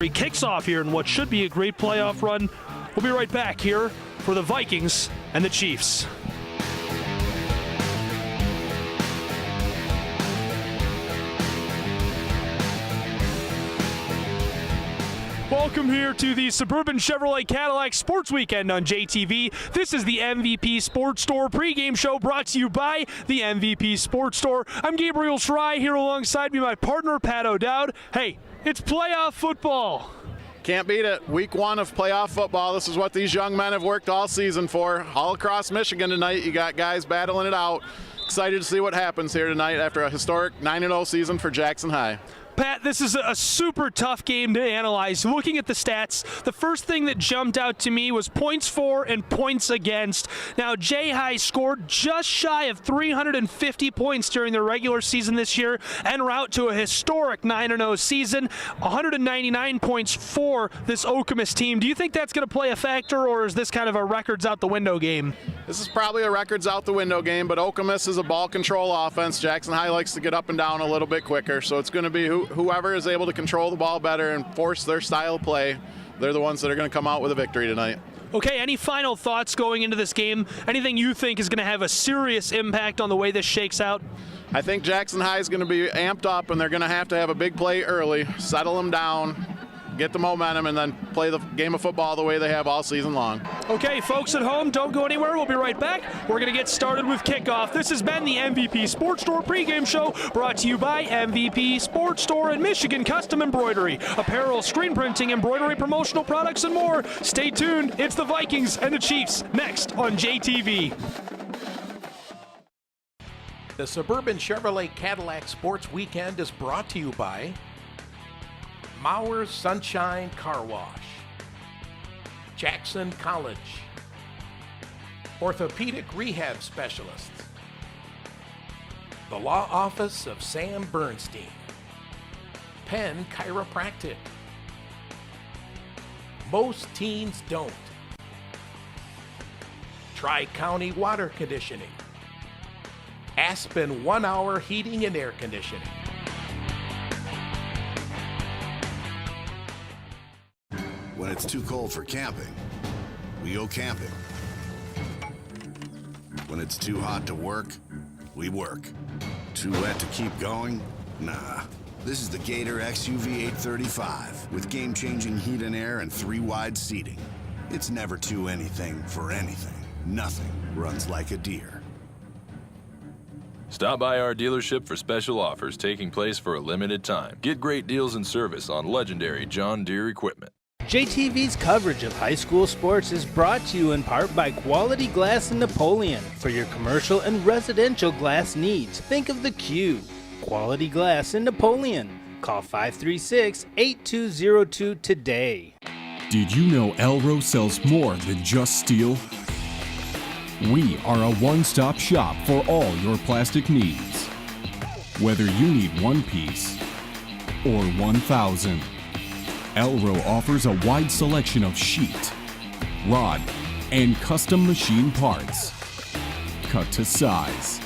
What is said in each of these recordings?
He kicks off here in what should be a great playoff run. We'll be right back here for the Vikings and the Chiefs. Welcome here to the Suburban Chevrolet Cadillac Sports Weekend on JTV. This is the MVP Sports Store pregame show brought to you by the MVP Sports Store. I'm Gabriel Schry here alongside me, my partner Pat O'Dowd. Hey, it's playoff football. Can't beat it. Week one of playoff football. This is what these young men have worked all season for. All across Michigan tonight, you got guys battling it out. Excited to see what happens here tonight after a historic 9-0 season for Jackson High. Pat, this is a super tough game to analyze. Looking at the stats, the first thing that jumped out to me was points for and points against. Now, J-High scored just shy of 350 points during their regular season this year en route to a historic 9-0 season. 199 points for this Okemos team. Do you think that's going to play a factor, or is this kind of a records out the window game? This is probably a records out the window game, but Okemos is a ball control offense. Jackson High likes to get up and down a little bit quicker, so it's going to be whoever is able to control the ball better and force their style of play, they're the ones that are going to come out with a victory tonight. Okay, any final thoughts going into this game? Anything you think is going to have a serious impact on the way this shakes out? I think Jackson High is going to be amped up, and they're going to have a big play early, settle them down, get the momentum, and then play the game of football the way they have all season long. Okay, folks at home, don't go anywhere. We'll be right back. We're going to get started with kickoff. This has been the MVP Sports Store pregame show brought to you by MVP Sports Store and Michigan Custom Embroidery, apparel, screen printing, embroidery, promotional products, and more. Stay tuned. It's the Vikings and the Chiefs next on JTV. The Suburban Chevrolet Cadillac Sports Weekend is brought to you by Mauer's Sunshine Car Wash, Jackson College, Orthopedic Rehab Specialists, the Law Office of Sam Bernstein, Penn Chiropractic, Most Teens Don't, Tri-County Water Conditioning, Aspen 1 Hour Heating and Air Conditioning. When it's too cold for camping, we go camping. When it's too hot to work, we work. Too wet to keep going? Nah. This is the Gator XUV 835 with game-changing heat and air and 3 wide seating. It's never too anything for anything. Nothing runs like a deer. Stop by our dealership for special offers taking place for a limited time. Get great deals and service on legendary John Deere equipment. JTV's coverage of high school sports is brought to you in part by Quality Glass in Napoleon. For your commercial and residential glass needs, think of the Q. Quality Glass in Napoleon. Call 536-8202 today. Did you know Elro sells more than just steel? We are a one-stop shop for all your plastic needs. Whether you need one piece or 1,000. Elro offers a wide selection of sheet, rod, and custom machine parts, cut to size,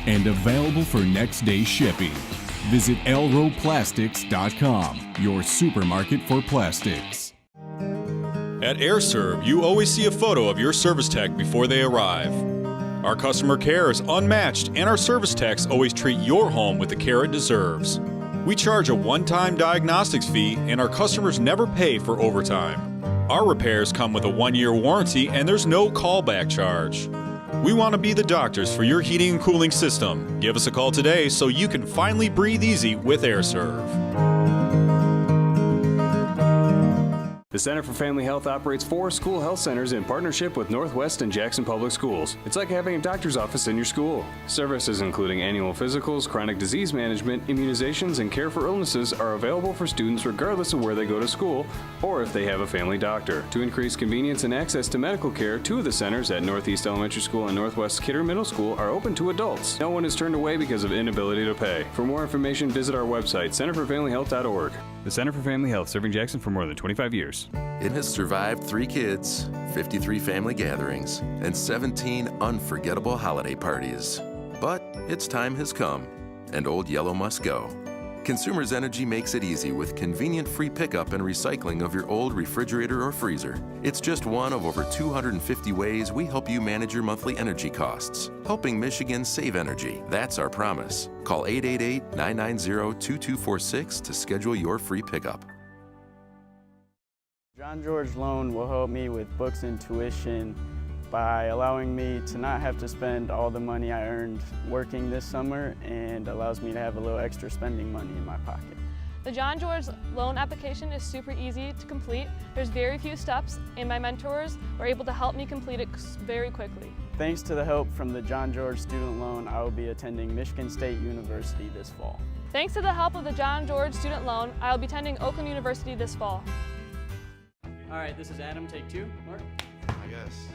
and available for next-day shipping. Visit elroplastics.com, your supermarket for plastics. At AirServe, you always see a photo of your service tech before they arrive. Our customer care is unmatched, and our service techs always treat your home with the care it deserves. We charge a one-time diagnostics fee, and our customers never pay for overtime. Our repairs come with a 1-year warranty, and there's no callback charge. We want to be the doctors for your heating and cooling system. Give us a call today so you can finally breathe easy with AirServe. The Center for Family Health operates 4 school health centers in partnership with Northwest and Jackson Public Schools. It's like having a doctor's office in your school. Services including annual physicals, chronic disease management, immunizations, and care for illnesses are available for students regardless of where they go to school or if they have a family doctor. To increase convenience and access to medical care, 2 of the centers at Northeast Elementary School and Northwest Kidder Middle School are open to adults. No one is turned away because of inability to pay. For more information, visit our website, centerforfamilyhealth.org. The Center for Family Health, serving Jackson for more than 25 years. It has survived 3 kids, 53 family gatherings, and 17 unforgettable holiday parties. But its time has come, and Old Yellow must go. Consumers Energy makes it easy with convenient free pickup and recycling of your old refrigerator or freezer. It's just one of over 250 ways we help you manage your monthly energy costs. Helping Michigan save energy. That's our promise. Call 888-990-2246 to schedule your free pickup. John George Loan will help me with books and tuition by allowing me to not have to spend all the money I earned working this summer, and allows me to have a little extra spending money in my pocket. The John George loan application is super easy to complete. There's very few steps, and my mentors were able to help me complete it very quickly. Thanks to the help from the John George Student Loan, I will be attending Michigan State University this fall. Thanks to the help of the John George Student Loan, I will be attending Oakland University this fall. All right, this is Adam, take 2. Mark? I guess.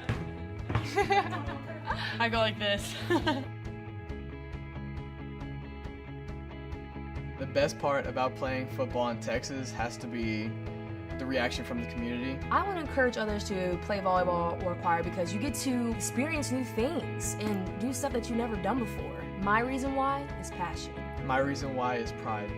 I go like this. The best part about playing football in Texas has to be the reaction from the community. I want to encourage others to play volleyball or choir because you get to experience new things and do stuff that you've never done before. My reason why is passion. My reason why is pride.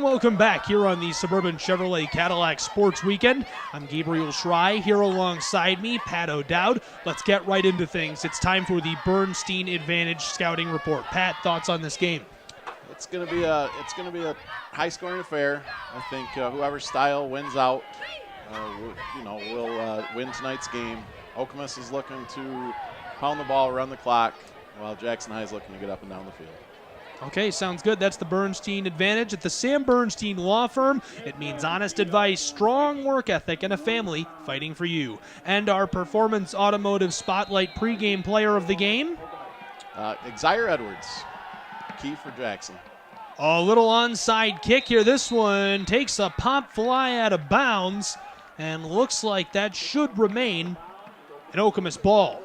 Welcome back here on the Suburban Chevrolet Cadillac Sports Weekend. I'm Gabriel Schrei, here alongside me, Pat O'Dowd. Let's get right into things. It's time for the Bernstein Advantage Scouting Report. Pat, thoughts on this game? It's going to be a high-scoring affair. I think whoever's style wins out, will win tonight's game. Okemos is looking to pound the ball, run the clock, while Jackson High is looking to get up and down the field. Okay, sounds good. That's the Bernstein Advantage at the Sam Bernstein Law Firm. It means honest advice, strong work ethic, and a family fighting for you. And our Performance Automotive Spotlight pregame player of the game? Xavier Edwards, key for Jackson. A little onside kick here. This one takes a pop fly out of bounds, and looks like that should remain an Okemos ball.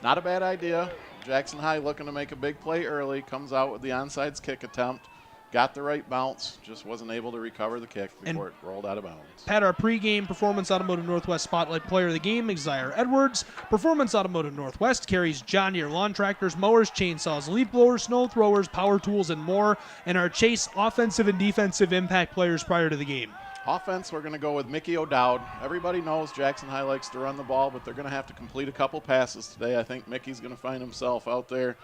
Not a bad idea. Jackson High looking to make a big play early, comes out with the onside kick attempt, got the right bounce, just wasn't able to recover the kick before it rolled out of bounds. Pat, our pregame Performance Automotive Northwest Spotlight player of the game, Xavier Edwards. Performance Automotive Northwest carries John Deere lawn tractors, mowers, chainsaws, leaf blowers, snow throwers, power tools, and more, and our Chase offensive and defensive impact players prior to the game. Offense, we're going to go with Mickey O'Dowd. Everybody knows Jackson High likes to run the ball, but they're going to have to complete a couple passes today. I think Mickey's going to find himself out there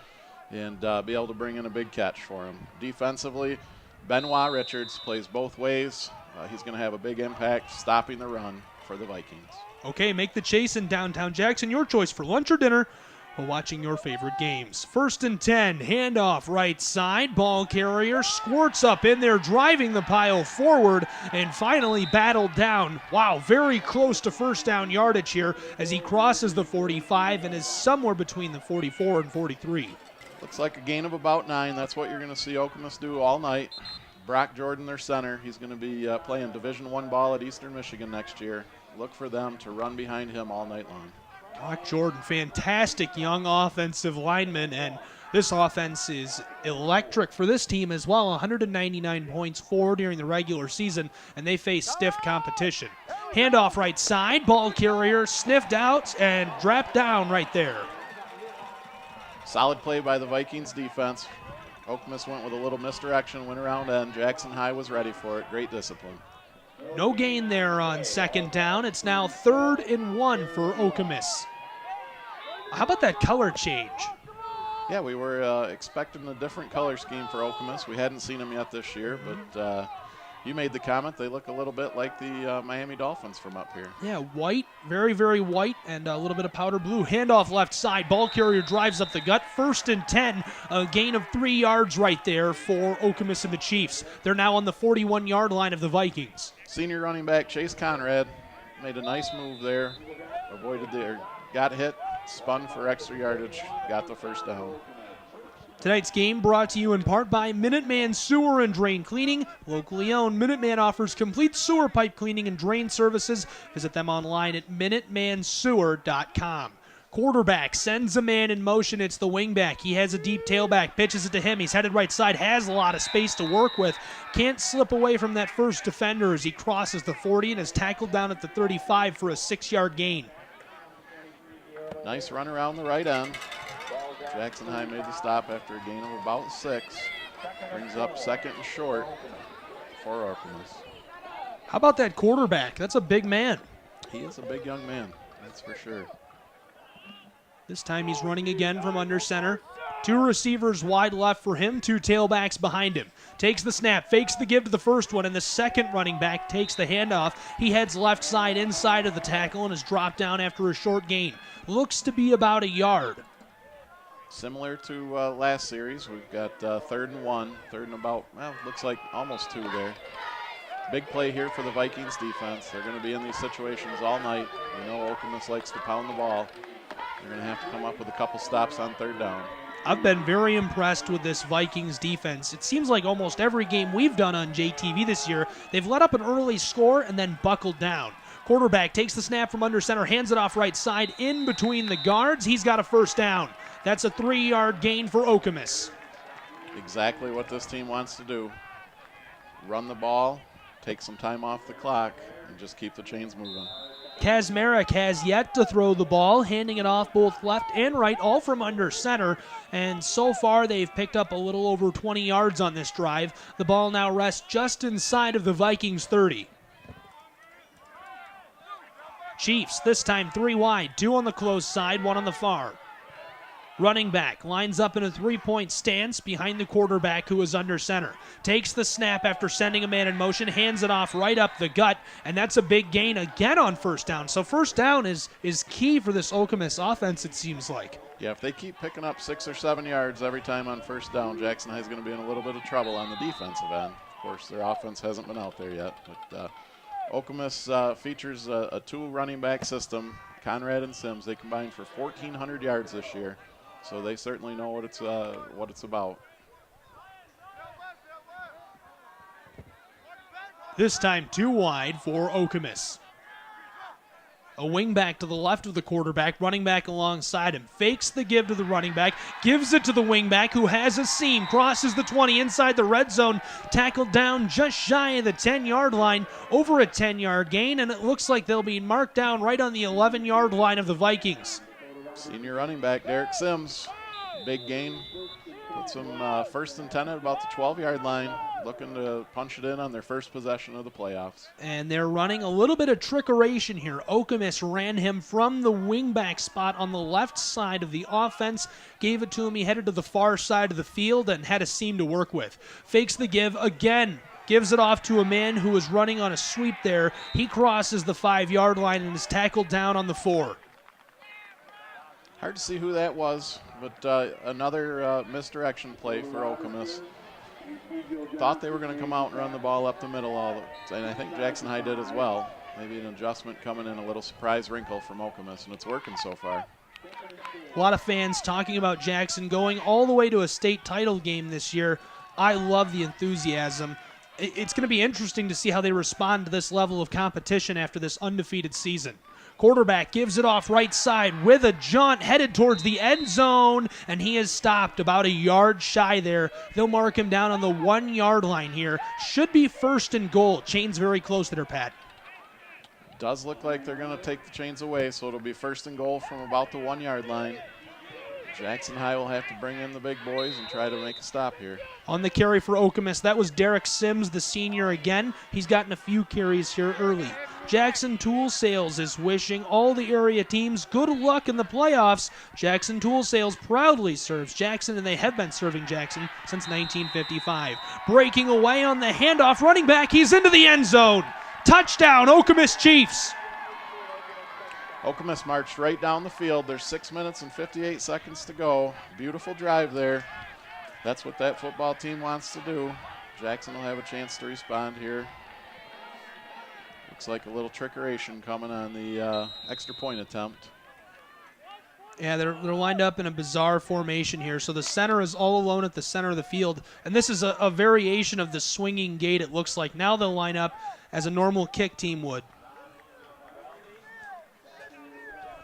and be able to bring in a big catch for him. Defensively, Benoit Richards plays both ways. He's going to have a big impact stopping the run for the Vikings. Okay, make the chase in downtown Jackson your choice for lunch or dinner while watching your favorite games. 1st and 10, handoff right side, ball carrier squirts up in there, driving the pile forward, and finally battled down. Wow, very close to first down yardage here as he crosses the 45 and is somewhere between the 44 and 43. Looks like a gain of about 9. That's what you're going to see Okemos do all night. Brock Jordan, their center, he's going to be playing Division I ball at Eastern Michigan next year. Look for them to run behind him all night long. Brock Jordan, fantastic young offensive lineman, and this offense is electric for this team as well. 199 points for during the regular season, and they face stiff competition. Handoff right side, ball carrier sniffed out and dropped down right there. Solid play by the Vikings defense. Okemos went with a little misdirection, went around end. Jackson High was ready for it. Great discipline. No gain there on second down. It's now 3rd and 1 for Okemos. How about that color change? Yeah, we were expecting a different color scheme for Okemos. We hadn't seen them yet this year, but you made the comment they look a little bit like the Miami Dolphins from up here. Yeah, white, very, very white, and a little bit of powder blue. Handoff left side. Ball carrier drives up the gut. 1st and 10. A gain of 3 yards right there for Okemos and the Chiefs. They're now on the 41-yard line of the Vikings. Senior running back Chase Conrad made a nice move there. Got hit, spun for extra yardage, got the first down. Tonight's game brought to you in part by Minuteman Sewer and Drain Cleaning. Locally owned, Minuteman offers complete sewer pipe cleaning and drain services. Visit them online at minutemansewer.com. Quarterback sends a man in motion. It's the wingback. He has a deep tailback, pitches it to him. He's headed right side, has a lot of space to work with. Can't slip away from that first defender as he crosses the 40 and is tackled down at the 35 for a 6-yard gain. Nice run around the right end. Jackson High made the stop after a gain of about 6. Brings up 2nd and short for Okemos. How about that quarterback? That's a big man. He is a big young man, that's for sure. This time he's running again from under center. 2 receivers wide left for him, 2 tailbacks behind him. Takes the snap, fakes the give to the first one, and the second running back takes the handoff. He heads left side inside of the tackle and is dropped down after a short gain. Looks to be about a yard. Similar to last series, we've got 3rd and 1, 3rd and about, well, looks like almost 2 there. Big play here for the Vikings defense. They're going to be in these situations all night. You know Okemos likes to pound the ball. They're going to have to come up with a couple stops on 3rd down. I've been very impressed with this Vikings defense. It seems like almost every game we've done on JTV this year, they've let up an early score and then buckled down. Quarterback takes the snap from under center, hands it off right side in between the guards. He's got a first down. That's a 3-yard gain for Okemos. Exactly what this team wants to do. Run the ball, take some time off the clock, and just keep the chains moving. Kazmarek has yet to throw the ball, handing it off both left and right, all from under center. And so far, they've picked up a little over 20 yards on this drive. The ball now rests just inside of the Vikings' 30. Chiefs, this time 3 wide, 2 on the close side, 1 on the far. Running back lines up in a 3-point stance behind the quarterback who is under center. Takes the snap after sending a man in motion, hands it off right up the gut, and that's a big gain again on first down. So first down is key for this Okemos offense, it seems like. Yeah, if they keep picking up 6 or 7 yards every time on first down, Jackson High is going to be in a little bit of trouble on the defensive end. Of course, their offense hasn't been out there yet, but Okemos features a 2 running back system. Conrad and Sims, they combined for 1,400 yards this year. So they certainly know what it's about. This time 2 wide for Okemos. A wingback to the left of the quarterback, running back alongside him. Fakes the give to the running back, gives it to the wingback who has a seam, crosses the 20 inside the red zone, tackled down just shy of the 10-yard line, over a 10-yard gain, and it looks like they'll be marked down right on the 11-yard line of the Vikings. Senior running back Derek Sims, big gain. Puts them 1st and 10 at about the 12-yard line, looking to punch it in on their first possession of the playoffs. And they're running a little bit of trickeration here. Okemos ran him from the wingback spot on the left side of the offense, gave it to him. He headed to the far side of the field and had a seam to work with. Fakes the give again. Gives it off to a man who was running on a sweep there. He crosses the 5-yard line and is tackled down on the 4. Hard to see who that was, but another misdirection play for Okemos. Thought they were going to come out and run the ball up the middle, and I think Jackson High did as well. Maybe an adjustment coming in, a little surprise wrinkle from Okemos, and it's working so far. A lot of fans talking about Jackson going all the way to a state title game this year. I love the enthusiasm. It's going to be interesting to see how they respond to this level of competition after this undefeated season. Quarterback gives it off right side with a jaunt headed towards the end zone, and he is stopped about a yard shy there. They'll mark him down on the 1-yard line here. Should be 1st and goal. Chains very close there, Pat. Does look like they're going to take the chains away, so it'll be 1st and goal from about the 1-yard line. Jackson High will have to bring in the big boys and try to make a stop here. On the carry for Okemos, that was Derek Sims, the senior again. He's gotten a few carries here early. Jackson Tool Sales is wishing all the area teams good luck in the playoffs. Jackson Tool Sales proudly serves Jackson, and they have been serving Jackson since 1955. Breaking away on the handoff, running back, he's into the end zone. Touchdown, Okemos Chiefs. Okemos marched right down the field. There's 6 minutes and 58 seconds to go. Beautiful drive there. That's what that football team wants to do. Jackson will have a chance to respond here. Looks like a little trickeration coming on the extra point attempt. Yeah, they're lined up in a bizarre formation here. So the center is all alone at the center of the field. And this is a variation of the swinging gate, it looks like. Now they'll line up as a normal kick team would.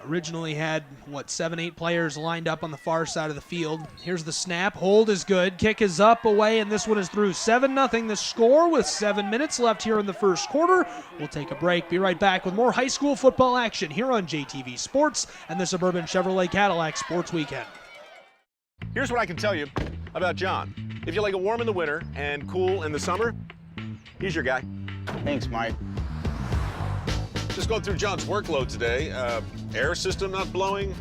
Originally had, 7-8 players lined up on the far side of the field. Here's the snap. Hold is good. Kick is up, away, and this one is through. 7-0 the score with 7 minutes left here in the first quarter. We'll take a break. Be right back with more high school football action here on JTV Sports and the Suburban Chevrolet Cadillac Sports Weekend. Here's what I can tell you about John. If you like it warm in the winter and cool in the summer, he's your guy. Thanks, Mike. Just going through John's workload today. Air system not blowing?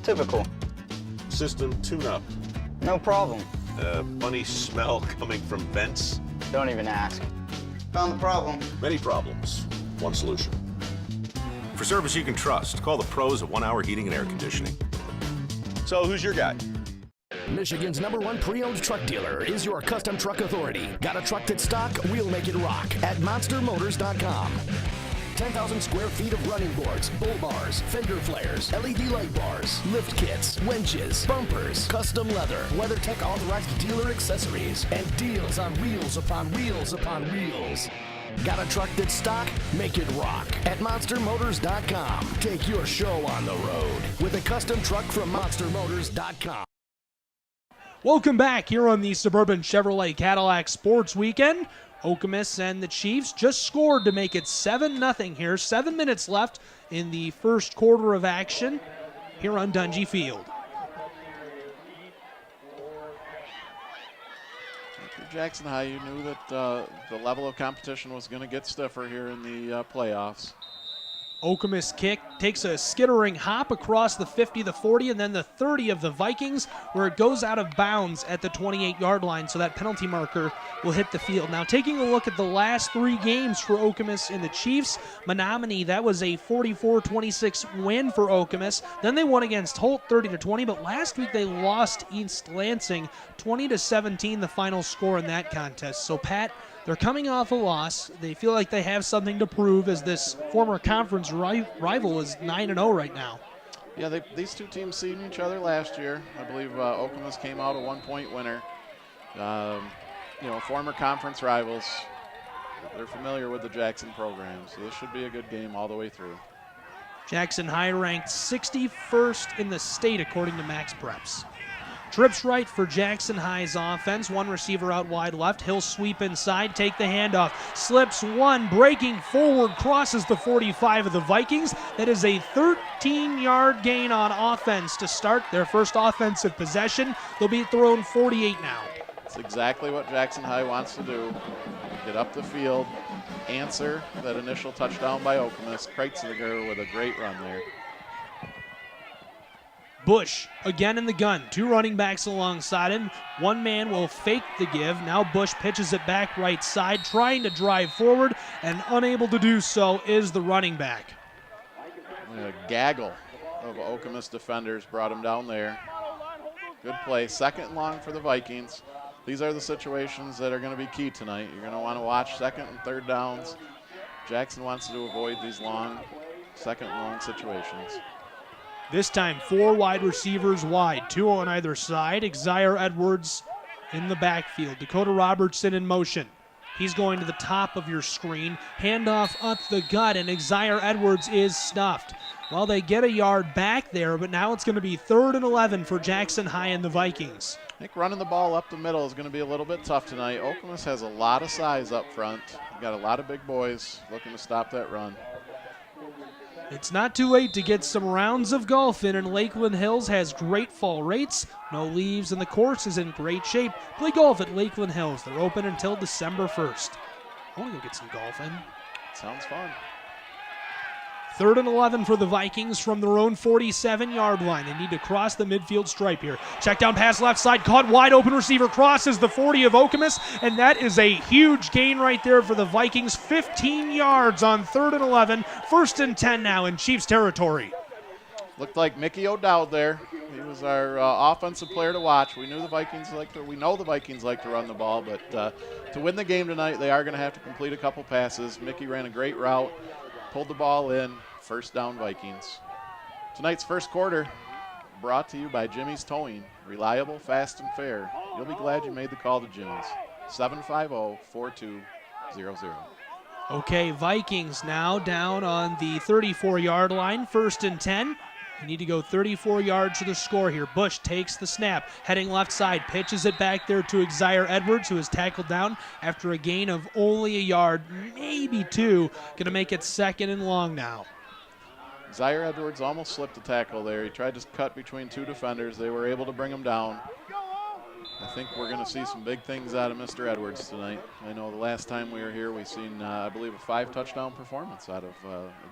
Typical. System tune-up? No problem. Funny smell coming from vents? Don't even ask. Found the problem. Many problems, one solution. For service you can trust, call the pros at 1 Hour Heating and Air Conditioning. So who's your guy? Michigan's #1 pre-owned truck dealer is your custom truck authority. Got a truck that's stock? We'll make it rock at monstermotors.com. 10,000 square feet of running boards, bull bars, fender flares, LED light bars, lift kits, winches, bumpers, custom leather, WeatherTech authorized dealer accessories, and deals on wheels upon wheels upon wheels. Got a truck that's stock? Make it rock at monstermotors.com. Take your show on the road with a custom truck from monstermotors.com. Welcome back here on the Suburban Chevrolet Cadillac Sports Weekend. Okemos and the Chiefs just scored to make it 7-0 here. 7 minutes left in the first quarter of action here on Dungy Field. After Jackson High, you knew that the level of competition was going to get stiffer here in the playoffs. Okemos kick takes a skittering hop across the 50, the 40, and then the 30 of the Vikings, where it goes out of bounds at the 28-yard line, so that penalty marker will hit the field. Now, taking a look at the last 3 games for Okemos and the Chiefs, Menominee, that was a 44-26 win for Okemos. Then they won against Holt 30-20, but last week they lost East Lansing 20-17, the final score in that contest. So, Pat, they're coming off a loss. They feel like they have something to prove, as this former conference rival is 9-0 right now. Yeah, these two teams seen each other last year. I believe Okemos came out a 1-point winner. Former conference rivals. They're familiar with the Jackson program, so this should be a good game all the way through. Jackson High ranked 61st in the state according to Max Preps. Trips right for Jackson High's offense. One receiver out wide left. He'll sweep inside, take the handoff. Slips one, breaking forward, crosses the 45 of the Vikings. That is a 13-yard gain on offense to start their first offensive possession. They'll be at their own 48 now. That's exactly what Jackson High wants to do. Get up the field, answer that initial touchdown by Okemos. Kreitzlinger with a great run there. Bush again in the gun. 2 running backs alongside him. One man will fake the give. Now Bush pitches it back right side, trying to drive forward, and unable to do so is the running back. A gaggle of Okemos defenders brought him down there. Good play. 2nd and long for the Vikings. These are the situations that are going to be key tonight. You're going to want to watch 2nd and 3rd downs. Jackson wants to avoid these long, 2nd and long situations. This time 4 wide receivers wide, 2 on either side. Xavier Edwards in the backfield. Dakota Robertson in motion. He's going to the top of your screen. Handoff up the gut, and Xavier Edwards is stuffed. Well, they get a yard back there, but now it's going to be 3rd and 11 for Jackson High and the Vikings. I think running the ball up the middle is going to be a little bit tough tonight. Okemos has a lot of size up front. You've got a lot of big boys looking to stop that run. It's not too late to get some rounds of golf in, and Lakeland Hills has great fall rates, no leaves, and the course is in great shape. Play golf at Lakeland Hills. They're open until December 1st. I want to go get some golf in. Sounds fun. 3rd and 11 for the Vikings from their own 47-yard line. They need to cross the midfield stripe here. Check down pass left side, caught wide open receiver, crosses the 40 of Okemos, and that is a huge gain right there for the Vikings. 15 yards on 3rd and 11. 1st and 10 now in Chiefs territory. Looked like Mickey O'Dowd there. He was our offensive player to watch. We know the Vikings like to run the ball, but to win the game tonight, they are going to have to complete a couple passes. Mickey ran a great route, pulled the ball in. 1st down Vikings. Tonight's first quarter brought to you by Jimmy's Towing. Reliable, fast, and fair. You'll be glad you made the call to Jimmy's. 750-4200. Okay, Vikings now down on the 34-yard line. 1st and 10. You need to go 34 yards to the score here. Bush takes the snap, heading left side, pitches it back there to Xaire Edwards, who is tackled down after a gain of only a yard, maybe 2. Going to make it 2nd and long now. Xaire Edwards almost slipped a tackle there. He tried to cut between 2 defenders. They were able to bring him down. I think we're going to see some big things out of Mr. Edwards tonight. I know the last time we were here, we seen, I believe, a 5-touchdown performance out of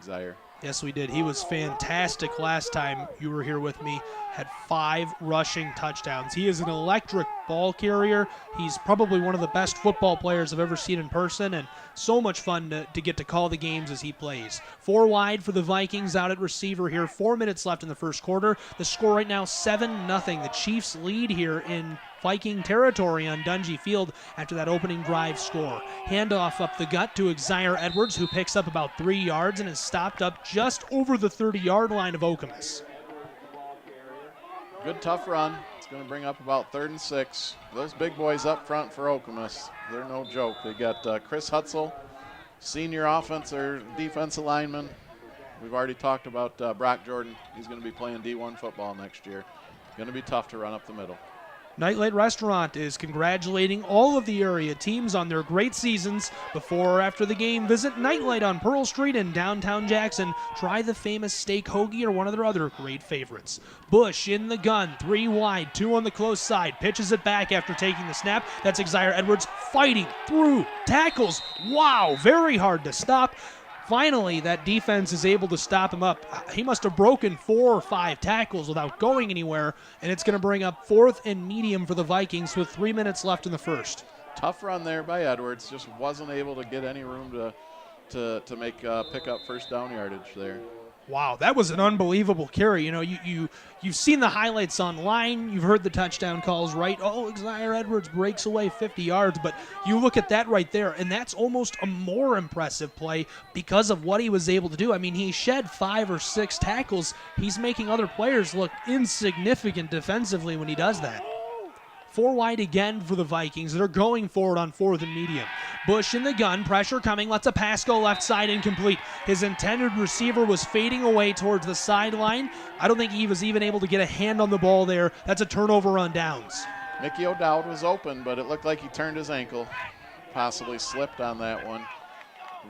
Xaire. Yes, we did. He was fantastic last time you were here with me. Had 5 rushing touchdowns. He is an electric ball carrier. He's probably one of the best football players I've ever seen in person, and so much fun to get to call the games as he plays. 4 wide for the Vikings out at receiver here. 4 minutes left in the first quarter. The score right now 7-0. The Chiefs lead here in Viking territory on Dungy Field after that opening drive score. Handoff up the gut to Xaire Edwards, who picks up about 3 yards and is stopped up just over the 30-yard line of Okemos. Good tough run. It's going to bring up about 3rd and 6. Those big boys up front for Okemos, they're no joke. They got Chris Hutzel, senior defensive lineman. We've already talked about Brock Jordan. He's going to be playing D1 football next year. Going to be tough to run up the middle. Nightlight Restaurant is congratulating all of the area teams on their great seasons. Before or after the game, visit Nightlight on Pearl Street in downtown Jackson. Try the famous steak hoagie or one of their other great favorites. Bush in the gun, 3 wide, 2 on the close side. Pitches it back after taking the snap. That's Xaire Edwards fighting through tackles. Wow, very hard to stop. Finally, that defense is able to stop him up. He must have broken 4 or 5 tackles without going anywhere, and it's going to bring up 4th and medium for the Vikings with 3 minutes left in the first. Tough run there by Edwards. Just wasn't able to get any room to pick up 1st down yardage there. Wow, that was an unbelievable carry. You know, you've seen the highlights online. You've heard the touchdown calls, right? Oh, Xaire Edwards breaks away 50 yards. But you look at that right there, and that's almost a more impressive play because of what he was able to do. I mean, he shed 5 or 6 tackles. He's making other players look insignificant defensively when he does that. 4 wide again for the Vikings. They're going forward on 4th and medium. Bush in the gun, pressure coming, lets a pass go left side, incomplete. His intended receiver was fading away towards the sideline. I don't think he was even able to get a hand on the ball there. That's a turnover on downs. Mickey O'Dowd was open, but it looked like he turned his ankle. Possibly slipped on that one.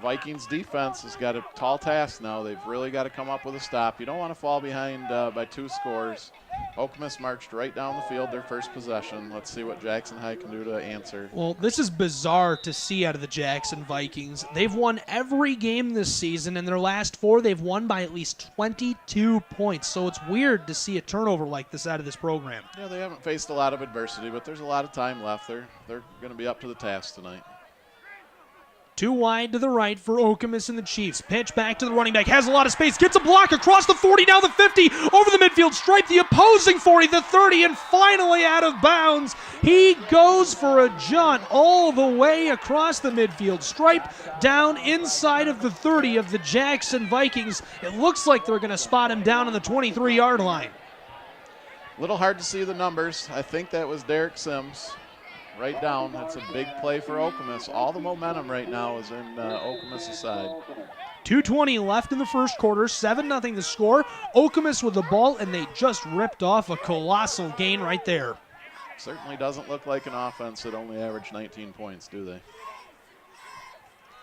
Vikings defense has got a tall task now. They've really got to come up with a stop. You don't want to fall behind by 2 scores. Okemos marched right down the field their first possession. Let's see what Jackson High can do to answer. Well, this is bizarre to see out of the Jackson Vikings. They've won every game this season. In their last 4, they've won by at least 22 points. So it's weird to see a turnover like this out of this program. Yeah, they haven't faced a lot of adversity, but there's a lot of time left. They're going to be up to the task tonight. 2 wide to the right for Okemos and the Chiefs. Pitch back to the running back. Has a lot of space. Gets a block across the 40, now the 50. Over the midfield stripe. The opposing 40, the 30, and finally out of bounds. He goes for a jaunt all the way across the midfield stripe. Down inside of the 30 of the Jackson Vikings. It looks like they're going to spot him down on the 23-yard line. A little hard to see the numbers. I think that was Derek Sims. Right down. That's a big play for Okemos. All the momentum right now is in Okemos' side. 2:20 left in the first quarter. 7-0 the score. Okemos with the ball, and they just ripped off a colossal gain right there. Certainly doesn't look like an offense that only averaged 19 points, do they?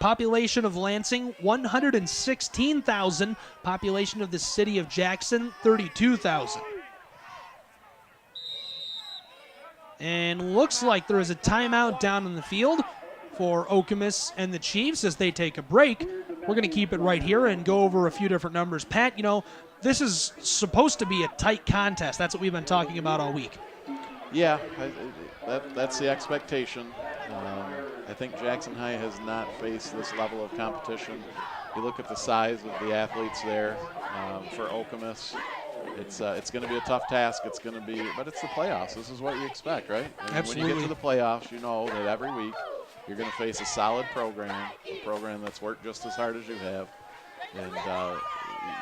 Population of Lansing, 116,000. Population of the city of Jackson, 32,000. And looks like there is a timeout down in the field for Okemos and the Chiefs as they take a break. We're going to keep it right here and go over a few different numbers. Pat, this is supposed to be a tight contest. That's what we've been talking about all week. Yeah, that's the expectation. I think Jackson High has not faced this level of competition. You look at the size of the athletes there for Okemos. It's going to be a tough task. But it's the playoffs. This is what you expect, right? Absolutely. When you get to the playoffs, you know that every week you're going to face a solid program, a program that's worked just as hard as you have, and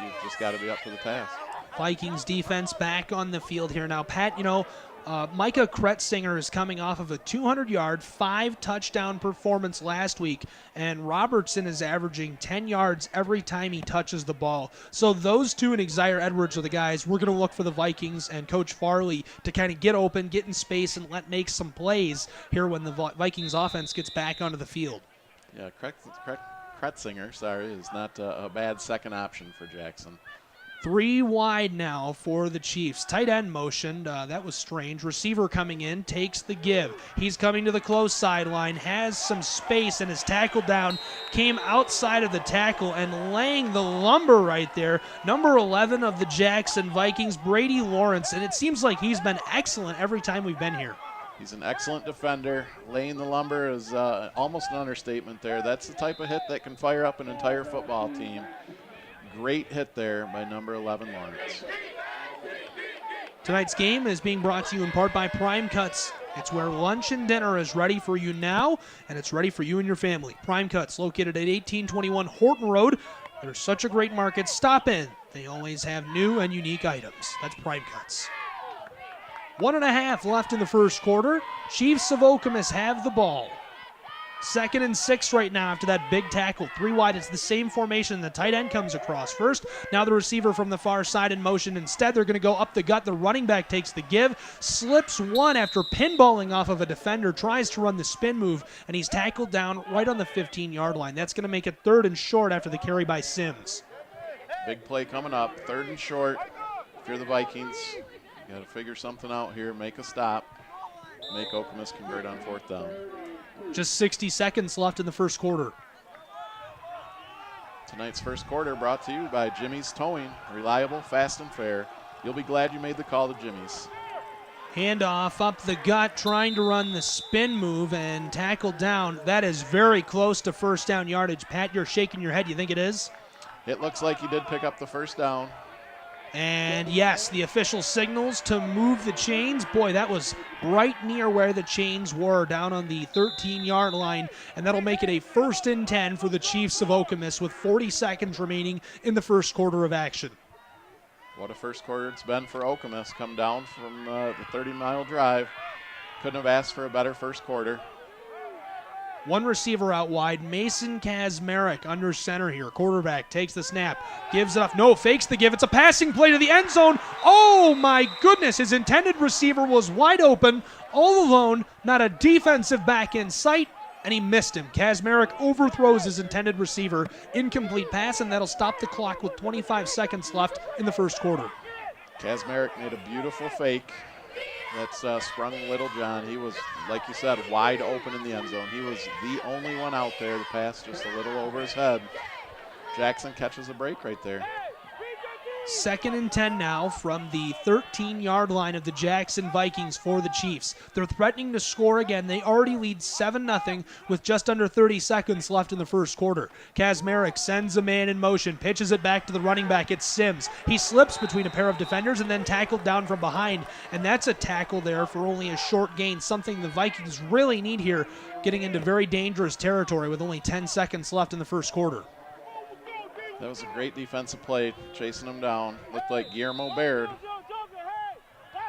you've just got to be up to the task. Vikings defense back on the field here now. Pat, Micah Kretzinger is coming off of a 200-yard, 5-touchdown performance last week, and Robertson is averaging 10 yards every time he touches the ball. So those two and Xavier Edwards are the guys we're going to look for the Vikings and Coach Farley to kind of get open, get in space, and make some plays here when the Vikings offense gets back onto the field. Yeah, Kretzinger, is not a bad second option for Jackson. 3 wide now for the Chiefs. Tight end motioned. That was strange. Receiver coming in, takes the give. He's coming to the close sideline, has some space, and is tackled down. Came outside of the tackle and laying the lumber right there. Number 11 of the Jackson Vikings, Brady Lawrence. And it seems like he's been excellent every time we've been here. He's an excellent defender. Laying the lumber is almost an understatement there. That's the type of hit that can fire up an entire football team. Great hit there by number 11, Lawrence. Tonight's game is being brought to you in part by Prime Cuts. It's where lunch and dinner is ready for you now, and it's ready for you and your family. Prime Cuts, located at 1821 Horton Road. They're such a great market. Stop in. They always have new and unique items. That's Prime Cuts. 1.5 left in the first quarter. Chiefs of Okemos have the ball. 2nd and 6 right now after that big tackle. 3 wide. It's the same formation. The tight end comes across first. Now the receiver from the far side in motion. Instead, they're going to go up the gut. The running back takes the give. Slips one after pinballing off of a defender. Tries to run the spin move, and he's tackled down right on the 15-yard line. That's going to make it 3rd and short after the carry by Sims. Big play coming up. 3rd and short. If you're the Vikings, you got to figure something out here. Make a stop. Make Okemos convert on 4th down. Just 60 seconds left in the first quarter. Tonight's first quarter brought to you by Jimmy's Towing. Reliable, fast, and fair. You'll be glad you made the call to Jimmy's. Handoff up the gut, trying to run the spin move and tackled down. That is very close to first down yardage. Pat, you're shaking your head. You think it is? It looks like he did pick up the first down. And yes, the official signals to move the chains. Boy, that was right near where the chains were, down on the 13-yard line. And that'll make it a 1st and 10 for the Chiefs of Okemos with 40 seconds remaining in the first quarter of action. What a first quarter it's been for Okemos. Come down from the 30-mile drive. Couldn't have asked for a better first quarter. 1 receiver out wide, Mason Kazmarek under center here. Quarterback takes the snap, gives it up. No, fakes the give. It's a passing play to the end zone. Oh my goodness, his intended receiver was wide open, all alone, not a defensive back in sight, and he missed him. Kazmarek overthrows his intended receiver. Incomplete pass, and that'll stop the clock with 25 seconds left in the first quarter. Kazmarek made a beautiful fake. That's sprung Little John. He was, like you said, wide open in the end zone. He was the only one out there. The pass just a little over his head. Jackson catches a break right there. 2nd and 10 now from the 13-yard line of the Jackson Vikings for the Chiefs. They're threatening to score again. They already lead 7-0 with just under 30 seconds left in the first quarter. Kazmarek sends a man in motion, pitches it back to the running back. It's Sims. He slips between a pair of defenders and then tackled down from behind. And that's a tackle there for only a short gain, something the Vikings really need here, getting into very dangerous territory with only 10 seconds left in the first quarter. That was a great defensive play, chasing him down. Looked like Guillermo Baird.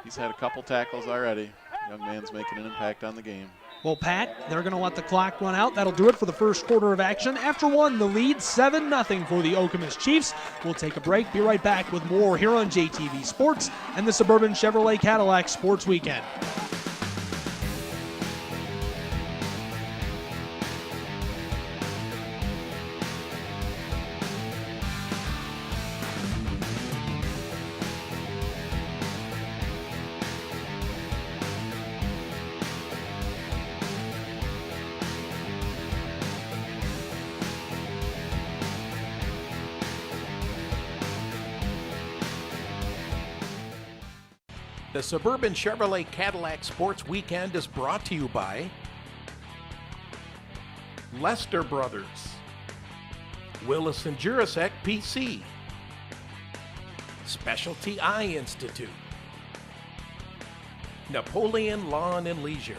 He's had a couple tackles already. Young man's making an impact on the game. Well, Pat, they're going to let the clock run out. That'll do it for the first quarter of action. After 1, the lead 7-0 for the Okemos Chiefs. We'll take a break. Be right back with more here on JTV Sports and the Suburban Chevrolet Cadillac Sports Weekend. The Suburban Chevrolet Cadillac Sports Weekend is brought to you by Lester Brothers, Willis and Jurasek PC, Specialty Eye Institute, Napoleon Lawn and Leisure,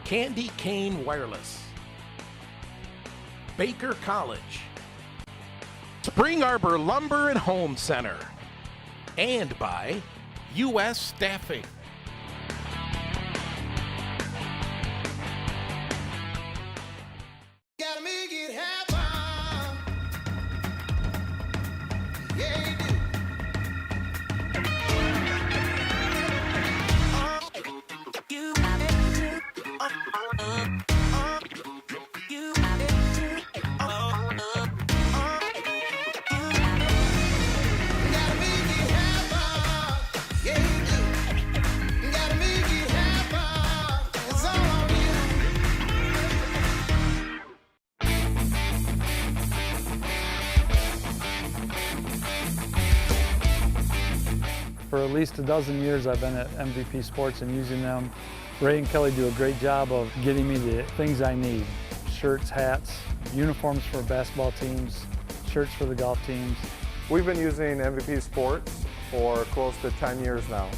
Candy Cane Wireless, Baker College, Spring Arbor Lumber and Home Center, and by U.S. Staffing. Gotta make it happen. Yeah, you do. You got it. You got it. Gotta make it happen. Yeah, you do. Gotta make it happen. It's all on you. For at least a dozen years I've been at MVP Sports and using them. Ray and Kelly do a great job of getting me the things I need. Shirts, hats, uniforms for basketball teams, shirts for the golf teams. We've been using MVP Sports for close to 10 years now.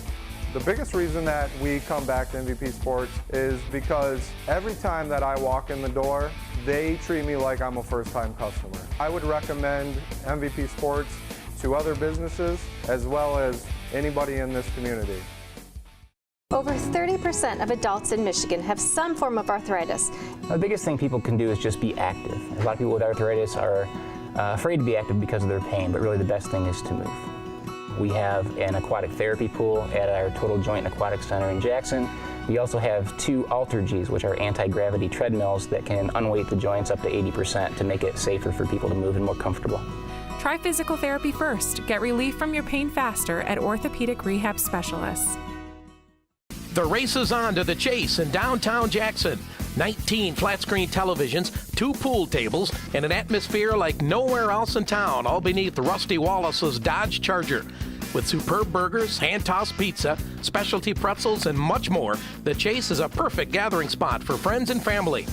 The biggest reason that we come back to MVP Sports is because every time that I walk in the door, they treat me like I'm a first-time customer. I would recommend MVP Sports to other businesses as well as anybody in this community. Over 30% of adults in Michigan have some form of arthritis. The biggest thing people can do is just be active. A lot of people with arthritis are afraid to be active because of their pain, but really the best thing is to move. We have an aquatic therapy pool at our Total Joint and Aquatic Center in Jackson. We also have 2 AlterGs, which are anti-gravity treadmills that can unweight the joints up to 80% to make it safer for people to move and more comfortable. Try physical therapy first. Get relief from your pain faster at Orthopedic Rehab Specialists. The race is on to the Chase in downtown Jackson. 19 flat-screen televisions, 2 pool tables, and an atmosphere like nowhere else in town, all beneath Rusty Wallace's Dodge Charger. With superb burgers, hand-tossed pizza, specialty pretzels, and much more, the Chase is a perfect gathering spot for friends and family.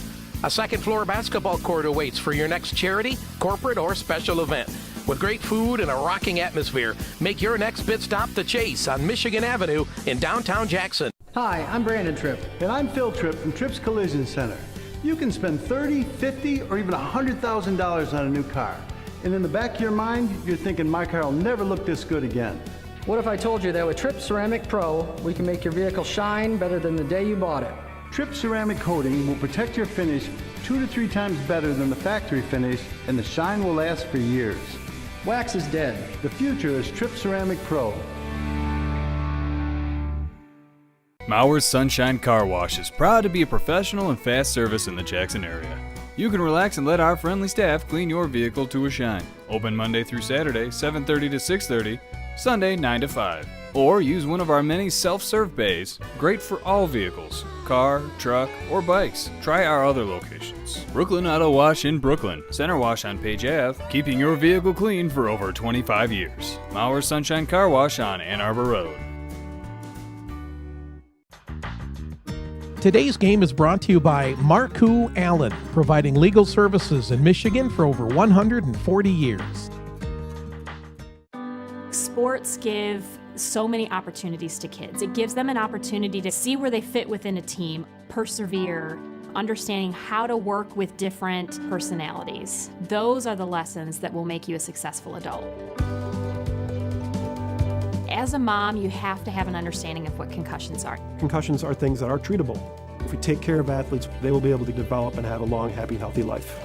A second-floor basketball court awaits for your next charity, corporate, or special event. With great food and a rocking atmosphere, make your next pit stop the Chase on Michigan Avenue in downtown Jackson. Hi, I'm Brandon Tripp. And I'm Phil Tripp from Tripp's Collision Center. You can spend $30, $50, or even $100,000 on a new car. And in the back of your mind, you're thinking my car will never look this good again. What if I told you that with Tripp Ceramic Pro, we can make your vehicle shine better than the day you bought it? Tripp Ceramic Coating will protect your finish 2 to 3 times better than the factory finish, and the shine will last for years. Wax is dead. The future is Tripp Ceramic Pro. Mauer's Sunshine Car Wash is proud to be a professional and fast service in the Jackson area. You can relax and let our friendly staff clean your vehicle to a shine. Open Monday through Saturday, 7:30 to 6:30, Sunday 9 to 5. Or use one of our many self-serve bays, great for all vehicles, car, truck, or bikes. Try our other locations. Brooklyn Auto Wash in Brooklyn, Center Wash on Page Ave, keeping your vehicle clean for over 25 years. Mauer's Sunshine Car Wash on Ann Arbor Road. Today's game is brought to you by Marcoux Allen, providing legal services in Michigan for over 140 years. Sports give so many opportunities to kids. It gives them an opportunity to see where they fit within a team, persevere, understanding how to work with different personalities. Those are the lessons that will make you a successful adult. As a mom, you have to have an understanding of what concussions are. Concussions are things that are treatable. If we take care of athletes, they will be able to develop and have a long, happy, healthy life.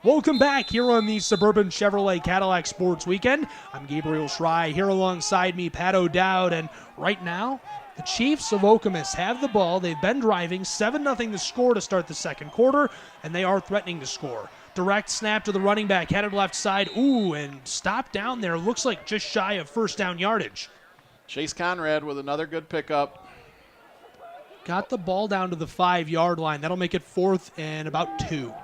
Welcome back here on the Suburban Chevrolet Cadillac Sports Weekend. I'm Gabriel Schrei, here alongside me, Pat O'Dowd, and right now, the Chiefs of Okemos have the ball. They've been driving 7-0 to score to start the second quarter, and they are threatening to score. Direct snap to the running back, headed left side. Ooh, and stopped down there. Looks like just shy of first down yardage. Chase Conrad with another good pickup. Got the ball down to the 5-yard line. That'll make it 4th and about 2.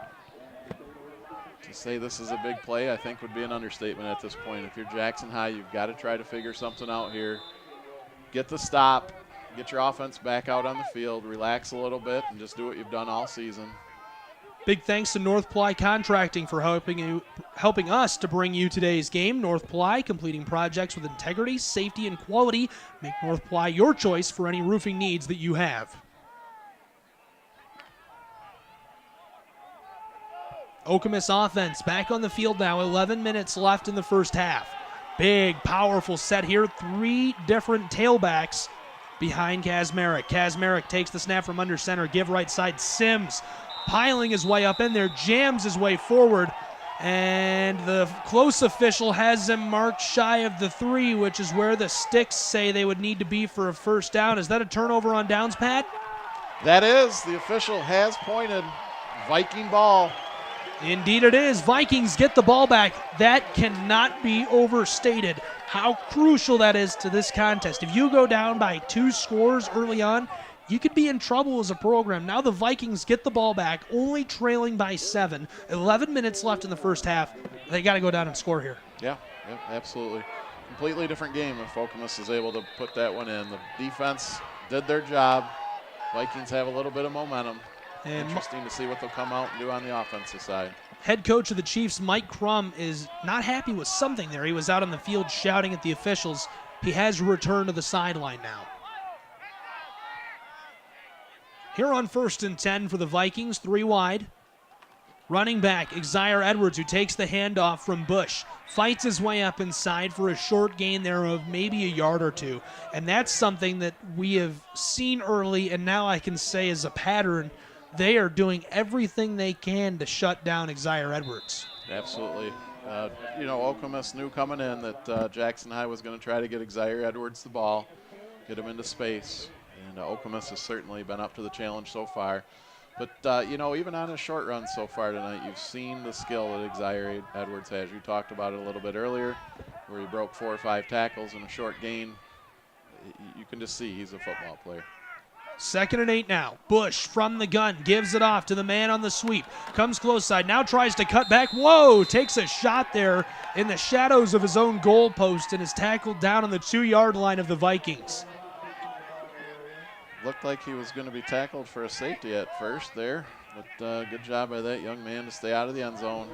To say this is a big play, I think, would be an understatement at this point. If you're Jackson High, you've got to try to figure something out here. Get the stop, get your offense back out on the field, relax a little bit, and just do what you've done all season. Big thanks to North Ply Contracting for helping us to bring you today's game. North Ply, completing projects with integrity, safety, and quality. Make North Ply your choice for any roofing needs that you have. Okemos offense back on the field now. 11 minutes left in the first half. Big, powerful set here. 3 different tailbacks behind Kazmarek. Kazmarek takes the snap from under center. Give right side. Sims piling his way up in there, jams his way forward, and the close official has him marked shy of the 3, which is where the sticks say they would need to be for a first down. Is that a turnover on downs, Pat? That is. The official has pointed. Viking ball. Indeed it is. Vikings get the ball back. That cannot be overstated, how crucial that is to this contest. If you go down by 2 scores early on, you could be in trouble as a program. Now the Vikings get the ball back, only trailing by 7. 11 minutes left in the first half. They got to go down and score here. Yeah, absolutely. Completely different game if Okemos is able to put that one in. The defense did their job. Vikings have a little bit of momentum. And interesting to see what they'll come out and do on the offensive side. Head coach of the Chiefs, Mike Crum, is not happy with something there. He was out on the field shouting at the officials. He has returned to the sideline now. Here on 1st and 10 for the Vikings, 3 wide. Running back, Xavier Edwards, who takes the handoff from Bush, fights his way up inside for a short gain there of maybe a yard or 2. And that's something that we have seen early, and now I can say is a pattern. They are doing everything they can to shut down Xavier Edwards. Absolutely. Okemos knew coming in that Jackson High was going to try to get Xavier Edwards the ball, get him into space. And Okemos has certainly been up to the challenge so far. But, even on his short run so far tonight, you've seen the skill that Xavier Edwards has. You talked about it a little bit earlier, where he broke 4 or 5 tackles in a short gain. You can just see he's a football player. 2nd and 8 now. Bush from the gun gives it off to the man on the sweep. Comes close side. Now tries to cut back. Whoa! Takes a shot there in the shadows of his own goal post and is tackled down on the 2-yard line of the Vikings. Looked like he was going to be tackled for a safety at first there, but good job by that young man to stay out of the end zone.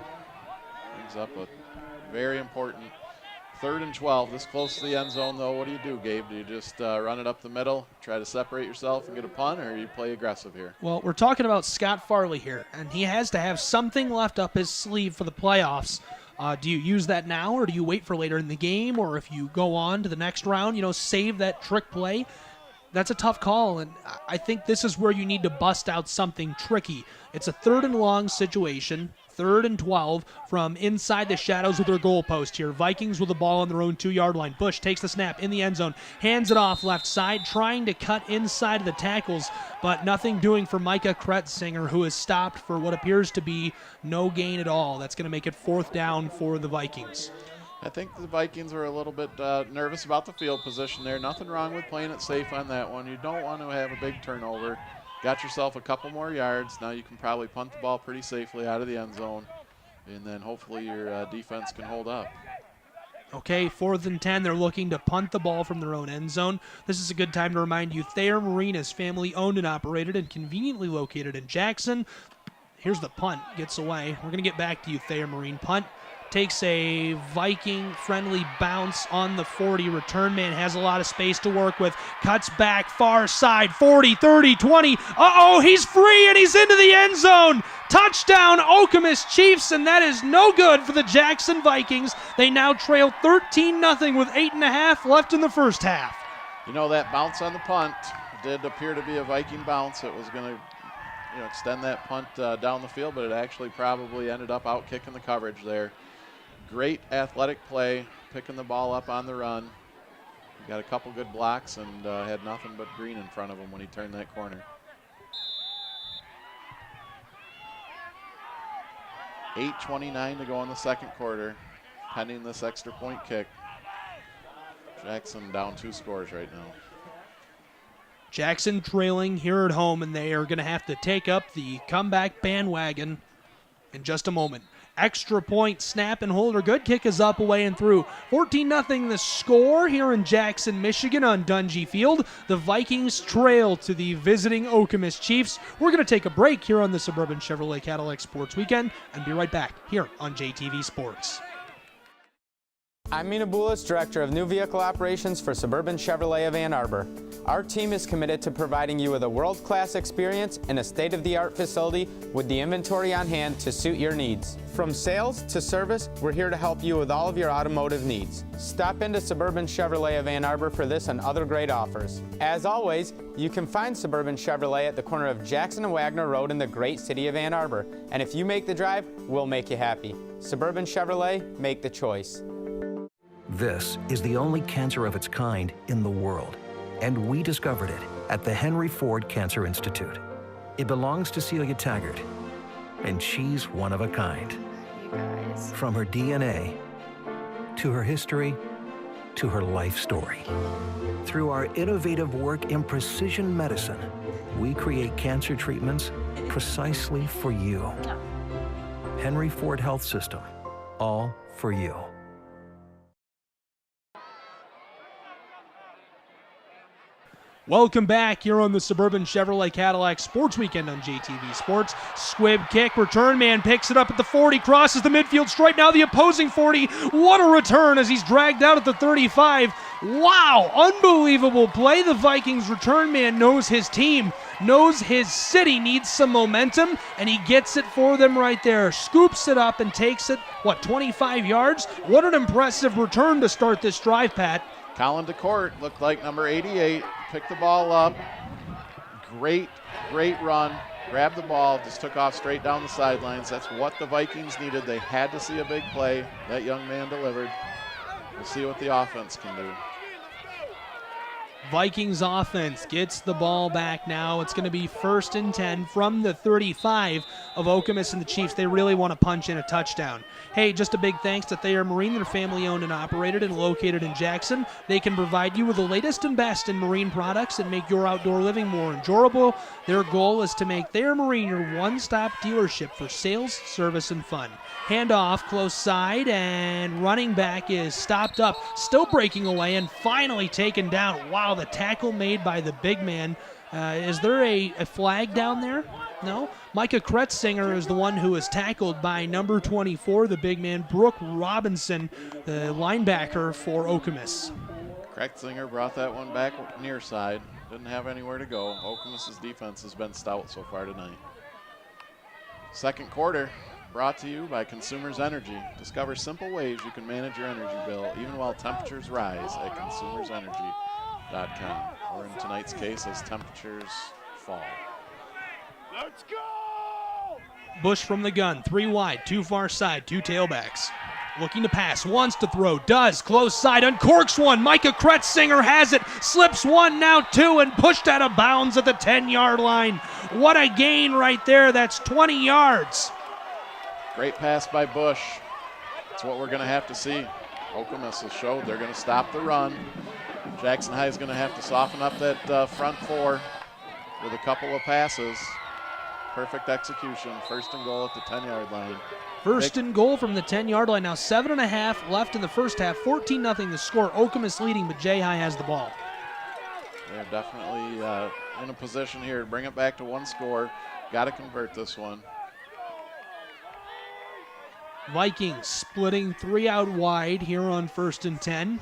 Brings up a very important 3rd and 12. This close to the end zone, though, what do you do, Gabe? Do you just run it up the middle, try to separate yourself and get a punt, or you play aggressive here? Well, we're talking about Scott Farley here, and he has to have something left up his sleeve for the playoffs. Do you use that now, or do you wait for later in the game, or if you go on to the next round, save that trick play? That's a tough call, and I think this is where you need to bust out something tricky. It's a 3rd and long situation, 3rd and 12 from inside the shadows of their goalpost here. Vikings with the ball on their own 2-yard line. Bush takes the snap in the end zone, hands it off left side, trying to cut inside of the tackles, but nothing doing for Micah Kretzinger, who is stopped for what appears to be no gain at all. That's going to make it 4th down for the Vikings. I think the Vikings were a little bit nervous about the field position there. Nothing wrong with playing it safe on that one. You don't want to have a big turnover. Got yourself a couple more yards. Now you can probably punt the ball pretty safely out of the end zone, and then hopefully your defense can hold up. Okay, 4th and 10. They're looking to punt the ball from their own end zone. This is a good time to remind you, Thayer Marine is family owned and operated and conveniently located in Jackson. Here's the punt. Gets away. We're going to get back to you, Thayer Marine. Punt takes a Viking-friendly bounce on the 40. Return man has a lot of space to work with. Cuts back, far side, 40, 30, 20. Uh-oh, he's free, and he's into the end zone. Touchdown, Okemos Chiefs, and that is no good for the Jackson Vikings. They now trail 13-0 with 8.5 left in the first half. That bounce on the punt did appear to be a Viking bounce. It was going to extend that punt down the field, but it actually probably ended up out kicking the coverage there. Great athletic play, picking the ball up on the run. He got a couple good blocks and had nothing but green in front of him when he turned that corner. 8:29 to go in the 2nd quarter, pending this extra point kick. Jackson down 2 scores right now. Jackson trailing here at home, and they are going to have to take up the comeback bandwagon in just a moment. Extra point, snap and holder. Good kick is up, away and through. 14-0 the score here in Jackson, Michigan on Dungy Field. The Vikings trail to the visiting Okemos Chiefs. We're going to take a break here on the Suburban Chevrolet Cadillac Sports Weekend and be right back here on JTV Sports. I'm Mina Boulis, Director of New Vehicle Operations for Suburban Chevrolet of Ann Arbor. Our team is committed to providing you with a world-class experience in a state-of-the-art facility with the inventory on hand to suit your needs. From sales to service, we're here to help you with all of your automotive needs. Stop into Suburban Chevrolet of Ann Arbor for this and other great offers. As always, you can find Suburban Chevrolet at the corner of Jackson and Wagner Road in the great city of Ann Arbor. And if you make the drive, we'll make you happy. Suburban Chevrolet, make the choice. This is the only cancer of its kind in the world, and we discovered it at the Henry Ford Cancer Institute. It belongs to Celia Taggart, and she's one of a kind. You guys. From her DNA, to her history, to her life story. Through our innovative work in precision medicine, we create cancer treatments precisely for you. Henry Ford Health System, all for you. Welcome back here on the Suburban Chevrolet Cadillac Sports Weekend on JTV Sports. Squib kick, return man picks it up at the 40, crosses the midfield stripe, now the opposing 40. What a return as he's dragged out at the 35. Wow, unbelievable play. The Vikings return man knows his team, knows his city needs some momentum, and he gets it for them right there. Scoops it up and takes it, 25 yards? What an impressive return to start this drive, Pat. Colin DeCourt looked like number 88. Picked the ball up. Great run. Grabbed the ball, just took off straight down the sidelines. That's what the Vikings needed. They had to see a big play. That young man delivered. We'll see what the offense can do. Vikings offense gets the ball back now. It's going to be 1st and 10 from the 35 of Okemos and the Chiefs. They really want to punch in a touchdown. Hey, just a big thanks to Thayer Marine. They're family owned and operated and located in Jackson. They can provide you with the latest and best in marine products and make your outdoor living more enjoyable. Their goal is to make Thayer Marine your one-stop dealership for sales, service, and fun. Handoff close side, and running back is stopped up, still breaking away, and finally taken down. Wow, the tackle made by the big man. Is there a flag down there? No? Micah Kretzinger is the one who was tackled by number 24, the big man, Brooke Robinson, the linebacker for Okemos. Kretzinger brought that one back near side. Didn't have anywhere to go. Okemos' defense has been stout so far tonight. Second quarter brought to you by Consumers Energy. Discover simple ways you can manage your energy bill even while temperatures rise at consumersenergy.com. Or in tonight's case, as temperatures fall. Let's go! Bush from the gun, 3 wide, 2 far side, 2 tailbacks. Looking to pass, wants to throw, does, close side, uncorks one. Micah Kretzinger has it, slips 1, now 2, and pushed out of bounds at the 10-yard line. What a gain right there, that's 20 yards. Great pass by Bush. That's what we're going to have to see. Okemos has showed they're going to stop the run. Jackson High is going to have to soften up that front 4 with a couple of passes. Perfect execution. 1st and goal at the 10-yard line. 1st and goal from the 10-yard line. Now 7.5 left in the first half. 14-0 the score. Okemos leading, but Jay High has the ball. They're definitely in a position here to bring it back to 1 score. Got to convert this one. Vikings splitting 3 out wide here on 1st and 10.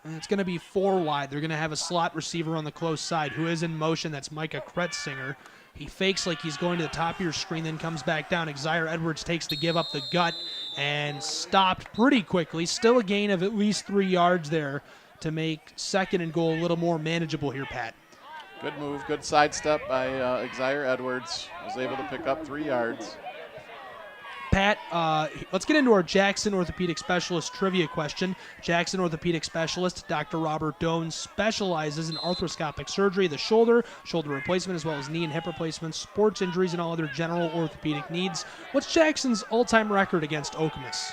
And it's going to be 4 wide. They're going to have a slot receiver on the close side who is in motion. That's Micah Kretzinger. He fakes like he's going to the top of your screen, then comes back down. Xavier Edwards takes the give up the gut and stopped pretty quickly. Still a gain of at least 3 yards there to make 2nd and goal a little more manageable here, Pat. Good move, good sidestep by Xavier Edwards. Was able to pick up 3 yards. Pat, let's get into our Jackson Orthopedic Specialist trivia question. Jackson Orthopedic Specialist Dr. Robert Doan specializes in arthroscopic surgery, the shoulder replacement, as well as knee and hip replacements, sports injuries, and all other general orthopedic needs. What's Jackson's all-time record against Okemos?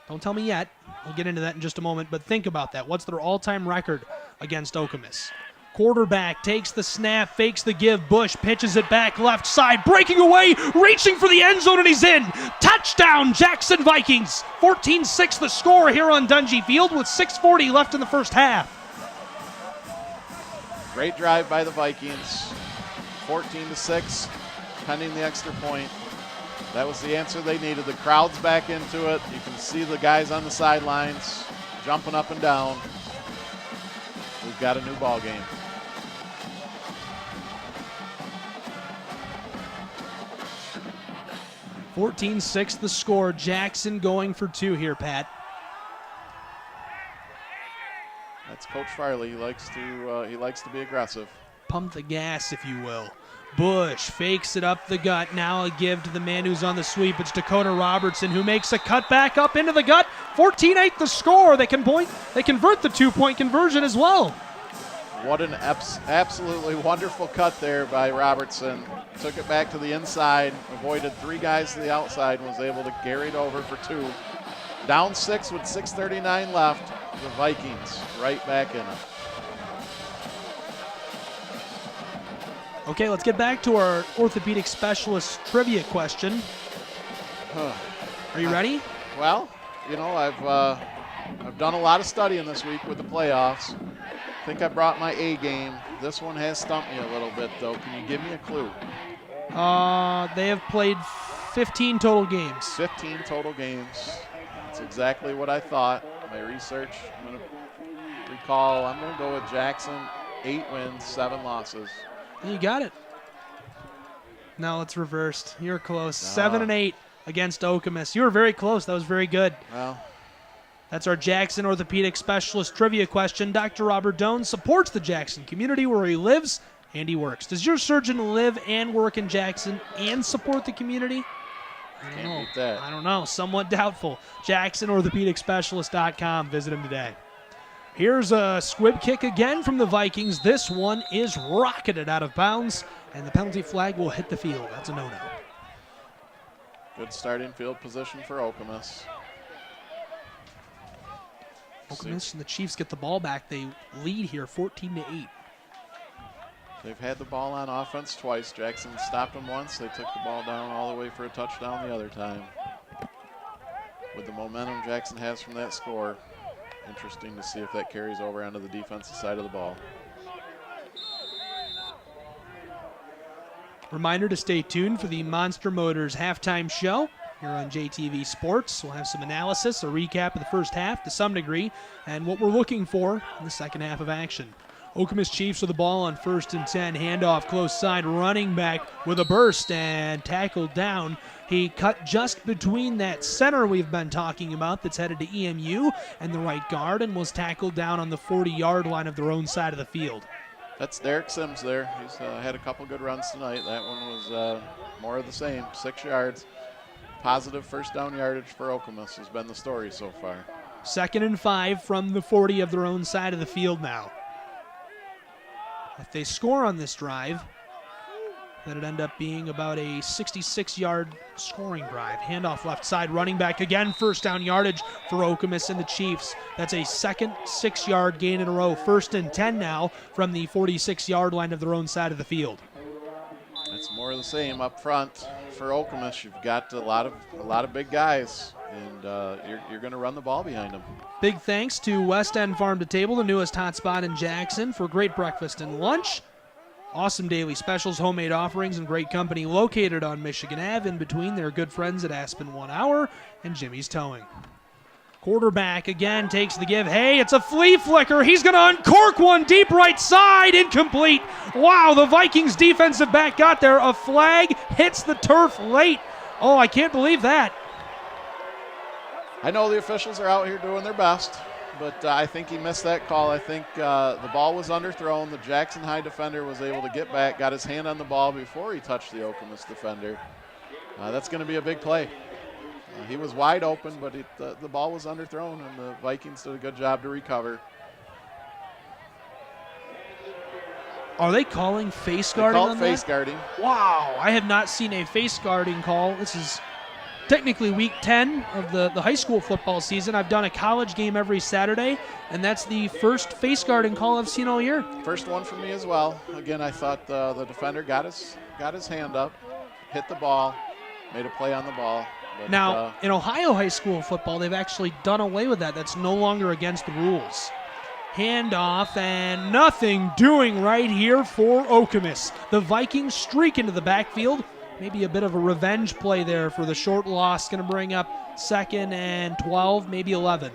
Don't tell me yet. We'll get into that in just a moment, but think about that. What's their all-time record against Okemos? Quarterback takes the snap, fakes the give. Bush pitches it back left side, breaking away, reaching for the end zone, and he's in. Touchdown, Jackson Vikings. 14-6 the score here on Dungy Field with 6:40 left in the first half. Great drive by the Vikings. 14-6, pending the extra point. That was the answer they needed. The crowd's back into it. You can see the guys on the sidelines jumping up and down. We've got a new ball game. $14-6 the score. Jackson going for 2 here, Pat. That's Coach Farley. He likes to be aggressive. Pump the gas, if you will. Bush fakes it up the gut. Now a give to the man who's on the sweep. It's Dakota Robertson who makes a cut back up into the gut. 14-8 the score. They convert the 2-point conversion as well. What an absolutely wonderful cut there by Robertson. Took it back to the inside, avoided 3 guys to the outside, and was able to carry it over for 2. Down 6 with 6:39 left. The Vikings right back in it. Okay, let's get back to our orthopedic specialist trivia question. Are you ready? Well, you know, I've done a lot of studying this week with the playoffs. I think I brought my A game. This one has stumped me a little bit, though. Can you give me a clue? They have played 15 total games. 15 total games. That's exactly what I thought. My research, I'm going to go with Jackson, 8 wins, 7 losses. You got it. Now it's reversed. You're close. 7-8 against Okemos. You were very close. That was very good. Well, that's our Jackson orthopedic specialist trivia question. Dr. Robert Doan supports the Jackson community where he lives and he works. Does your surgeon live and work in Jackson and support the community? Can't beat that. I don't know. Somewhat doubtful. JacksonOrthopedicSpecialist.com. Visit him today. Here's a squib kick again from the Vikings. This one is rocketed out of bounds, and the penalty flag will hit the field. That's a no-no. Good starting field position for Okemos. Okemos and the Chiefs get the ball back. They lead here 14-8. They've had the ball on offense twice. Jackson stopped them once. They took the ball down all the way for a touchdown the other time. With the momentum Jackson has from that score, interesting to see if that carries over onto the defensive side of the ball. Reminder to stay tuned for the Monster Motors halftime show here on JTV Sports. We'll have some analysis, a recap of the first half to some degree, and what we're looking for in the second half of action. Okemos Chiefs with the ball on 1st and 10. Handoff close side, running back with a burst and tackled down. He cut just between that center we've been talking about that's headed to EMU and the right guard and was tackled down on the 40-yard line of their own side of the field. That's Derek Sims there. He's had a couple good runs tonight. That one was more of the same, 6 yards. Positive first down yardage for Okemos has been the story so far. 2nd and 5 from the 40 of their own side of the field now. If they score on this drive, that'd end up being about a 66-yard scoring drive. Handoff left side, running back again, first down yardage for Okemos and the Chiefs. That's a second 6-yard gain in a row. 1st and 10 now from the 46-yard line of their own side of the field. It's more of the same up front for Okemos. You've got a lot of big guys, and you're going to run the ball behind them. Big thanks to West End Farm to Table, the newest hotspot in Jackson, for great breakfast and lunch. Awesome daily specials, homemade offerings, and great company located on Michigan Ave in between their good friends at Aspen 1 Hour and Jimmy's Towing. Quarterback again takes the give. Hey, it's a flea flicker. He's going to uncork one deep right side. Incomplete. Wow, the Vikings defensive back got there. A flag hits the turf late. Oh, I can't believe that. I know the officials are out here doing their best, but I think he missed that call. I think the ball was underthrown. The Jackson High defender was able to get back, got his hand on the ball before he touched the Okemos defender. That's going to be a big play. He was wide open, but the ball was underthrown, and the Vikings did a good job to recover. Are they calling face guarding on that? Face guarding. Wow, I have not seen a face guarding call. This is technically week 10 of the high school football season. I've done a college game every Saturday, and that's the first face guarding call I've seen all year. First one for me as well. Again, I thought the defender got his hand up, hit the ball, made a play on the ball. But, now, in Ohio high school football, they've actually done away with that. That's no longer against the rules. Handoff, and nothing doing right here for Okemos. The Vikings streak into the backfield. Maybe a bit of a revenge play there for the short loss. Going to bring up 2nd and 12, maybe 11.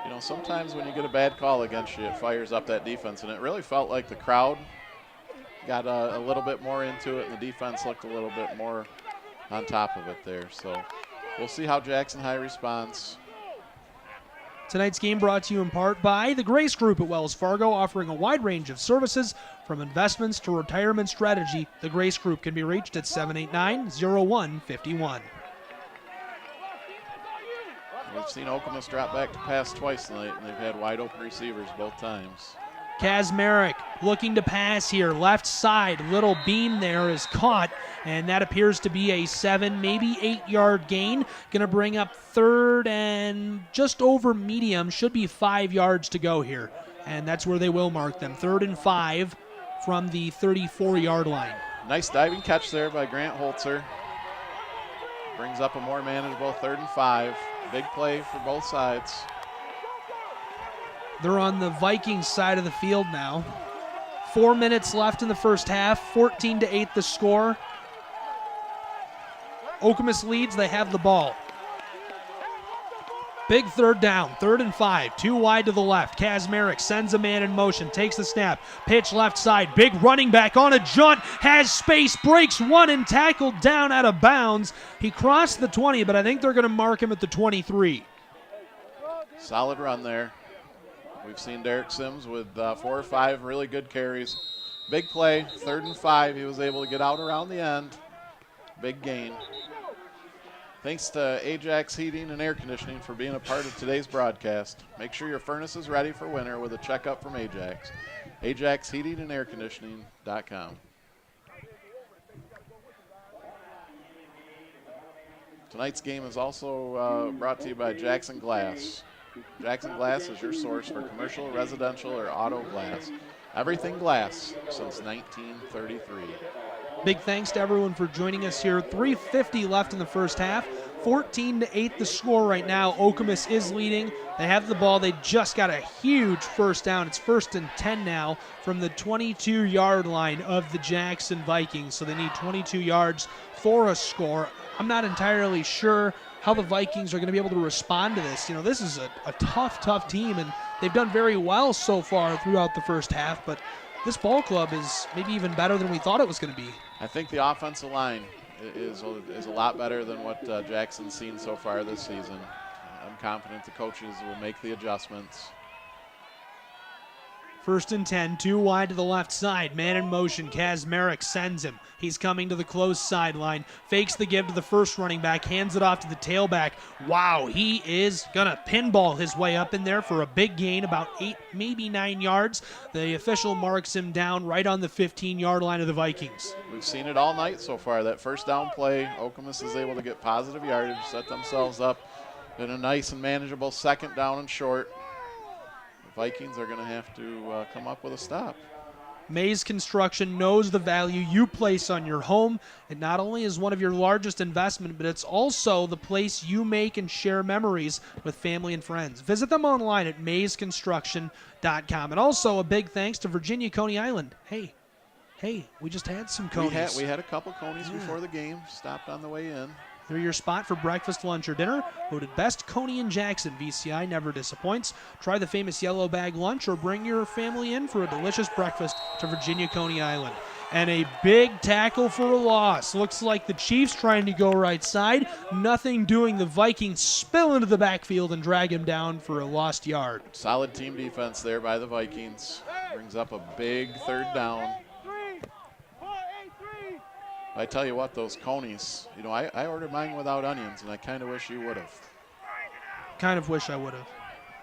You know, sometimes when you get a bad call against you, it fires up that defense, and it really felt like the crowd got a little bit more into it, and the defense looked a little bit more on top of it there. So we'll see how Jackson High responds. Tonight's game brought to you in part by the Grace Group at Wells Fargo, offering a wide range of services from investments to retirement strategy. The Grace Group can be reached at 789-0151. We've seen Okemos drop back to pass twice tonight, and they've had wide open receivers both times. Kazmarek looking to pass here, left side, little beam there is caught, and that appears to be a 7, maybe 8-yard gain. Going to bring up 3rd and just over medium, should be 5 yards to go here, and that's where they will mark them. 3rd and 5 from the 34-yard line. Nice diving catch there by Grant Holzer. Brings up a more manageable 3rd and 5. Big play for both sides. They're on the Vikings side of the field now. 4 minutes left in the first half. 14-8 the score. Okemos leads. They have the ball. Big 3rd down. 3rd and 5. 2 wide to the left. Kazmarek sends a man in motion. Takes the snap. Pitch left side. Big running back on a jaunt. Has space. Breaks one and tackled down out of bounds. He crossed the 20, but I think they're going to mark him at the 23. Solid run there. We've seen Derek Sims with 4 or 5 really good carries. Big play, 3rd and 5. He was able to get out around the end. Big gain. Thanks to Ajax Heating and Air Conditioning for being a part of today's broadcast. Make sure your furnace is ready for winter with a checkup from Ajax. AjaxHeatingandAirConditioning.com. Tonight's game is also brought to you by Jackson Glass. Jackson Glass is your source for commercial, residential, or auto glass. Everything glass since 1933. Big thanks to everyone for joining us here. 3:50 left in the first half. 14-8 the score right now. Okemos is leading. They have the ball. They just got a huge first down. It's 1st and 10 now from the 22-yard line of the Jackson Vikings. So they need 22 yards for a score. I'm not entirely sure how the Vikings are going to be able to respond to this. You know, this is a tough team, and they've done very well so far throughout the first half, but this ball club is maybe even better than we thought it was going to be. I think the offensive line is a lot better than what Jackson's seen so far this season. I'm confident the coaches will make the adjustments. 1st and 10, 2 wide to the left side. Man in motion. Kazmarek sends him. He's coming to the close sideline. Fakes the give to the first running back. Hands it off to the tailback. Wow, he is going to pinball his way up in there for a big gain, about 8, maybe 9 yards. The official marks him down right on the 15-yard line of the Vikings. We've seen it all night so far. That first down play, Okemos is able to get positive yardage, set themselves up in a nice and manageable 2nd down and short. Vikings are going to have to come up with a stop. Mays Construction knows the value you place on your home. It not only is one of your largest investment, but it's also the place you make and share memories with family and friends. Visit them online at maysconstruction.com. And also a big thanks to Virginia Coney Island. Hey, we just had some conies. We had a couple conies before the game, stopped on the way in. They're your spot for breakfast, lunch, or dinner. Voted best Coney in Jackson. VCI never disappoints. Try the famous yellow bag lunch or bring your family in for a delicious breakfast to Virginia Coney Island. And a big tackle for a loss. Looks like the Chiefs trying to go right side. Nothing doing. The Vikings spill into the backfield and drag him down for a lost yard. Solid team defense there by the Vikings. Brings up a big 3rd down. I tell you what, those conies, you know, I ordered mine without onions, and I kind of wish you would have. Kind of wish I would have.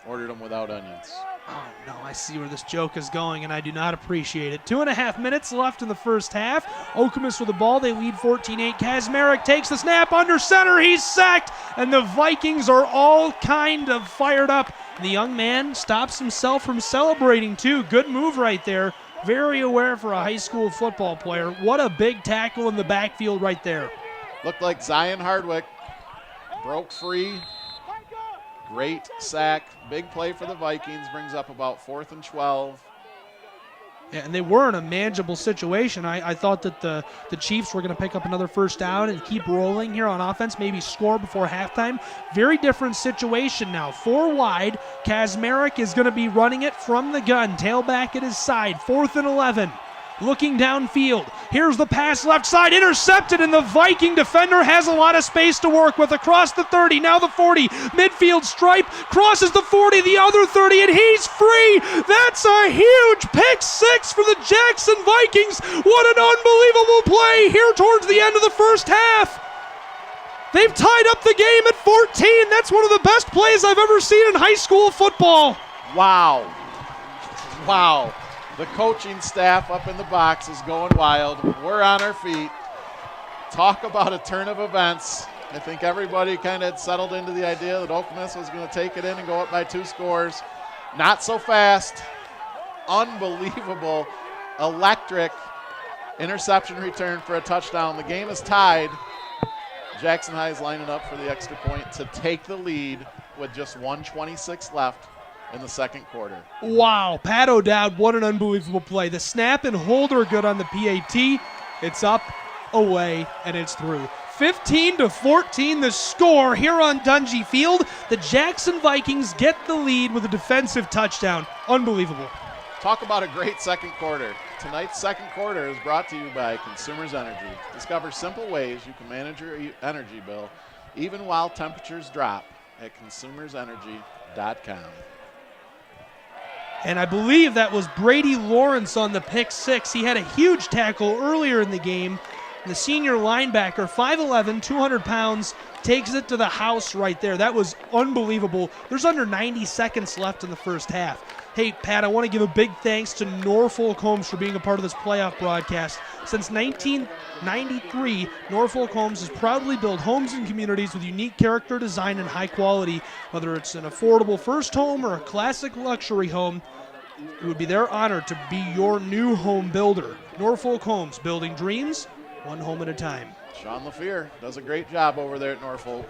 Ordered them without onions. Oh, no, I see where this joke is going, and I do not appreciate it. 2.5 minutes left in the first half. Okemos with the ball. They lead 14-8. Kazmarek takes the snap under center. He's sacked, and the Vikings are all kind of fired up. The young man stops himself from celebrating, too. Good move right there. Very aware for a high school football player. What a big tackle in the backfield right there. Looked like Zion Hardwick broke free. Great sack. Big play for the Vikings. Brings up about 4th and 12. Yeah, and they were in a manageable situation. I thought that the Chiefs were going to pick up another first down and keep rolling here on offense, maybe score before halftime. Very different situation now. 4 wide. Kazmarek is going to be running it from the gun. Tailback at his side. 4th and 11. Looking downfield. Here's the pass left side, intercepted, and the Viking defender has a lot of space to work with. Across the 30, now the 40. Midfield stripe, crosses the 40, the other 30, and he's free. That's a huge pick six for the Jackson Vikings. What an unbelievable play here towards the end of the first half. They've tied up the game at 14. That's one of the best plays I've ever seen in high school football. Wow. Wow. The coaching staff up in the box is going wild. We're on our feet. Talk about a turn of events. I think everybody kind of had settled into the idea that Okemos was going to take it in and go up by 2 scores. Not so fast. Unbelievable, electric interception return for a touchdown. The game is tied. Jackson High is lining up for the extra point to take the lead with just 1:26 left in the second quarter. Wow, Pat O'Dowd, what an unbelievable play. The snap and hold are good on the PAT. It's up, away, and it's through. 15-14 the score here on Dungy Field. The Jackson Vikings get the lead with a defensive touchdown. Unbelievable. Talk about a great second quarter. Tonight's second quarter is brought to you by Consumers Energy. Discover simple ways you can manage your energy bill even while temperatures drop at consumersenergy.com. And I believe that was Brady Lawrence on the pick six. He had a huge tackle earlier in the game. The senior linebacker, 5'11", 200 pounds, takes it to the house right there. That was unbelievable. There's under 90 seconds left in the first half. Hey, Pat, I want to give a big thanks to Norfolk Homes for being a part of this playoff broadcast. Since 1993, Norfolk Homes has proudly built homes and communities with unique character, design, and high quality. Whether it's an affordable first home or a classic luxury home, it would be their honor to be your new home builder. Norfolk Homes, building dreams, one home at a time. Sean LaFear does a great job over there at Norfolk.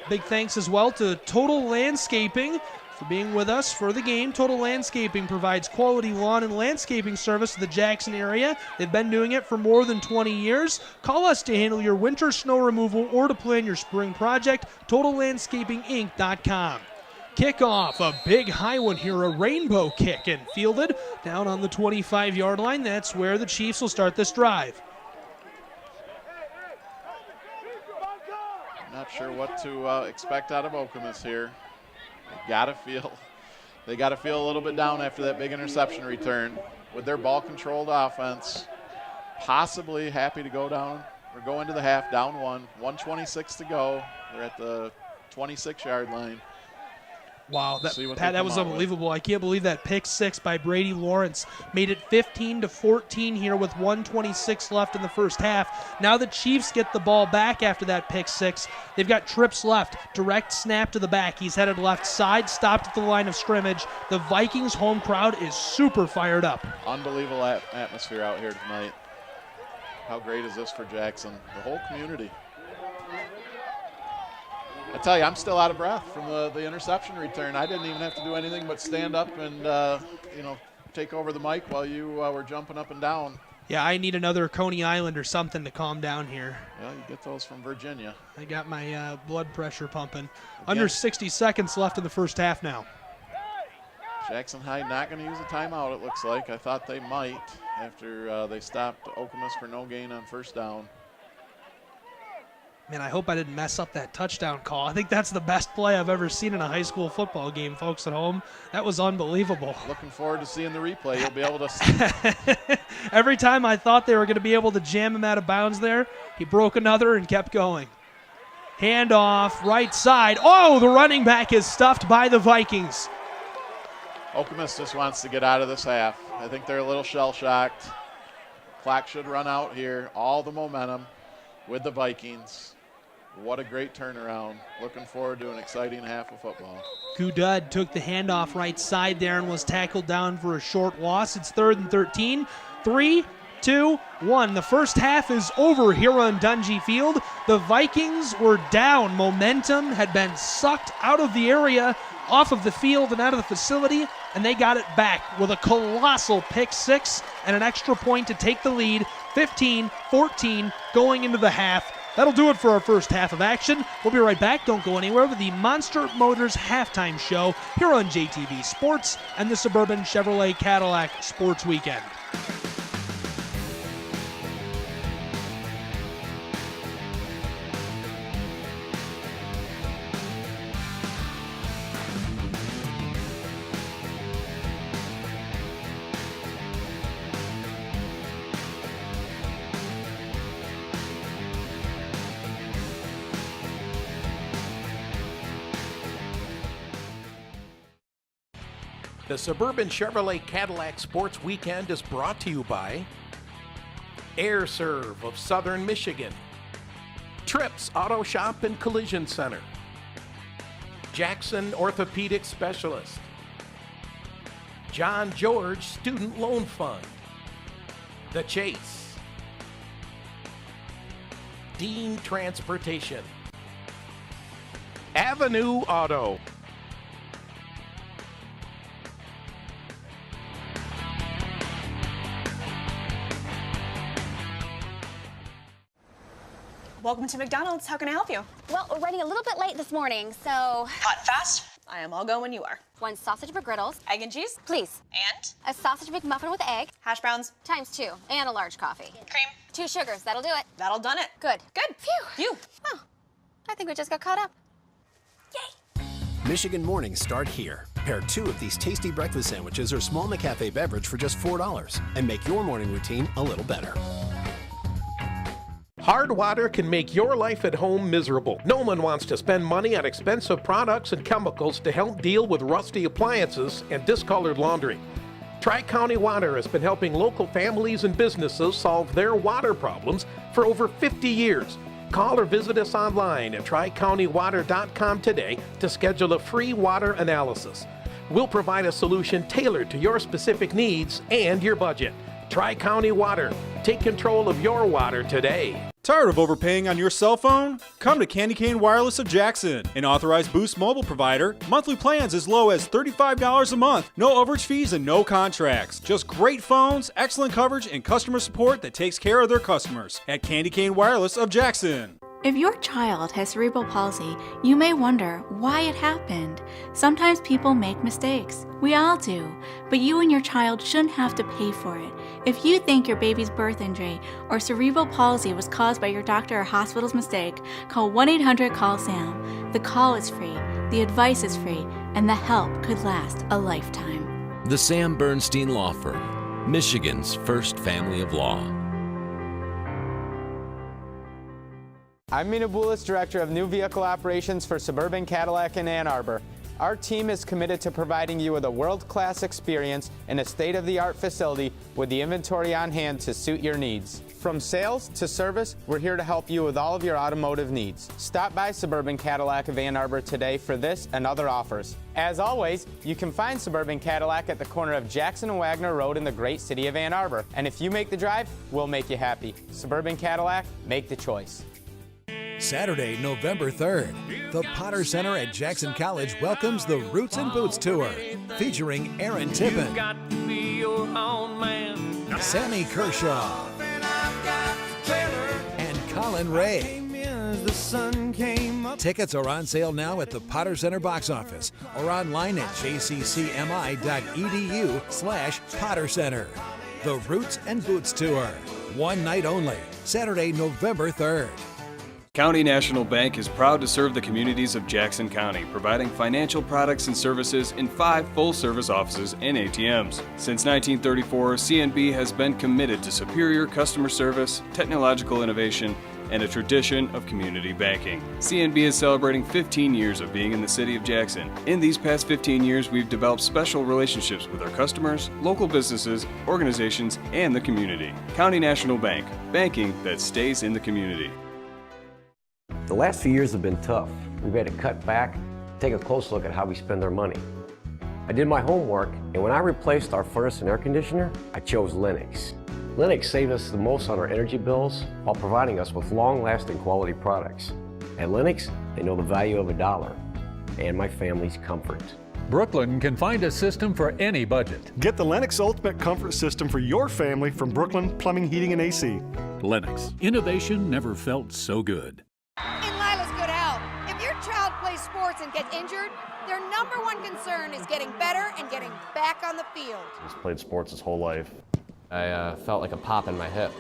Big thanks as well to Total Landscaping for being with us for the game. Total Landscaping provides quality lawn and landscaping service to the Jackson area. They've been doing it for more than 20 years. Call us to handle your winter snow removal or to plan your spring project. TotalLandscapingInc.com. Kickoff, a big high one here, a rainbow kick, and fielded down on the 25-yard line. That's where the Chiefs will start this drive. Not sure what to expect out of Okemos here. They gotta feel a little bit down after that big interception return with their ball-controlled offense. Possibly happy to go down or go into the half down 1:26 to go. They're at the 26-yard line. Wow, Pat, that was unbelievable. I can't believe that pick six by Brady Lawrence made it 15-14 here with 1:26 left in the first half. Now the Chiefs get the ball back after that pick six. They've got trips left, direct snap to the back. He's headed left side, stopped at the line of scrimmage. The Vikings home crowd is super fired up. Unbelievable atmosphere out here tonight. How great is this for Jackson? The whole community. I tell you, I'm still out of breath from the interception return. I didn't even have to do anything but stand up and take over the mic while you were jumping up and down. Yeah, I need another Coney Island or something to calm down here. Well, you get those from Virginia. I got my blood pressure pumping. Under 60 seconds left in the first half now. Jackson High not going to use a timeout, it looks like. I thought they might after they stopped Okemos for no gain on first down. Man, I hope I didn't mess up that touchdown call. I think that's the best play I've ever seen in a high school football game, folks at home. That was unbelievable. Looking forward to seeing the replay. You'll be able to see. Every time I thought they were going to be able to jam him out of bounds there, he broke another and kept going. Handoff right side. Oh, the running back is stuffed by the Vikings. Okemos just wants to get out of this half. I think they're a little shell-shocked. Clock should run out here. All the momentum with the Vikings. What a great turnaround. Looking forward to an exciting half of football. Gudud took the handoff right side there and was tackled down for a short loss. It's 3rd and 13. 3, 2, 1. The first half is over here on Dungy Field. The Vikings were down. Momentum had been sucked out of the area, off of the field and out of the facility, and they got it back with a colossal pick six and an extra point to take the lead, 15-14 going into the half. That'll do it for our first half of action. We'll be right back. Don't go anywhere with the Monster Motors halftime show here on JTV Sports and the Suburban Chevrolet Cadillac Sports Weekend. The Suburban Chevrolet Cadillac Sports Weekend is brought to you by Air Serv of Southern Michigan, Trips Auto Shop and Collision Center, Jackson Orthopedic Specialist, John George Student Loan Fund, The Chase, Dean Transportation, Avenue Auto. Welcome to McDonald's. How can I help you? Well, we're running a little bit late this morning, so... Hot, fast? I am all go when you are. 1 sausage McGriddles. Egg and cheese? Please. And? A sausage McMuffin with egg. Hash browns? ×2. And a large coffee. Cream? 2 sugars. That'll do it. That'll done it. Good. Good. Phew. Oh, I think we just got caught up. Michigan mornings start here. Pair 2 of these tasty breakfast sandwiches or small McCafe beverage for just $4 and make your morning routine a little better. Hard water can make your life at home miserable. No one wants to spend money on expensive products and chemicals to help deal with rusty appliances and discolored laundry. Tri-County Water has been helping local families and businesses solve their water problems for over 50 years. Call or visit us online at tricountywater.com today to schedule a free water analysis. We'll provide a solution tailored to your specific needs and your budget. Tri-County Water. Take control of your water today. Tired of overpaying on your cell phone? Come to Candy Cane Wireless of Jackson, an authorized Boost mobile provider. Monthly plans as low as $35 a month. No overage fees and no contracts. Just great phones, excellent coverage, and customer support that takes care of their customers at Candy Cane Wireless of Jackson. If your child has cerebral palsy, you may wonder why it happened. Sometimes people make mistakes. We all do. But you and your child shouldn't have to pay for it. If you think your baby's birth injury or cerebral palsy was caused by your doctor or hospital's mistake, call 1-800-CALL-SAM. The call is free, the advice is free, and the help could last a lifetime. The Sam Bernstein Law Firm, Michigan's first family of law. I'm Mina Boulis, Director of New Vehicle Operations for Suburban Cadillac in Ann Arbor. Our team is committed to providing you with a world-class experience in a state-of-the-art facility with the inventory on hand to suit your needs. From sales to service, we're here to help you with all of your automotive needs. Stop by Suburban Cadillac of Ann Arbor today for this and other offers. As always, you can find Suburban Cadillac at the corner of Jackson and Wagner Road in the great city of Ann Arbor. And if you make the drive, we'll make you happy. Suburban Cadillac, make the choice. Saturday, November 3rd, the Potter Center at Jackson College welcomes the Roots and Boots Tour, featuring Aaron Tippin, Sammy Kershaw, and Colin Ray. Tickets are on sale now at the Potter Center box office or online at jccmi.edu/Potter Center. The Roots and Boots Tour, one night only, Saturday, November 3rd. County National Bank is proud to serve the communities of Jackson County, providing financial products and services in 5 full-service offices and ATMs. Since 1934, CNB has been committed to superior customer service, technological innovation, and a tradition of community banking. CNB is celebrating 15 years of being in the city of Jackson. In these past 15 years, we've developed special relationships with our customers, local businesses, organizations, and the community. County National Bank, banking that stays in the community. The last few years have been tough. We've had to cut back, take a close look at how we spend our money. I did my homework, and when I replaced our furnace and air conditioner, I chose Lennox. Lennox saved us the most on our energy bills while providing us with long-lasting quality products. At Lennox, they know the value of a dollar and my family's comfort. Brooklyn can find a system for any budget. Get the Lennox Ultimate Comfort System for your family from Brooklyn Plumbing, Heating, and AC. Lennox. Innovation never felt so good. In Lila's Good Health, if your child plays sports and gets injured, their #1 concern is getting better and getting back on the field. He's played sports his whole life. I felt like a pop in my hip.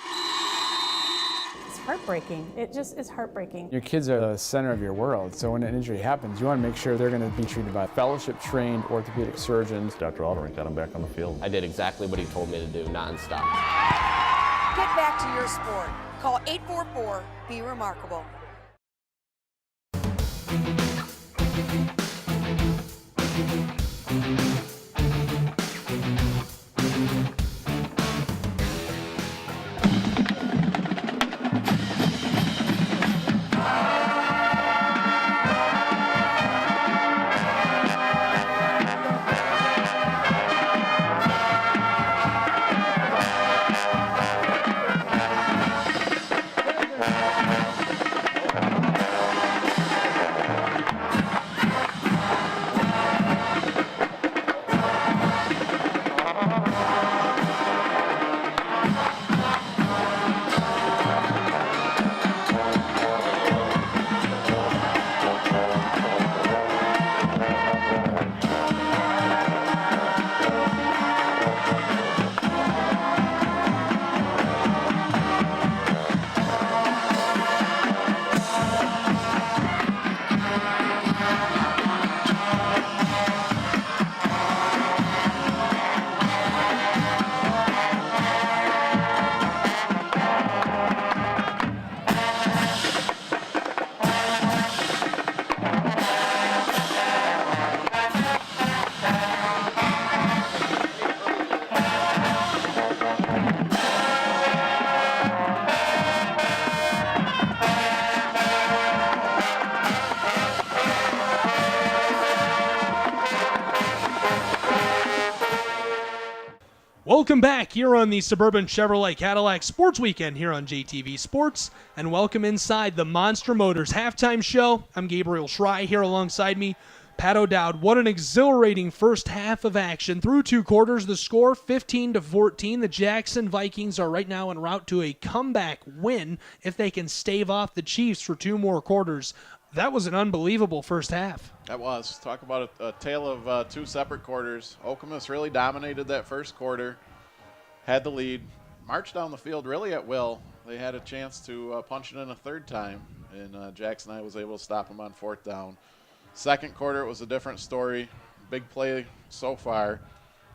It's heartbreaking. It just is heartbreaking. Your kids are the center of your world, so when an injury happens, you want to make sure they're going to be treated by fellowship-trained orthopedic surgeons. Dr. Aldering got him back on the field. I did exactly what he told me to do, nonstop. Get back to your sport. Call 844-BE-REMARKABLE. Welcome back here on the Suburban Chevrolet Cadillac Sports Weekend here on JTV Sports, and welcome inside the Monster Motors halftime show. I'm Gabriel Schrei here alongside me, Pat O'Dowd. What an exhilarating first half of action. Through 2 quarters, the score 15-14. The Jackson Vikings are right now en route to a comeback win if they can stave off the Chiefs for 2 more quarters. That was an unbelievable first half. That was. Talk about a tale of 2 separate quarters. Okemos really dominated that first quarter, had the lead, marched down the field really at will. They had a chance to punch it in a third time, and Jackson High was able to stop them on 4th down. Second quarter, it was a different story. Big play so far.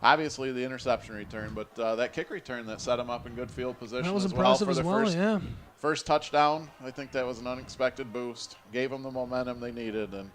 Obviously the interception return, but that kick return that set them up in good field position That was as well impressive for as the well, first touchdown. I think that was an unexpected boost. Gave them the momentum they needed, and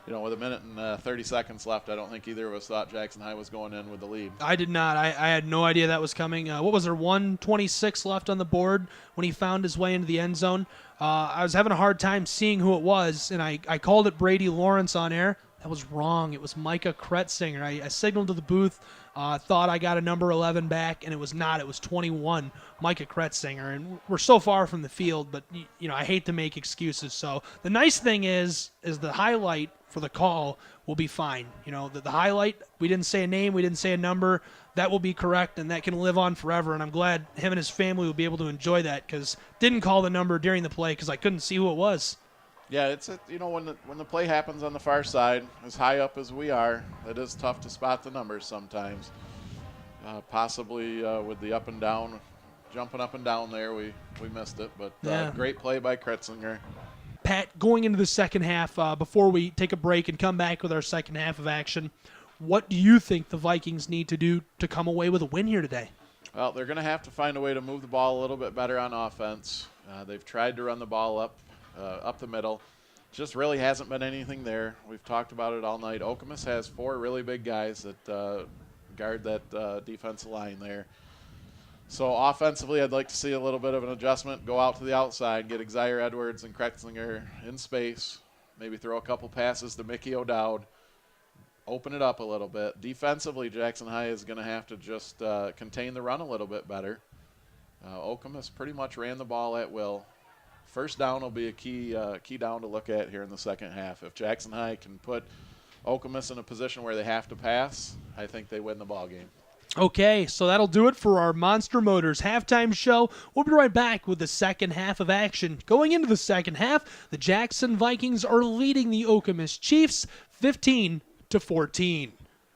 you know, with 1 minute and 30 seconds left, I don't think either of us thought Jackson High was going in with the lead. I did not. I had no idea that was coming. What was there, 1:26 left on the board when he found his way into the end zone? I was having a hard time seeing who it was, and I called it Brady Lawrence on air. That was wrong. It was Micah Kretzinger. I signaled to the booth, thought I got a number 11 back, and it was not. It was 21, Micah Kretzinger. And we're so far from the field, but you know, I hate to make excuses. So the nice thing is the highlight for the call will be fine. You know, the highlight, we didn't say a name, we didn't say a number. That will be correct, and that can live on forever. And I'm glad him and his family will be able to enjoy that, because didn't call the number during the play because I couldn't see who it was. Yeah, it's you know, when the play happens on the far side, as high up as we are, it is tough to spot the numbers sometimes. Possibly with the up and down, jumping up and down there, we missed it. But great play by Kretzinger. Pat, going into the second half, before we take a break and come back with our second half of action, what do you think the Vikings need to do to come away with a win here today? Well, they're going to have to find a way to move the ball a little bit better on offense. They've tried to run the ball up the middle. Just really hasn't been anything there. We've talked about it all night. Okemos has 4 really big guys that guard that defensive line there. So offensively, I'd like to see a little bit of an adjustment. Go out to the outside, get Xavier Edwards and Kretzlinger in space. Maybe throw a couple passes to Mickey O'Dowd. Open it up a little bit. Defensively, Jackson High is going to have to just contain the run a little bit better. Okemos pretty much ran the ball at will. First down will be a key down to look at here in the second half. If Jackson High can put Okemos in a position where they have to pass, I think they win the ball game. Okay, so that'll do it for our Monster Motors halftime show. We'll be right back with the second half of action. Going into the second half, the Jackson Vikings are leading the Okemos Chiefs 15-14.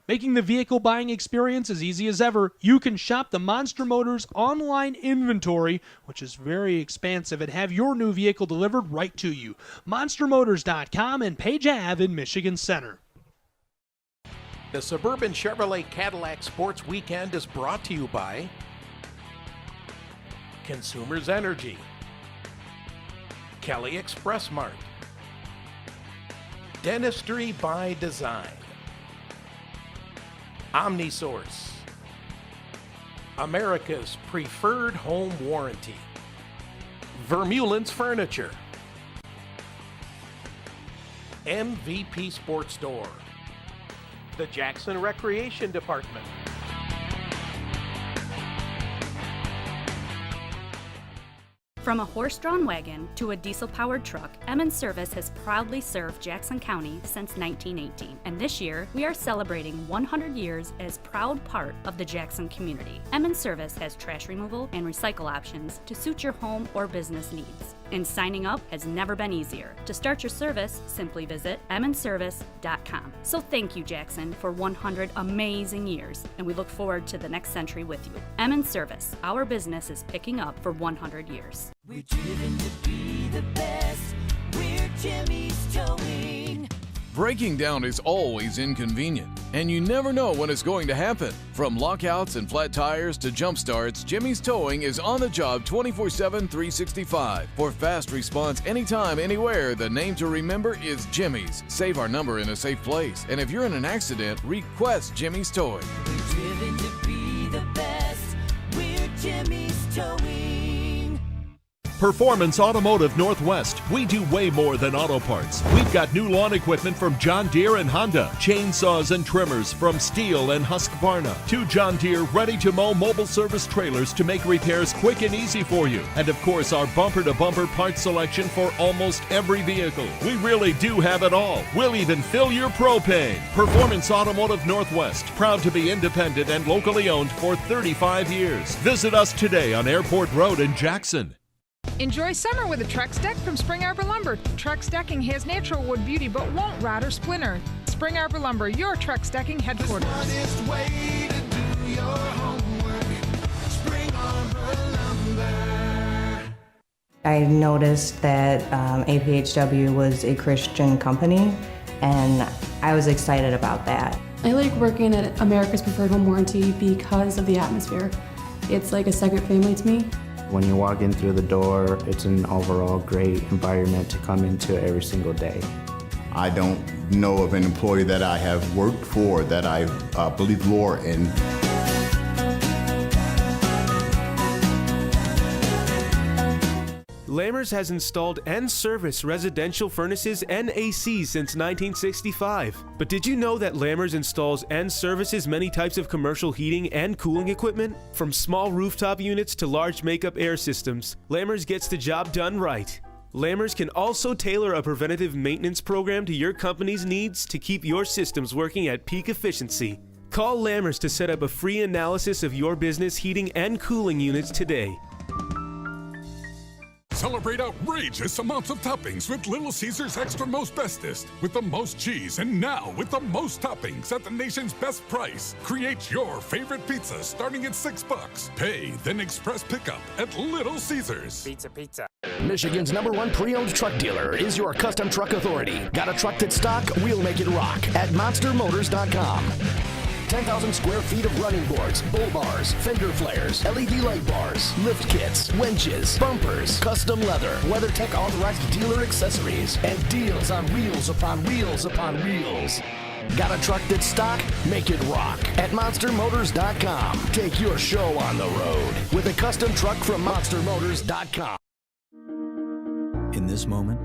Making the vehicle buying experience as easy as ever, you can shop the Monster Motors online inventory, which is very expansive, and have your new vehicle delivered right to you. MonsterMotors.com and Page Ave in Michigan Center. The Suburban Chevrolet Cadillac Sports Weekend is brought to you by Consumers Energy, Kelly Express Mart, Dentistry by Design, Omnisource, America's Preferred Home Warranty, Vermeulen's Furniture, MVP Sports Store, the Jackson Recreation Department. From a horse-drawn wagon to a diesel-powered truck, Emmons Service has proudly served Jackson County since 1918. And this year, we are celebrating 100 years as proud part of the Jackson community. Emmons Service has trash removal and recycle options to suit your home or business needs. And signing up has never been easier. To start your service, simply visit emmonsservice.com. So thank you, Jackson, for 100 amazing years, and we look forward to the next century with you. Emmons Service, our business is picking up for 100 years. We're driven to be the best. We're Jimmy's Towing. Breaking down is always inconvenient, and you never know when it's going to happen. From lockouts and flat tires to jump starts, Jimmy's Towing is on the job 24/7, 365. For fast response anytime, anywhere, the name to remember is Jimmy's. Save our number in a safe place, and if you're in an accident, request Jimmy's Towing. We're driven to be the best. We're Jimmy's Towing. Performance Automotive Northwest. We do way more than auto parts. We've got new lawn equipment from John Deere and Honda, chainsaws and trimmers from Steel and Husqvarna, 2 John Deere ready-to-mow mobile service trailers to make repairs quick and easy for you, and of course our bumper-to-bumper parts selection for almost every vehicle. We really do have it all. We'll even fill your propane. Performance Automotive Northwest, proud to be independent and locally owned for 35 years. Visit us today on Airport Road in Jackson. Enjoy summer with a Trex deck from Spring Arbor Lumber. Trex decking has natural wood beauty but won't rot or splinter. Spring Arbor Lumber, your Trex decking headquarters. The smartest way to do your homework. Spring Arbor Lumber. I noticed that APHW was a Christian company, and I was excited about that. I like working at America's Preferred Home Warranty because of the atmosphere. It's like a second family to me. When you walk in through the door, it's an overall great environment to come into every single day. I don't know of an employee that I have worked for that I believe more in. Lammers has installed and serviced residential furnaces and ACs since 1965. But did you know that Lammers installs and services many types of commercial heating and cooling equipment? From small rooftop units to large makeup air systems, Lammers gets the job done right. Lammers can also tailor a preventative maintenance program to your company's needs to keep your systems working at peak efficiency. Call Lammers to set up a free analysis of your business heating and cooling units today. Celebrate outrageous amounts of toppings with Little Caesars Extra Most Bestest. With the most cheese and now with the most toppings at the nation's best price. Create your favorite pizza starting at $6. Pay, then express pickup at Little Caesars. Pizza. Michigan's #1 pre-owned truck dealer is your custom truck authority. Got a truck that's stock? We'll make it rock at monstermotors.com. 10,000 square feet of running boards, bull bars, fender flares, LED light bars, lift kits, winches, bumpers, custom leather, WeatherTech authorized dealer accessories, and deals on reels upon reels upon reels. Got a truck that's stock? Make it rock at monstermotors.com. Take your show on the road with a custom truck from monstermotors.com. In this moment,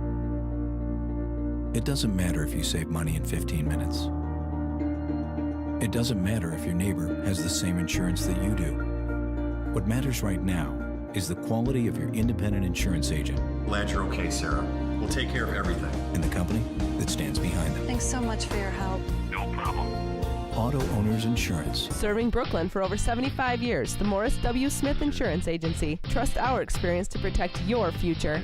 it doesn't matter if you save money in 15 minutes. It doesn't matter if your neighbor has the same insurance that you do. What matters right now is the quality of your independent insurance agent. Glad you're okay, Sarah. We'll take care of everything. And the company that stands behind them. Thanks so much for your help. No problem. Auto Owners Insurance. Serving Brooklyn for over 75 years, the Morris W. Smith Insurance Agency. Trust our experience to protect your future.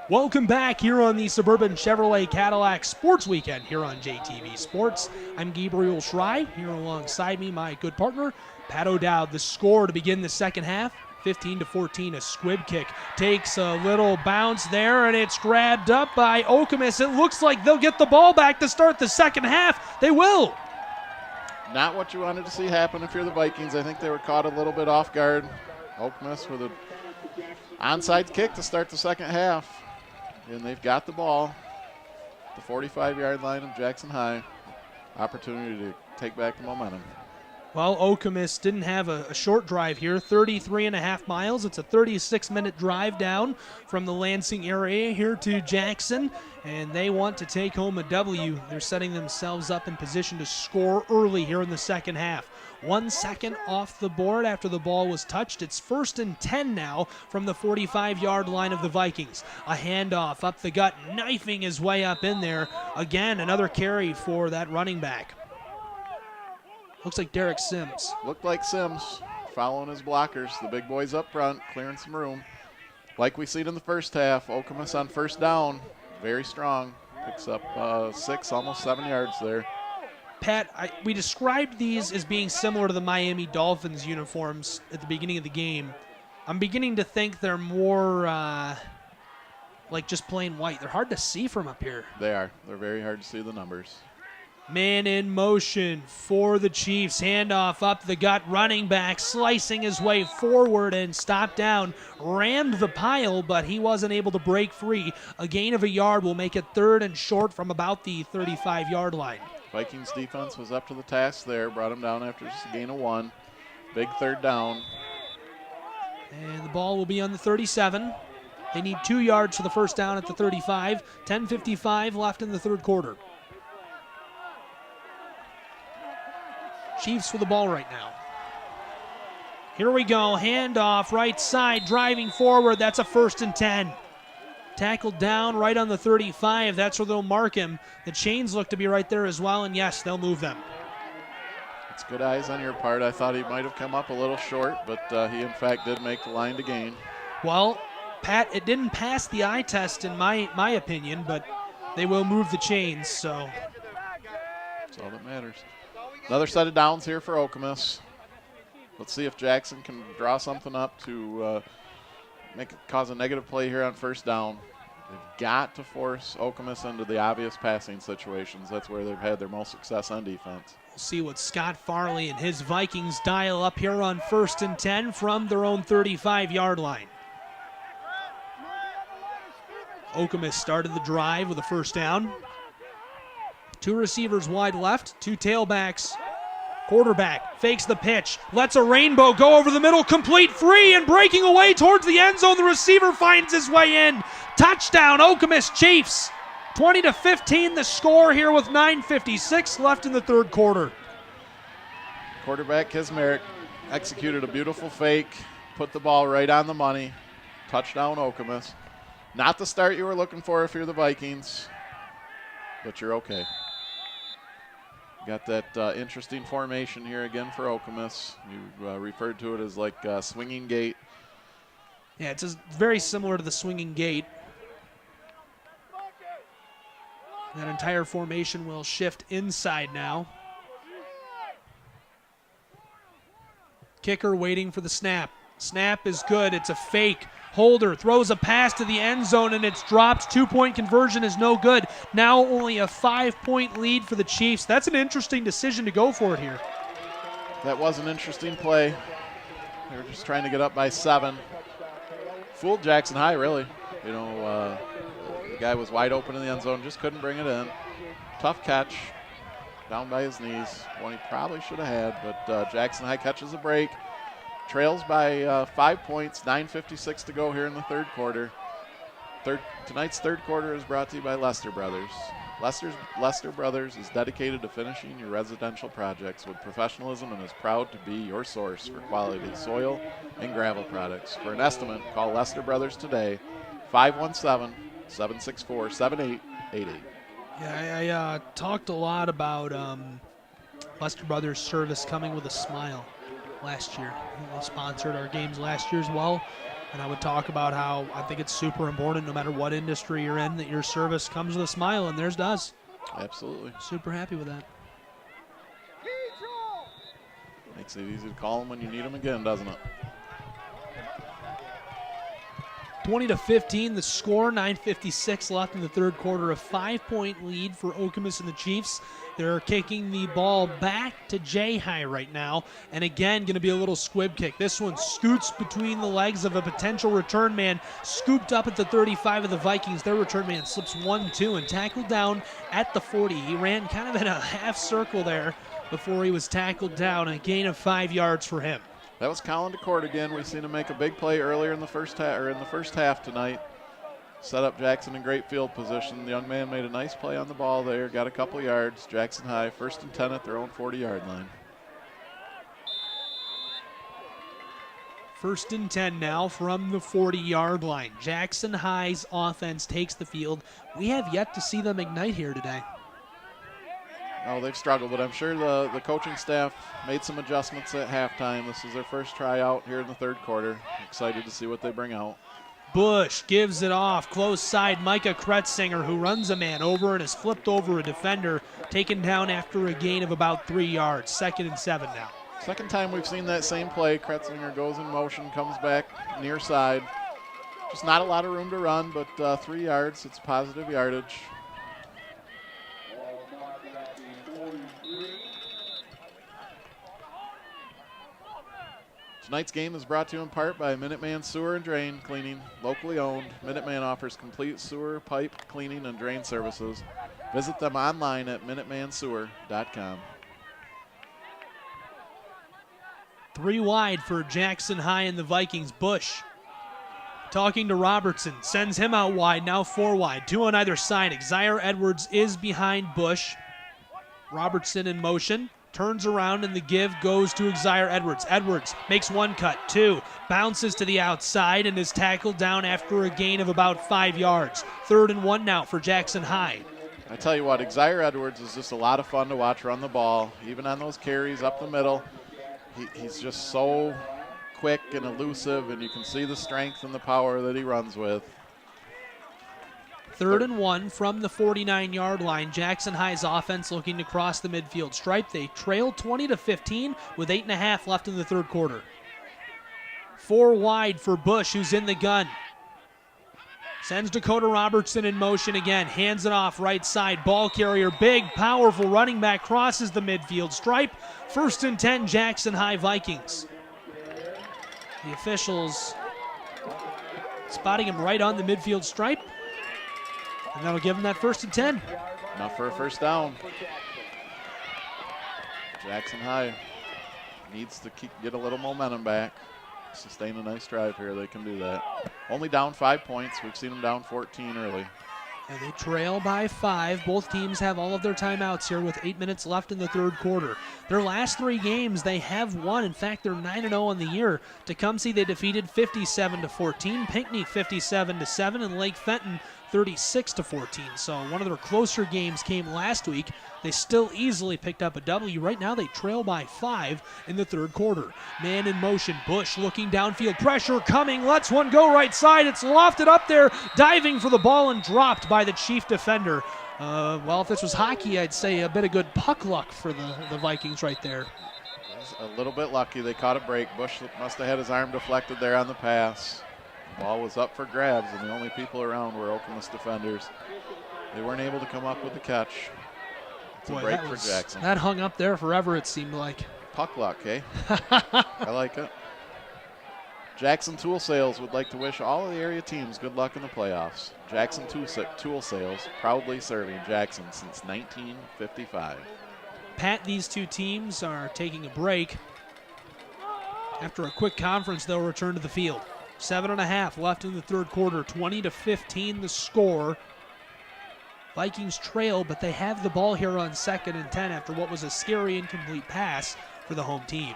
Welcome back here on the Suburban Chevrolet Cadillac Sports Weekend here on JTV Sports. I'm Gabriel Schrei. Here alongside me, my good partner, Pat O'Dowd. The score to begin the second half, 15-14. A squib kick takes a little bounce there, and it's grabbed up by Okemos. It looks like they'll get the ball back to start the second half. They will. Not what you wanted to see happen if you're the Vikings. I think they were caught a little bit off guard. Okemos with an onside kick to start the second half. And they've got the ball, the 45-yard line of Jackson High. Opportunity to take back the momentum. Well, Okemos didn't have a short drive here, 33.5 miles. It's a 36-minute drive down from the Lansing area here to Jackson, and they want to take home a W. They're setting themselves up in position to score early here in the second half. 1 second off the board after the ball was touched. It's 1st and 10 now from the 45-yard line of the Vikings. A handoff up the gut, knifing his way up in there. Again, another carry for that running back. Looks like Derek Sims. Looked like Sims following his blockers. The big boys up front, clearing some room. Like we see it in the first half, Okemos on first down, very strong. Picks up 6, almost 7 yards there. Pat, we described these as being similar to the Miami Dolphins uniforms at the beginning of the game. I'm beginning to think they're more like just plain white. They're hard to see from up here. They are. They're very hard to see the numbers. Man in motion for the Chiefs. Handoff up the gut. Running back slicing his way forward and stopped down. Rammed the pile, but he wasn't able to break free. A gain of a yard will make it 3rd and short from about the 35-yard line. Vikings defense was up to the task there. Brought him down after just a gain of 1. Big 3rd down. And the ball will be on the 37. They need 2 yards for the first down at the 35. 10:55 left in the third quarter. Chiefs with the ball right now. Here we go. Handoff right side, driving forward. That's a 1st and 10. Tackled down right on the 35. That's where they'll mark him. The chains look to be right there as well, and yes, they'll move them. It's good eyes on your part. I thought he might have come up a little short, but he in fact did make the line to gain. Well, Pat, it didn't pass the eye test in my opinion, but they will move the chains, so. That's all that matters. Another set of downs here for Okemos. Let's see if Jackson can draw something up to cause a negative play here on first down. They've got to force Okemos into the obvious passing situations. That's where they've had their most success on defense. We'll see what Scott Farley and his Vikings dial up here on 1st and 10 from their own 35-yard line. Okemos started the drive with a first down. 2 receivers wide left, 2 tailbacks. Quarterback fakes the pitch, lets a rainbow go over the middle, complete, free, and breaking away towards the end zone. The receiver finds his way in. Touchdown, Okemos Chiefs. 20-15 the score here with 9:56 left in the third quarter. Quarterback Kismerick executed a beautiful fake, put the ball right on the money. Touchdown, Okemos. Not the start you were looking for if you're the Vikings, but you're okay. Got that interesting formation here again for Okemos. You referred to it as like swinging gate. Yeah, it's very similar to the swinging gate. That entire formation will shift inside now. Kicker waiting for the snap. Snap is good. It's a fake. Holder throws a pass to the end zone and it's dropped. 2-point conversion is no good. Now only a 5-point lead for the Chiefs. That's an interesting decision to go for it here. That was an interesting play. They were just trying to get up by 7. Fooled Jackson High, really. You know, the guy was wide open in the end zone, just couldn't bring it in. Tough catch, down by his knees. One he probably should have had, but Jackson High catches a break. Trails by 5 points, 9:56 to go here in the third quarter. Tonight's third quarter is brought to you by Lester Brothers. Lester Brothers is dedicated to finishing your residential projects with professionalism and is proud to be your source for quality soil and gravel products. For an estimate, call Lester Brothers today, 517-764-7888. Yeah, I talked a lot about Lester Brothers service coming with a smile last year. They sponsored our games last year as well. And I would talk about how I think it's super important, no matter what industry you're in, that your service comes with a smile, and theirs does. Absolutely. Super happy with that. Makes it easy to call them when you need them again, doesn't it? 20-15, the score, 9:56 left in the third quarter, a 5-point lead for Okemos and the Chiefs. They're kicking the ball back to Jay High right now, and again, going to be a little squib kick. This one scoots between the legs of a potential return man, scooped up at the 35 of the Vikings. Their return man slips 1-2 and tackled down at the 40. He ran kind of in a half circle there before he was tackled down, a gain of 5 yards for him. That was Colin DeCourt again. We've seen him make a big play earlier in the first half tonight. Set up Jackson in great field position. The young man made a nice play on the ball there, got a couple yards. Jackson High, 1st and 10 at their own 40-yard line. 1st and 10 now from the 40-yard line. Jackson High's offense takes the field. We have yet to see them ignite here today. Oh, they've struggled, but I'm sure the coaching staff made some adjustments at halftime. This is their first tryout here in the third quarter. Excited to see what they bring out. Bush gives it off. Close side, Micah Kretzinger, who runs a man over and has flipped over a defender, taken down after a gain of about 3 yards. 2nd and 7 now. Second time we've seen that same play. Kretzinger goes in motion, comes back near side. Just not a lot of room to run, but 3 yards. It's positive yardage. Tonight's game is brought to you in part by Minuteman Sewer and Drain Cleaning, locally owned. Minuteman offers complete sewer, pipe, cleaning, and drain services. Visit them online at minutemansewer.com. 3 wide for Jackson High and the Vikings. Bush talking to Robertson, sends him out wide, now 4 wide. 2 on either side. Xaire Edwards is behind Bush. Robertson in motion. Turns around and the give goes to Xaire Edwards. Edwards makes 1 cut, 2, bounces to the outside and is tackled down after a gain of about 5 yards. 3rd and 1 now for Jackson High. I tell you what, Xaire Edwards is just a lot of fun to watch run the ball, even on those carries up the middle. He's just so quick and elusive, and you can see the strength and the power that he runs with. 3rd and 1 from the 49-yard line. Jackson High's offense looking to cross the midfield stripe. They trail 20-15 with 8.5 left in the third quarter. 4 wide for Bush, who's in the gun. Sends Dakota Robertson in motion again. Hands it off right side. Ball carrier, big, powerful running back, crosses the midfield stripe. 1st and 10, Jackson High Vikings. The officials spotting him right on the midfield stripe. And that'll give him that 1st and 10. Enough for a first down. Jackson High needs to get a little momentum back. Sustain a nice drive here. They can do that. Only down 5 points. We've seen them down 14 early. And they trail by 5. Both teams have all of their timeouts here with 8 minutes left in the third quarter. Their last 3 games, they have won. In fact, they're 9-0 on the year. Tecumseh, they defeated 57-14. Pinckney, 57-7. And Lake Fenton, 36-14. So one of their closer games came last week. They still easily picked up a W. Right now they trail by 5 in the third quarter. Man in motion. Bush looking downfield. Pressure coming. Lets one go right side. It's lofted up there. Diving for the ball and dropped by the Chief defender. Well, if this was hockey, I'd say a bit of good puck luck for the Vikings right there. A little bit lucky. They caught a break. Bush must have had his arm deflected there on the pass. Ball was up for grabs, and the only people around were Okemos defenders. They weren't able to come up with the catch. It's a break for Jackson. That hung up there forever, it seemed like. Puck luck, eh? I like it. Jackson Tool Sales would like to wish all of the area teams good luck in the playoffs. Jackson Tool Sales, proudly serving Jackson since 1955. Pat, these two teams are taking a break. After a quick conference, they'll return to the field. 7.5 left in the third quarter, 20-15 the score. Vikings trail, but they have the ball here on 2nd and 10 after what was a scary incomplete pass for the home team.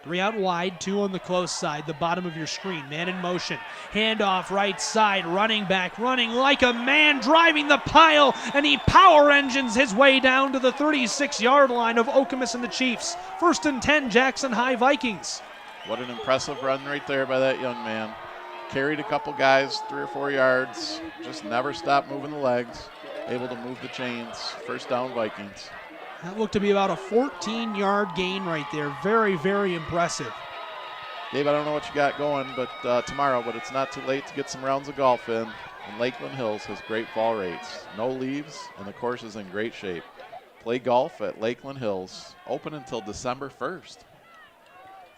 3 out wide, 2 on the close side, the bottom of your screen. Man in motion, handoff right side, running back, running like a man, driving the pile, and he power engines his way down to the 36-yard line of Okemos and the Chiefs. 1st and 10, Jackson High Vikings. What an impressive run right there by that young man. Carried a couple guys 3 or 4 yards, just never stopped moving the legs, able to move the chains. 1st down Vikings. That looked to be about a 14-yard gain right there. Very, very impressive. Dave, I don't know what you got going tomorrow, but it's not too late to get some rounds of golf in. And Lakeland Hills has great fall rates. No leaves, and the course is in great shape. Play golf at Lakeland Hills, open until December 1st.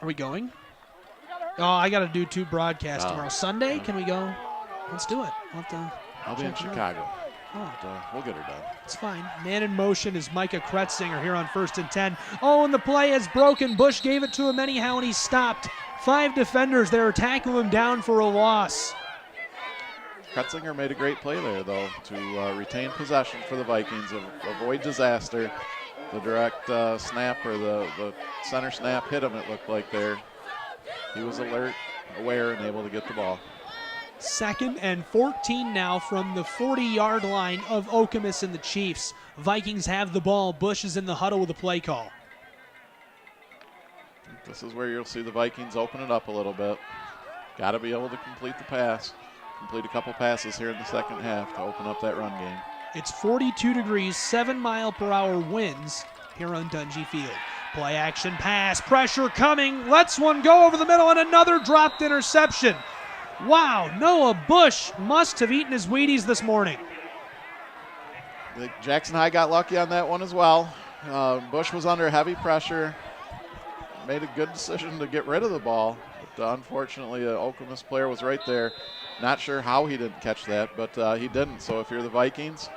Are we going? Oh, I got to do 2 broadcasts tomorrow. Sunday, can we go? Let's do it. I'll be in Chicago. We'll get her done. It's fine. Man in motion is Micah Kretzinger here on 1st and 10. Oh, and the play is broken. Bush gave it to him anyhow, and he stopped. 5 defenders there tackle him down for a loss. Kretzinger made a great play there, though, to retain possession for the Vikings, avoid disaster. The direct snap or the center snap hit him, it looked like there. He was alert, aware, and able to get the ball. 2nd and 14 now from the 40-yard line of Okemos and the Chiefs. Vikings have the ball. Bush is in the huddle with a play call. This is where you'll see the Vikings open it up a little bit. Got to be able to complete the pass. Complete a couple passes here in the second half to open up that run game. It's 42 degrees, 7-mile-per-hour winds here on Dungy Field. Play action pass, pressure coming, lets one go over the middle, and another dropped interception. Wow, Noah Bush must have eaten his Wheaties this morning. Jackson High got lucky on that one as well. Bush was under heavy pressure. Made a good decision to get rid of the ball. But unfortunately, an Okemos player was right there. Not sure how he didn't catch that, but he didn't. So if you're the Vikings,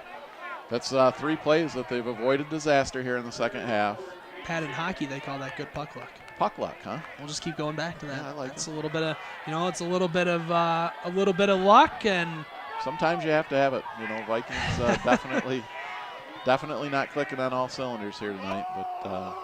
that's 3 plays that they've avoided disaster here in the second half. Pat, in hockey, they call that good puck luck. Puck luck, huh? We'll just keep going back to that. Yeah, I like it's a little bit of, it's a little bit of luck, and sometimes you have to have it. Vikings definitely not clicking on all cylinders here tonight, but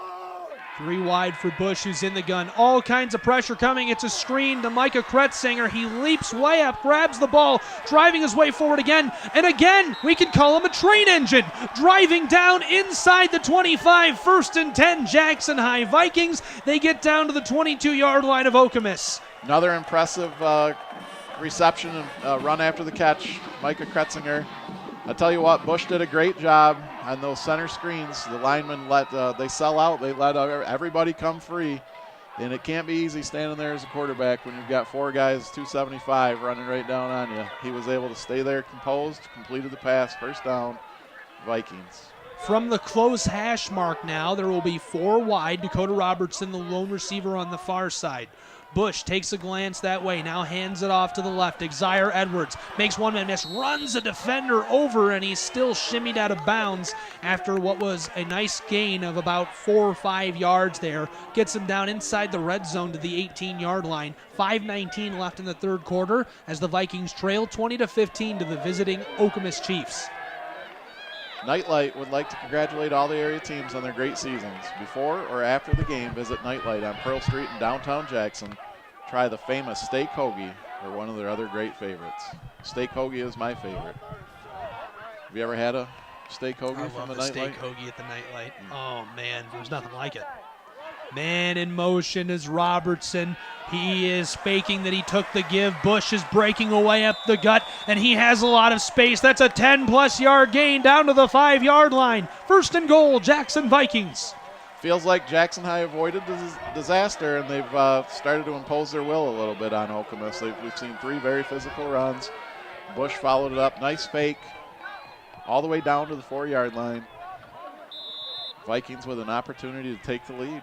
3 wide for Bush, who's in the gun. All kinds of pressure coming. It's a screen to Micah Kretzinger. He leaps way up, grabs the ball, driving his way forward again. And again, we can call him a train engine. Driving down inside the 25, 1st and 10, Jackson High Vikings. They get down to the 22-yard line of Okemos. Another impressive reception and run after the catch. Micah Kretzinger. I tell you what, Bush did a great job on those center screens. The linemen they sell out. They let everybody come free. And it can't be easy standing there as a quarterback when you've got 4 guys, 275, running right down on you. He was able to stay there composed, completed the pass, 1st down, Vikings. From the close hash mark now, there will be 4 wide. Dakota Robertson, the lone receiver on the far side. Bush takes a glance that way, now hands it off to the left. Xavier Edwards makes one man miss, runs a defender over, and he's still shimmied out of bounds after what was a nice gain of about 4 or 5 yards there. Gets him down inside the red zone to the 18-yard line. 5:19 left in the third quarter as the Vikings trail 20-15 to the visiting Okemos Chiefs. Nightlight would like to congratulate all the area teams on their great seasons. Before or after the game, visit Nightlight on Pearl Street in downtown Jackson. Try the famous steak hoagie or one of their other great favorites. Steak hoagie is my favorite. Have you ever had a steak hoagie from the Nightlight? Steak hoagie at the Nightlight. Oh, man, there's nothing like it. Man in motion is Robertson. He is faking that he took the give. Bush is breaking away up the gut, and he has a lot of space. That's a 10-plus yard gain down to the 5-yard line. 1st and goal, Jackson Vikings. feels like Jackson High avoided disaster, and they've started to impose their will a little bit on Okemos. We've seen 3 very physical runs. Bush followed it up. Nice fake all the way down to the 4-yard line. Vikings with an opportunity to take the lead.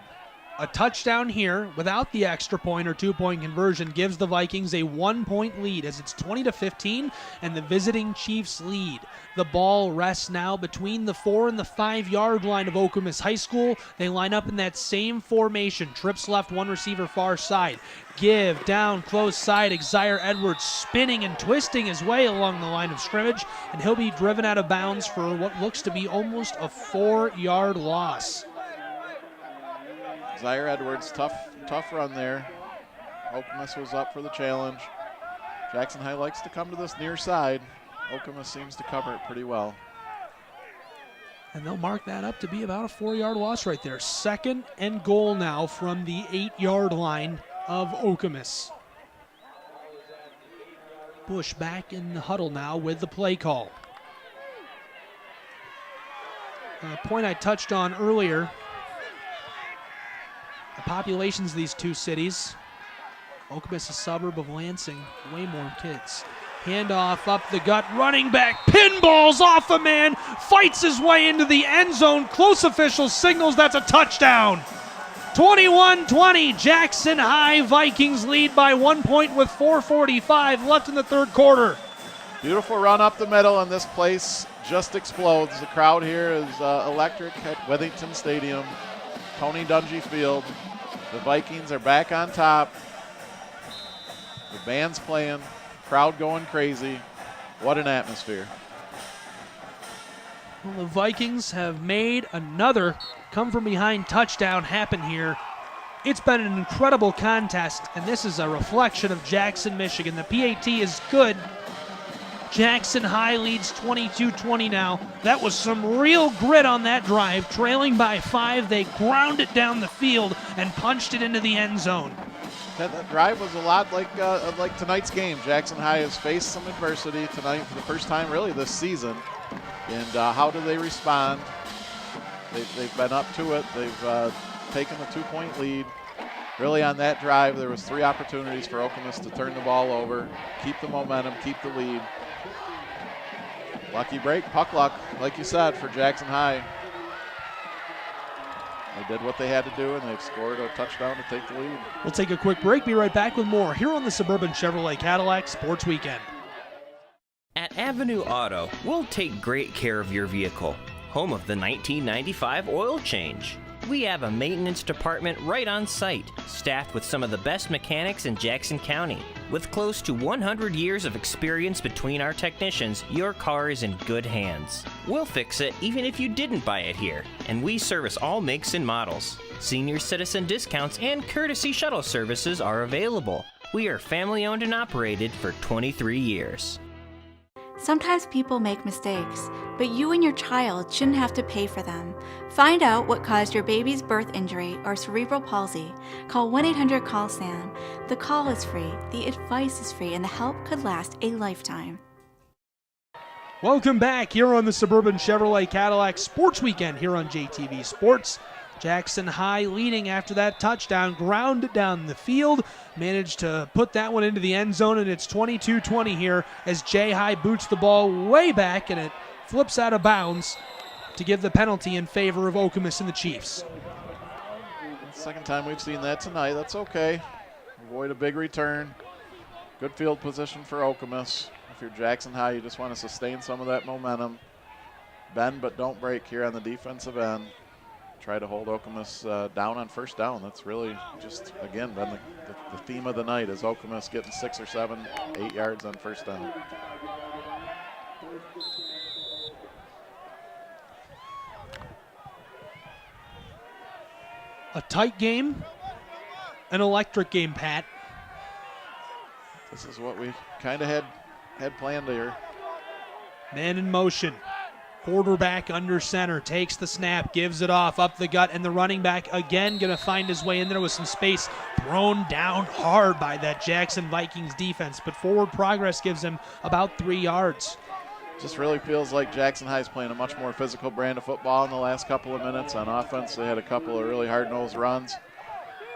A touchdown here without the extra point or 2-point conversion gives the Vikings a 1-point lead as it's 20-15 and the visiting Chiefs lead. The ball rests now between the 4 and the 5-yard line of Okemos High School. They line up in that same formation. Trips left, 1 receiver far side. Give down close side. Xavier Edwards spinning and twisting his way along the line of scrimmage, and he'll be driven out of bounds for what looks to be almost a 4-yard loss. Xavier Edwards, tough run there. Okemos was up for the challenge. Jackson High likes to come to this near side. Okemos seems to cover it pretty well. And they'll mark that up to be about a 4-yard loss right there. 2nd and goal now from the 8-yard line of Okemos. Bush back in the huddle now with the play call. A point I touched on earlier. The populations of these 2 cities. Okemos, a suburb of Lansing, way more kids. Handoff up the gut, running back, pinballs off a man, fights his way into the end zone. Close official signals that's a touchdown. 21-20, Jackson High Vikings lead by 1 point with 4:45 left in the 3rd quarter. Beautiful run up the middle, and this place just explodes. The crowd here is electric at Withington Stadium, Tony Dungy Field. The Vikings are back on top. The band's playing, crowd going crazy. What an atmosphere. Well, the Vikings have made another come-from-behind touchdown happen here. It's been an incredible contest, and this is a reflection of Jackson, Michigan. The PAT is good. Jackson High leads 22-20 now. That was some real grit on that drive. Trailing by 5, they ground it down the field and punched it into the end zone. That drive was a lot like tonight's game. Jackson High has faced some adversity tonight for the first time really this season. And how do they respond? They've been up to it. They've taken a 2-point lead. Really on that drive, there was 3 opportunities for Okemos to turn the ball over, keep the momentum, keep the lead. Lucky break, puck luck, like you said, for Jackson High. They did what they had to do, and they've scored a touchdown to take the lead. We'll take a quick break, be right back with more here on the Suburban Chevrolet Cadillac Sports Weekend. At Avenue Auto, we'll take great care of your vehicle. Home of the 1995 oil change. We have a maintenance department right on site, staffed with some of the best mechanics in Jackson County. With close to 100 years of experience between our technicians, your car is in good hands. We'll fix it even if you didn't buy it here, and we service all makes and models. Senior citizen discounts and courtesy shuttle services are available. We are family owned and operated for 23 years. Sometimes people make mistakes, but you and your child shouldn't have to pay for them. Find out what caused your baby's birth injury or cerebral palsy. Call 1-800-CALL-SAM. The call is free, the advice is free, and the help could last a lifetime. Welcome back here on the Suburban Chevrolet Cadillac Sports Weekend here on JTV Sports. Jackson High leading after that touchdown, grounded down the field, managed to put that one into the end zone, and it's 22-20 here as J High boots the ball way back, and it flips out of bounds to give the penalty in favor of Okemos and the Chiefs. Second time we've seen that tonight. That's okay. Avoid a big return. Good field position for Okemos. If you're Jackson High, you just want to sustain some of that momentum. Bend but don't break here on the defensive end. Try to hold Okemos down on first down. That's really just, again, been the theme of the night is Okemos getting 6 or 7, 8 yards on first down. A tight game, an electric game, Pat. This is what we kind of had planned here. Man in motion. Quarterback under center, takes the snap, gives it off, up the gut, and the running back again going to find his way in there with some space. Thrown down hard by that Jackson Vikings defense, but forward progress gives him about 3 yards. Just really feels like Jackson High's playing a much more physical brand of football in the last couple of minutes. On offense, they had a couple of really hard-nosed runs.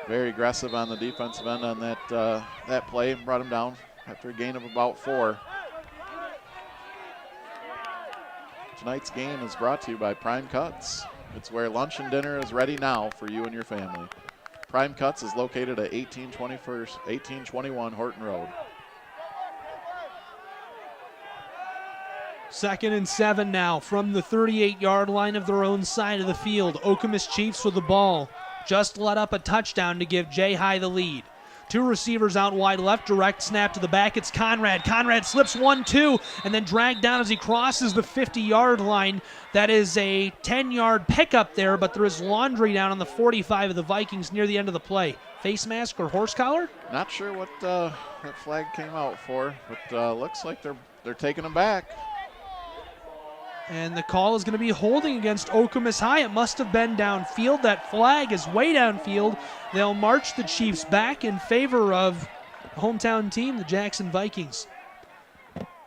Very aggressive on the defensive end on that play, and brought him down after a gain of about 4. Tonight's game is brought to you by Prime Cuts. It's where lunch and dinner is ready now for you and your family. Prime Cuts is located at 1821 Horton Road. 2nd and 7 now from the 38-yard line of their own side of the field. Okemos Chiefs with the ball. Just let up a touchdown to give Jay High the lead. 2 receivers out wide left, direct snap to the back. It's Conrad. Conrad slips 1-2 and then dragged down as he crosses the 50-yard line. That is a 10-yard pickup there, but there is laundry down on the 45 of the Vikings near the end of the play. Face mask or horse collar? Not sure what that flag came out for, but looks like they're taking him back. And the call is going to be holding against Okemos High. It must have been downfield. That flag is way downfield. They'll march the Chiefs back in favor of the hometown team, the Jackson Vikings.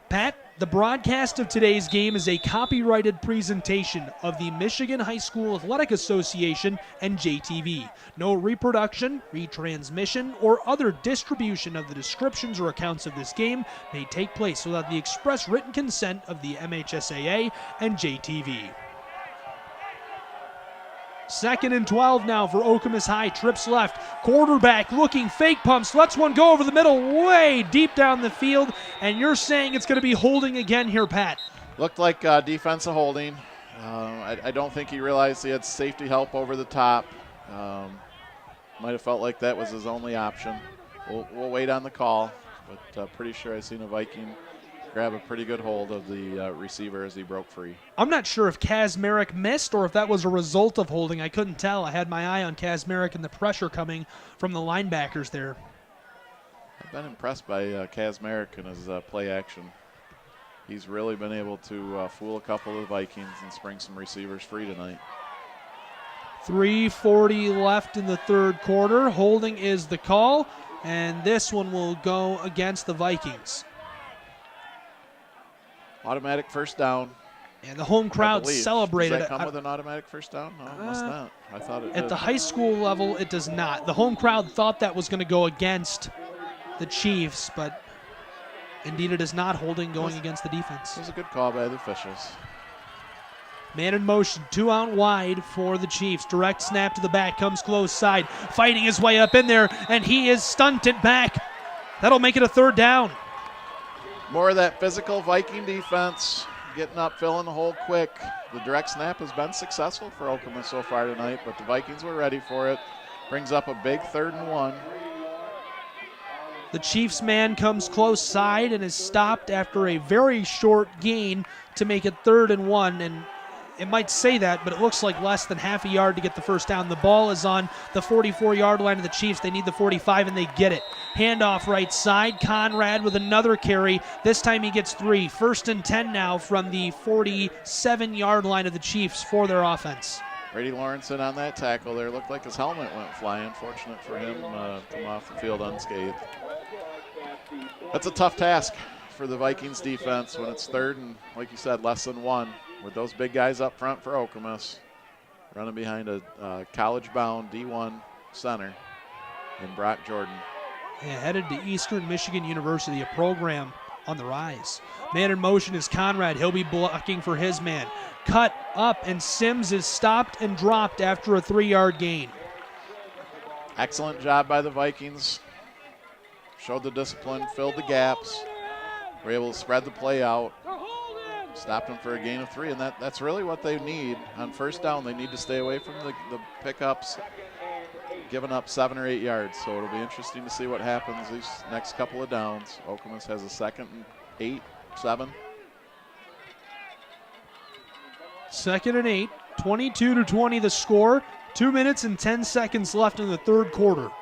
Pat, the broadcast of today's game is a copyrighted presentation of the Michigan High School Athletic Association and JTV. No reproduction, retransmission, or other distribution of the descriptions or accounts of this game may take place without the express written consent of the MHSAA and JTV. 2nd and 12 now for Okemos High. Trips left. Quarterback looking, fake pumps. Lets one go over the middle, way deep down the field. And you're saying it's going to be holding again here, Pat. Looked like defensive holding. I don't think he realized he had safety help over the top. Might have felt like that was his only option. We'll wait on the call, but pretty sure I seen a Viking grab a pretty good hold of the receiver as he broke free. I'm not sure if Kazmarek missed or if that was a result of holding. I couldn't tell. I had my eye on Kazmarek and the pressure coming from the linebackers there. I've been impressed by Kazmarek and his play action. He's really been able to fool a couple of the Vikings and spring some receivers free tonight. 3:40 left in the third quarter. Holding is the call, and this one will go against the Vikings. Automatic first down. And the home crowd celebrated. Does that come with an automatic first down? No, it must not. I thought it did. At the high school level, it does not. The home crowd thought that was going to go against the Chiefs, but indeed it is not holding going against the defense. It was a good call by the officials. Man in motion, 2 out wide for the Chiefs. Direct snap to the back, comes close side, fighting his way up in there, and he is stunted back. That'll make it a 3rd down. More of that physical Viking defense, getting up, filling the hole quick. The direct snap has been successful for Okemos so far tonight, but the Vikings were ready for it. Brings up a big 3rd and 1. The Chiefs man comes close side and is stopped after a very short gain to make it 3rd and 1. And it might say that, but it looks like less than half a yard to get the first down. The ball is on the 44-yard line of the Chiefs. They need the 45, and they get it. Handoff right side. Conrad with another carry. This time he gets 3. 1st and 10 now from the 47-yard line of the Chiefs for their offense. Brady Lawrenson on that tackle there. Looked like his helmet went flying. Fortunate for him to come off the field unscathed. That's a tough task for the Vikings defense when it's 3rd and, like you said, less than 1. With those big guys up front for Okemos, running behind a college-bound D1 center in Brock Jordan. Yeah, headed to Eastern Michigan University, a program on the rise. Man in motion is Conrad. He'll be blocking for his man. Cut up, and Sims is stopped and dropped after a 3-yard gain. Excellent job by the Vikings. Showed the discipline, filled the gaps. Were able to spread the play out. Stopped them for a gain of 3, and that's really what they need on first down. They need to stay away from the pickups, giving up 7 or 8 yards. So it'll be interesting to see what happens these next couple of downs. Okemos has a 2nd and 8, 7. 2nd and 8, 22-20 the score. 2 minutes and 10 seconds left in the third quarter.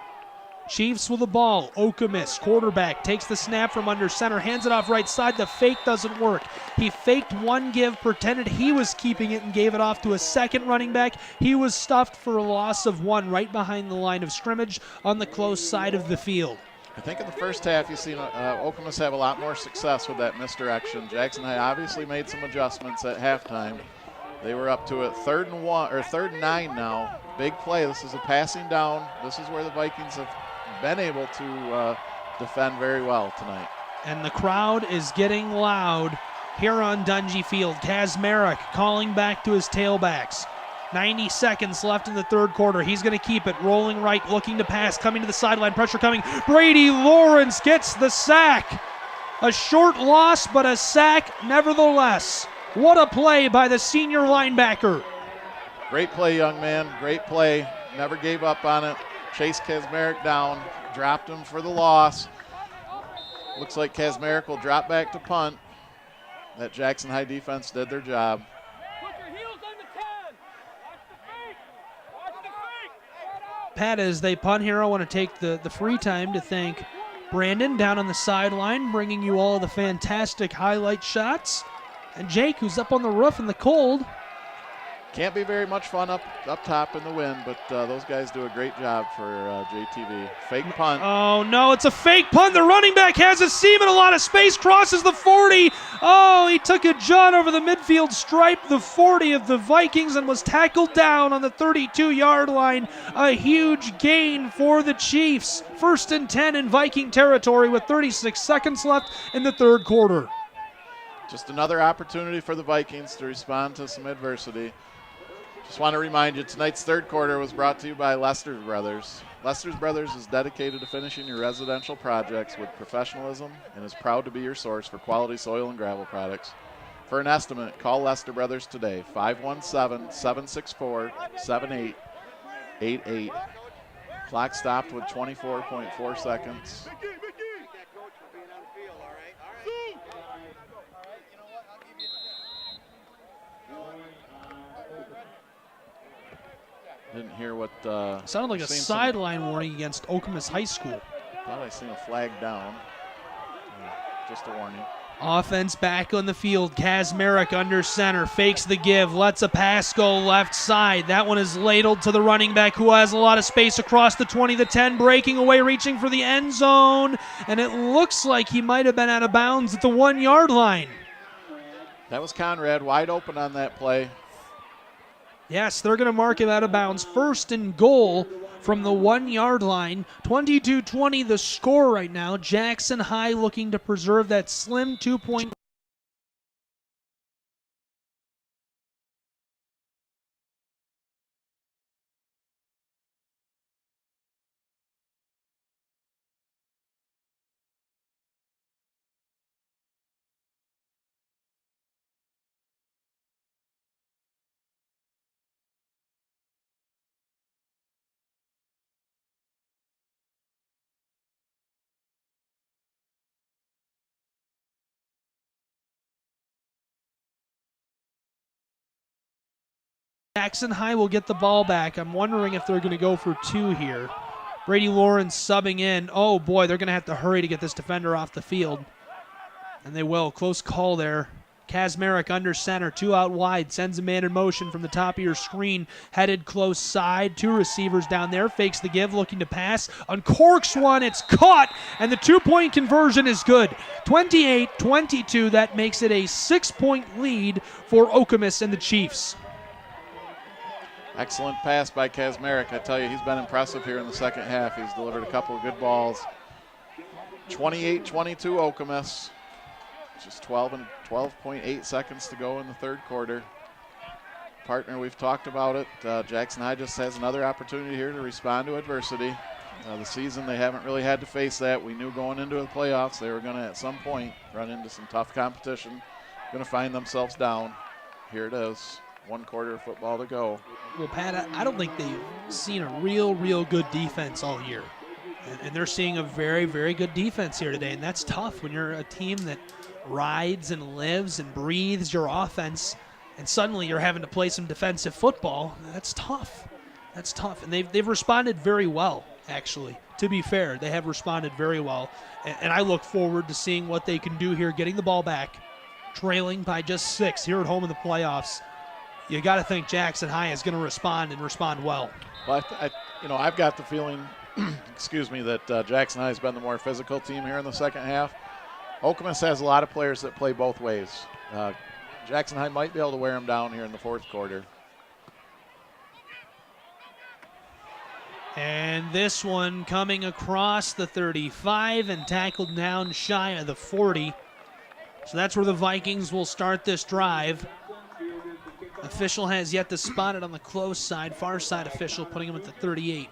Chiefs with the ball. Okemos, quarterback, takes the snap from under center, hands it off right side. The fake doesn't work. He faked one give, pretended he was keeping it, and gave it off to a second running back. He was stuffed for a loss of 1 right behind the line of scrimmage on the close side of the field. I think in the first half you've seen Okemos have a lot more success with that misdirection. Jackson High obviously made some adjustments at halftime. They were up to it 3rd and 9 now. Big play. This is a passing down. This is where the Vikings have been able to defend very well tonight. And the crowd is getting loud here on Dungy Field. Kazmarek calling back to his tailbacks. 90 seconds left in the third quarter. He's going to keep it. Rolling right, looking to pass, coming to the sideline. Pressure coming. Brady Lawrence gets the sack. A short loss, but a sack nevertheless. What a play by the senior linebacker. Great play, young man. Great play. Never gave up on it. Chased Kazmarek down. Dropped him for the loss. Looks like Kazmarek will drop back to punt. That Jackson High defense did their job. Pat, as they punt here, I want to take the free time to thank Brandon down on the sideline, bringing you all the fantastic highlight shots. And Jake, who's up on the roof in the cold. Can't be very much fun up top in the wind, but those guys do a great job for JTV. Fake punt. Oh, no, it's a fake punt. The running back has a seam and a lot of space, crosses the 40. Oh, he took a jaunt over the midfield stripe, the 40 of the Vikings, and was tackled down on the 32-yard line. A huge gain for the Chiefs. 1st and 10 in Viking territory with 36 seconds left in the third quarter. Just another opportunity for the Vikings to respond to some adversity. Just want to remind you, tonight's third quarter was brought to you by Lester's Brothers. Lester's Brothers is dedicated to finishing your residential projects with professionalism and is proud to be your source for quality soil and gravel products. For an estimate, call Lester Brothers today, 517-764-7888. Clock stopped with 24.4 seconds. Didn't hear what. Sounded like a sideline warning against Okemos High School. Thought I seen a flag down. Just a warning. Offense back on the field. Kazmarek under center. Fakes the give. Lets a pass go left side. That one is ladled to the running back who has a lot of space across the 20, the 10. Breaking away, reaching for the end zone. And it looks like he might have been out of bounds at the 1-yard line. That was Conrad wide open on that play. Yes, they're going to mark it out of bounds. 1st and goal from the 1-yard line. 22-20 the score right now. Jackson High looking to preserve that slim 2-point. Jackson High will get the ball back. I'm wondering if they're going to go for 2 here. Brady Lawrence subbing in. Oh boy, they're going to have to hurry to get this defender off the field. And they will. Close call there. Kazmarek under center, 2 out wide, sends a man in motion from the top of your screen, headed close side, 2 receivers down there, fakes the give, looking to pass, uncorks one, it's caught, and the 2-point conversion is good. 28-22, that makes it a 6-point lead for Okemos and the Chiefs. Excellent pass by Kazmarek. I tell you, he's been impressive here in the second half. He's delivered a couple of good balls. 28-22 Okemos. Just 12.8 seconds to go in the third quarter. Partner, we've talked about it. Jackson High just has another opportunity here to respond to adversity. The season, they haven't really had to face that. We knew going into the playoffs they were going to, at some point, run into some tough competition. Going to find themselves down. Here it is. 1 quarter of football to go. Well, Pat, I don't think they've seen a real good defense all year. And they're seeing a very, very good defense here today. And that's tough when you're a team that rides and lives and breathes your offense, and suddenly you're having to play some defensive football. That's tough. That's tough. And they've responded very well, actually. To be fair, they have responded very well. And I look forward to seeing what they can do here, getting the ball back, trailing by just 6 here at home in the playoffs. You got to think Jackson High is going to respond and respond well. Well, I've got the feeling excuse me, that Jackson High has been the more physical team here in the second half. Okemos has a lot of players that play both ways. Jackson High might be able to wear them down here in the fourth quarter. And this one coming across the 35 and tackled down shy of the 40. So that's where the Vikings will start this drive. Official has yet to spot it on the close side. Far side official putting him at the 38.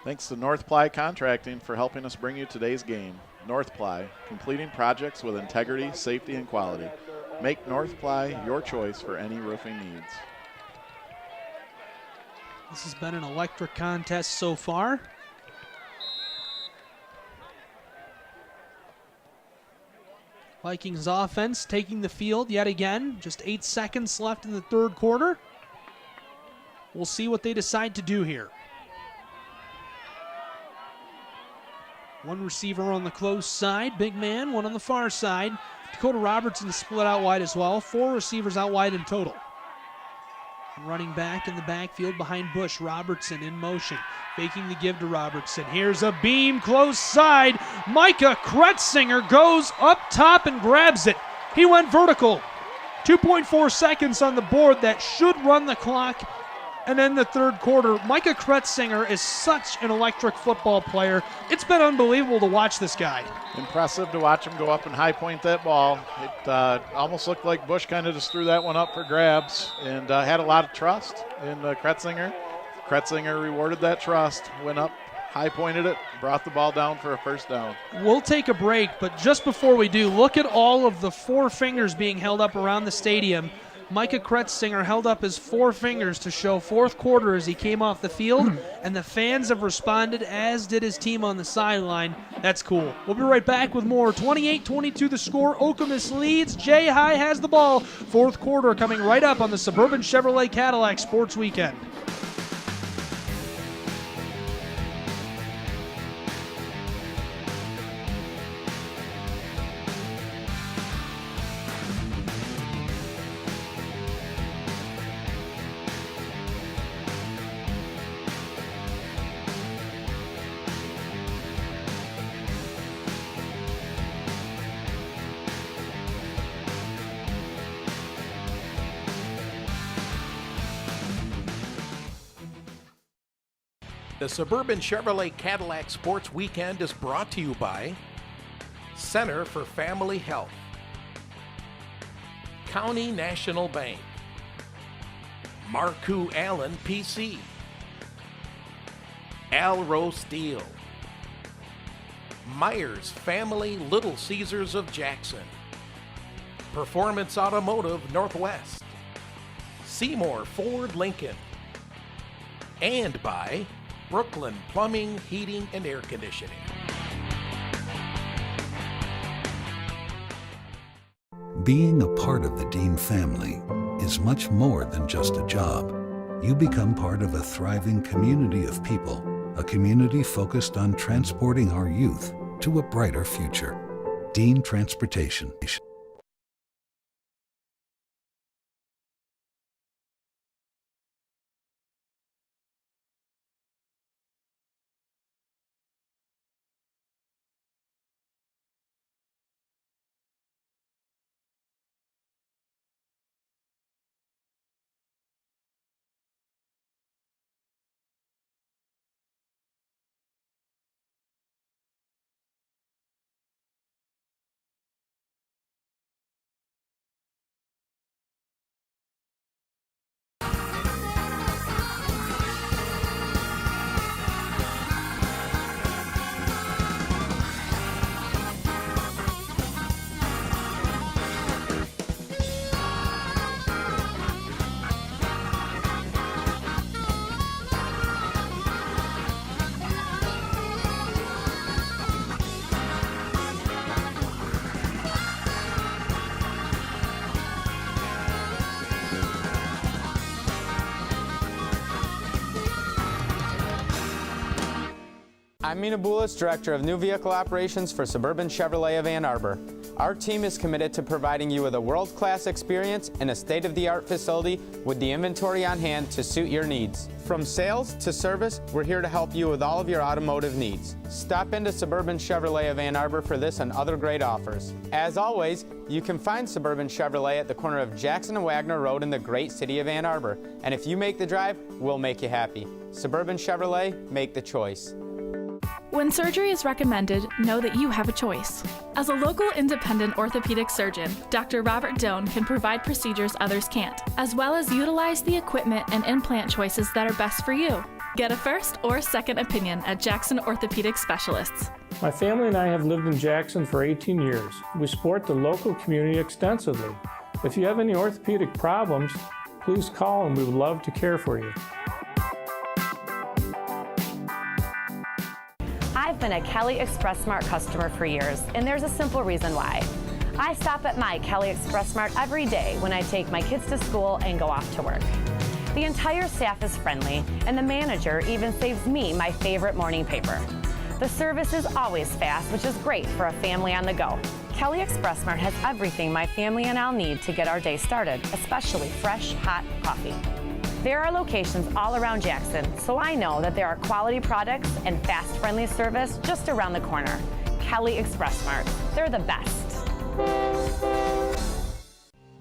Thanks to North Ply Contracting for helping us bring you today's game. North Ply, completing projects with integrity, safety, and quality. Make North Ply your choice for any roofing needs. This has been an electric contest so far. Vikings offense taking the field yet again. Just 8 seconds left in the third quarter. We'll see what they decide to do here. One receiver on the close side, big man, one on the far side. Dakota Robertson split out wide as well. 4 receivers out wide in total. Running back in the backfield behind Bush. Robertson in motion, faking the give to Robertson. Here's a beam close side. Micah Kretzinger goes up top and grabs it. He went vertical. 2.4 seconds on the board. That should run the clock. And then the third quarter, Micah Kretzinger is such an electric football player. It's been unbelievable to watch this guy. Impressive to watch him go up and high point that ball. It almost looked like Bush kind of just threw that one up for grabs and had a lot of trust in Kretzinger. Kretzinger rewarded that trust, went up, high pointed it, brought the ball down for a first down. We'll take a break, but just before we do, look at all of the 4 fingers being held up around the stadium. Micah Kretzinger held up his 4 fingers to show fourth quarter as he came off the field, and the fans have responded, as did his team on the sideline. That's cool. We'll be right back with more. 28-22 the score. Okemos leads. Jay High has the ball. Fourth quarter coming right up on the Suburban Chevrolet Cadillac Sports Weekend. The Suburban Chevrolet Cadillac Sports Weekend is brought to you by Center for Family Health, County National Bank, Marcoux Allen PC, Alro Steel, Myers Family Little Caesars of Jackson, Performance Automotive Northwest, Seymour Ford Lincoln, and by Brooklyn Plumbing, Heating, and Air Conditioning. Being a part of the Dean family is much more than just a job. You become part of a thriving community of people, a community focused on transporting our youth to a brighter future. Dean Transportation. I'm Mina Boulis, Director of New Vehicle Operations for Suburban Chevrolet of Ann Arbor. Our team is committed to providing you with a world-class experience and a state-of-the-art facility with the inventory on hand to suit your needs. From sales to service, we're here to help you with all of your automotive needs. Stop into Suburban Chevrolet of Ann Arbor for this and other great offers. As always, you can find Suburban Chevrolet at the corner of Jackson and Wagner Road in the great city of Ann Arbor. And if you make the drive, we'll make you happy. Suburban Chevrolet, make the choice. When surgery is recommended, know that you have a choice. As a local independent orthopedic surgeon, Dr. Robert Doan can provide procedures others can't, as well as utilize the equipment and implant choices that are best for you. Get a first or second opinion at Jackson Orthopedic Specialists. My family and I have lived in Jackson for 18 years. We support the local community extensively. If you have any orthopedic problems, please call and we would love to care for you. I've been a Kelly Express Smart customer for years, and there's a simple reason why. I stop at my Kelly Express Smart every day when I take my kids to school and go off to work. The entire staff is friendly, and the manager even saves me my favorite morning paper. The service is always fast, which is great for a family on the go. Kelly Express Smart has everything my family and I'll need to get our day started, especially fresh, hot coffee. There are locations all around Jackson, so I know that there are quality products and fast, friendly service just around the corner. Kelly Express Smart, they're the best.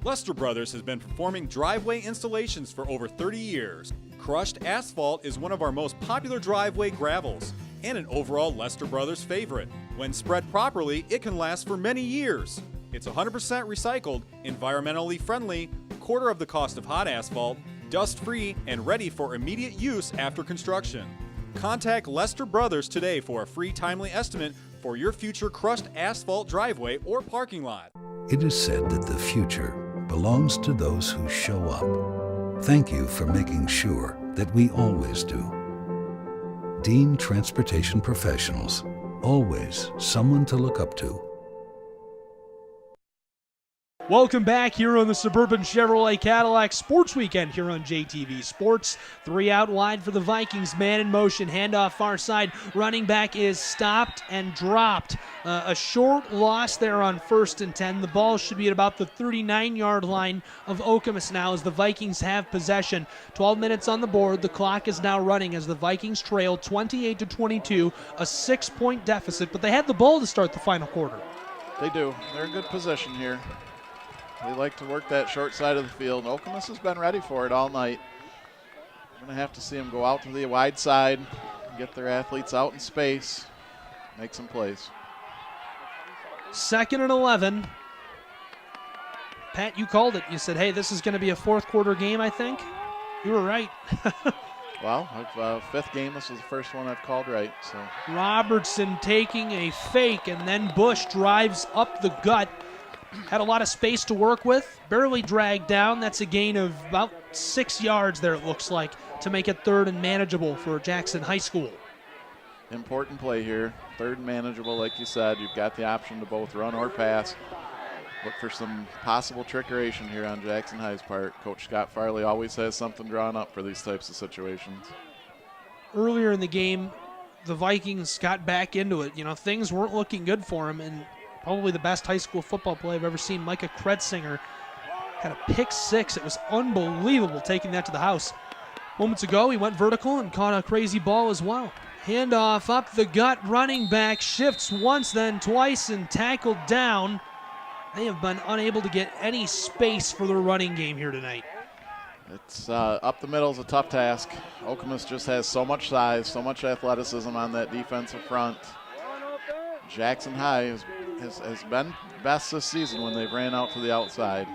Lester Brothers has been performing driveway installations for over 30 years. Crushed asphalt is one of our most popular driveway gravels and an overall Lester Brothers favorite. When spread properly, it can last for many years. It's 100% recycled, environmentally friendly, quarter of the cost of hot asphalt, dust-free, and ready for immediate use after construction. Contact Lester Brothers today for a free timely estimate for your future crushed asphalt driveway or parking lot. It is said that the future belongs to those who show up. Thank you for making sure that we always do. Dean Transportation Professionals, always someone to look up to. Welcome back here on the Suburban Chevrolet Cadillac Sports Weekend here on JTV Sports. 3 out wide for the Vikings. Man in motion. Handoff far side. Running back is stopped and dropped. A short loss there on 1st and 10. The ball should be at about the 39-yard line of Okemos now as the Vikings have possession. 12 minutes on the board. The clock is now running as the Vikings trail 28-22, a 6-point deficit, but they had the ball to start the final quarter. They do. They're in good position here. They like to work that short side of the field. Okemos has been ready for it all night. We're going to have to see them go out to the wide side, get their athletes out in space, make some plays. 2nd and 11. Pat, you called it. You said, hey, this is going to be a fourth quarter game, I think. You were right. Well, 5th game, this is the first one I've called right. So Robertson taking a fake, and then Bush drives up the gut. Had a lot of space to work with, barely dragged down. That's a gain of about 6 yards there, it looks like, to make it 3rd and manageable for Jackson High School. Important play here. 3rd and manageable, like you said. You've got the option to both run or pass. Look for some possible trickeration here on Jackson High's part. Coach Scott Farley always has something drawn up for these types of situations. Earlier in the game, the Vikings got back into it. You know, things weren't looking good for them, and probably the best high school football play I've ever seen. Micah Kretzinger had a pick 6. It was unbelievable taking that to the house. Moments ago, he went vertical and caught a crazy ball as well. Handoff up the gut. Running back shifts once, then twice, and tackled down. They have been unable to get any space for their running game here tonight. It's up the middle is a tough task. Okemos just has so much size, so much athleticism on that defensive front. Jackson High has been best this season when they've ran out to the outside.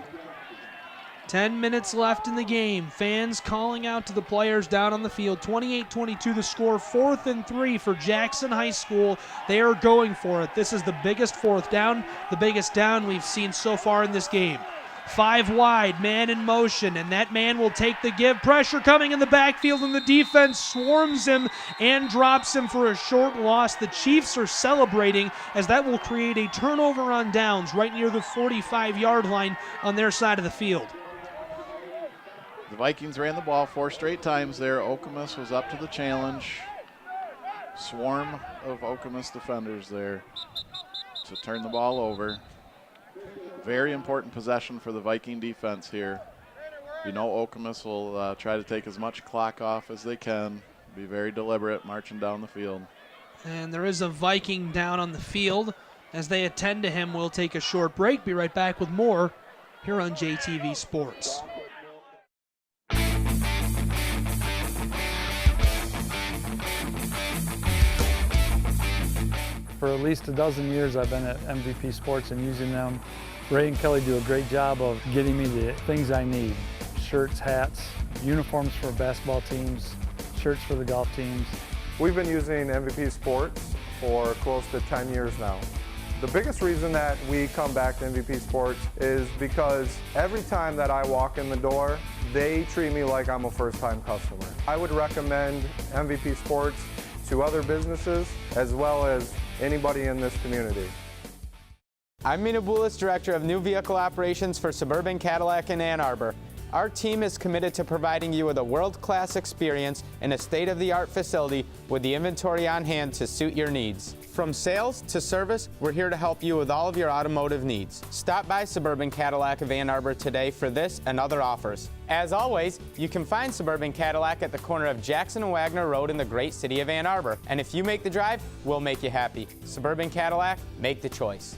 10 minutes left in the game. Fans calling out to the players down on the field. 28-22 the score. 4th and 3 for Jackson High School. They are going for it. This is the biggest 4th down, the biggest down we've seen so far in this game. 5 wide, man in motion, and that man will take the give. Pressure coming in the backfield, and the defense swarms him and drops him for a short loss. The Chiefs are celebrating as that will create a turnover on downs right near the 45-yard line on their side of the field. The Vikings ran the ball 4 straight times there. Okemos was up to the challenge. Swarm of Okemos defenders there to turn the ball over. very important possession for the Viking defense here. You know Okemos will try to take as much clock off as they can, be very deliberate marching down the field. And there is a Viking down on the field. As they attend to him, we'll take a short break. Be right back with more here on JTV Sports. For at least a dozen years I've been at MVP Sports and using them. Ray and Kelly do a great job of getting me the things I need. Shirts, hats, uniforms for basketball teams, shirts for the golf teams. We've been using MVP Sports for close to 10 years now. The biggest reason that we come back to MVP Sports is because every time that I walk in the door, they treat me like I'm a first-time customer. I would recommend MVP Sports to other businesses as well as anybody in this community. I'm Mina Boulis, Director of New Vehicle Operations for Suburban Cadillac in Ann Arbor. Our team is committed to providing you with a world-class experience in a state-of-the-art facility with the inventory on hand to suit your needs. From sales to service, we're here to help you with all of your automotive needs. Stop by Suburban Cadillac of Ann Arbor today for this and other offers. As always, you can find Suburban Cadillac at the corner of Jackson and Wagner Road in the great city of Ann Arbor. And if you make the drive, we'll make you happy. Suburban Cadillac, make the choice.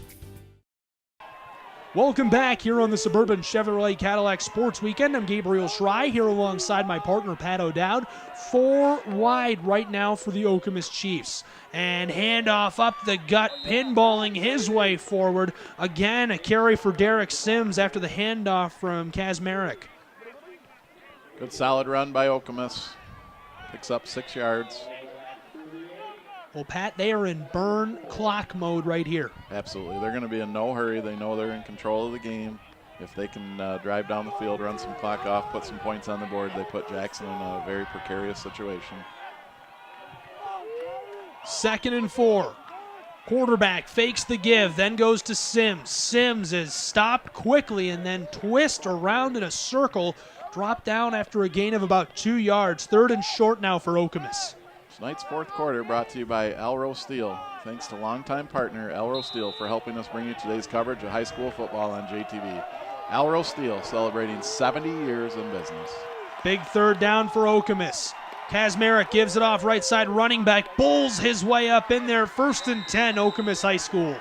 Welcome back here on the Suburban Chevrolet Cadillac Sports Weekend. I'm Gabriel Schrei here alongside my partner Pat O'Dowd. 4 wide right now for the Okemos Chiefs. And handoff up the gut, pinballing his way forward. Again, a carry for Derek Sims after the handoff from Kazmarek. Good solid run by Okemos. Picks up 6 yards. Well, Pat, they are in burn clock mode right here. Absolutely. They're going to be in no hurry. They know they're in control of the game. If they can drive down the field, run some clock off, put some points on the board, they put Jackson in a very precarious situation. 2nd and 4. Quarterback fakes the give, then goes to Sims. Sims is stopped quickly and then twist around in a circle. Drop down after a gain of about 2 yards. 3rd and short now for Okemos. Tonight's 4th quarter brought to you by Elro Steel. Thanks to longtime partner Elro Steel for helping us bring you today's coverage of high school football on JTV. Elro Steel celebrating 70 years in business. Big 3rd down for Okemos. Kazmarek gives it off right side, running back, bulls his way up in there. 1st and 10, Okemos High School.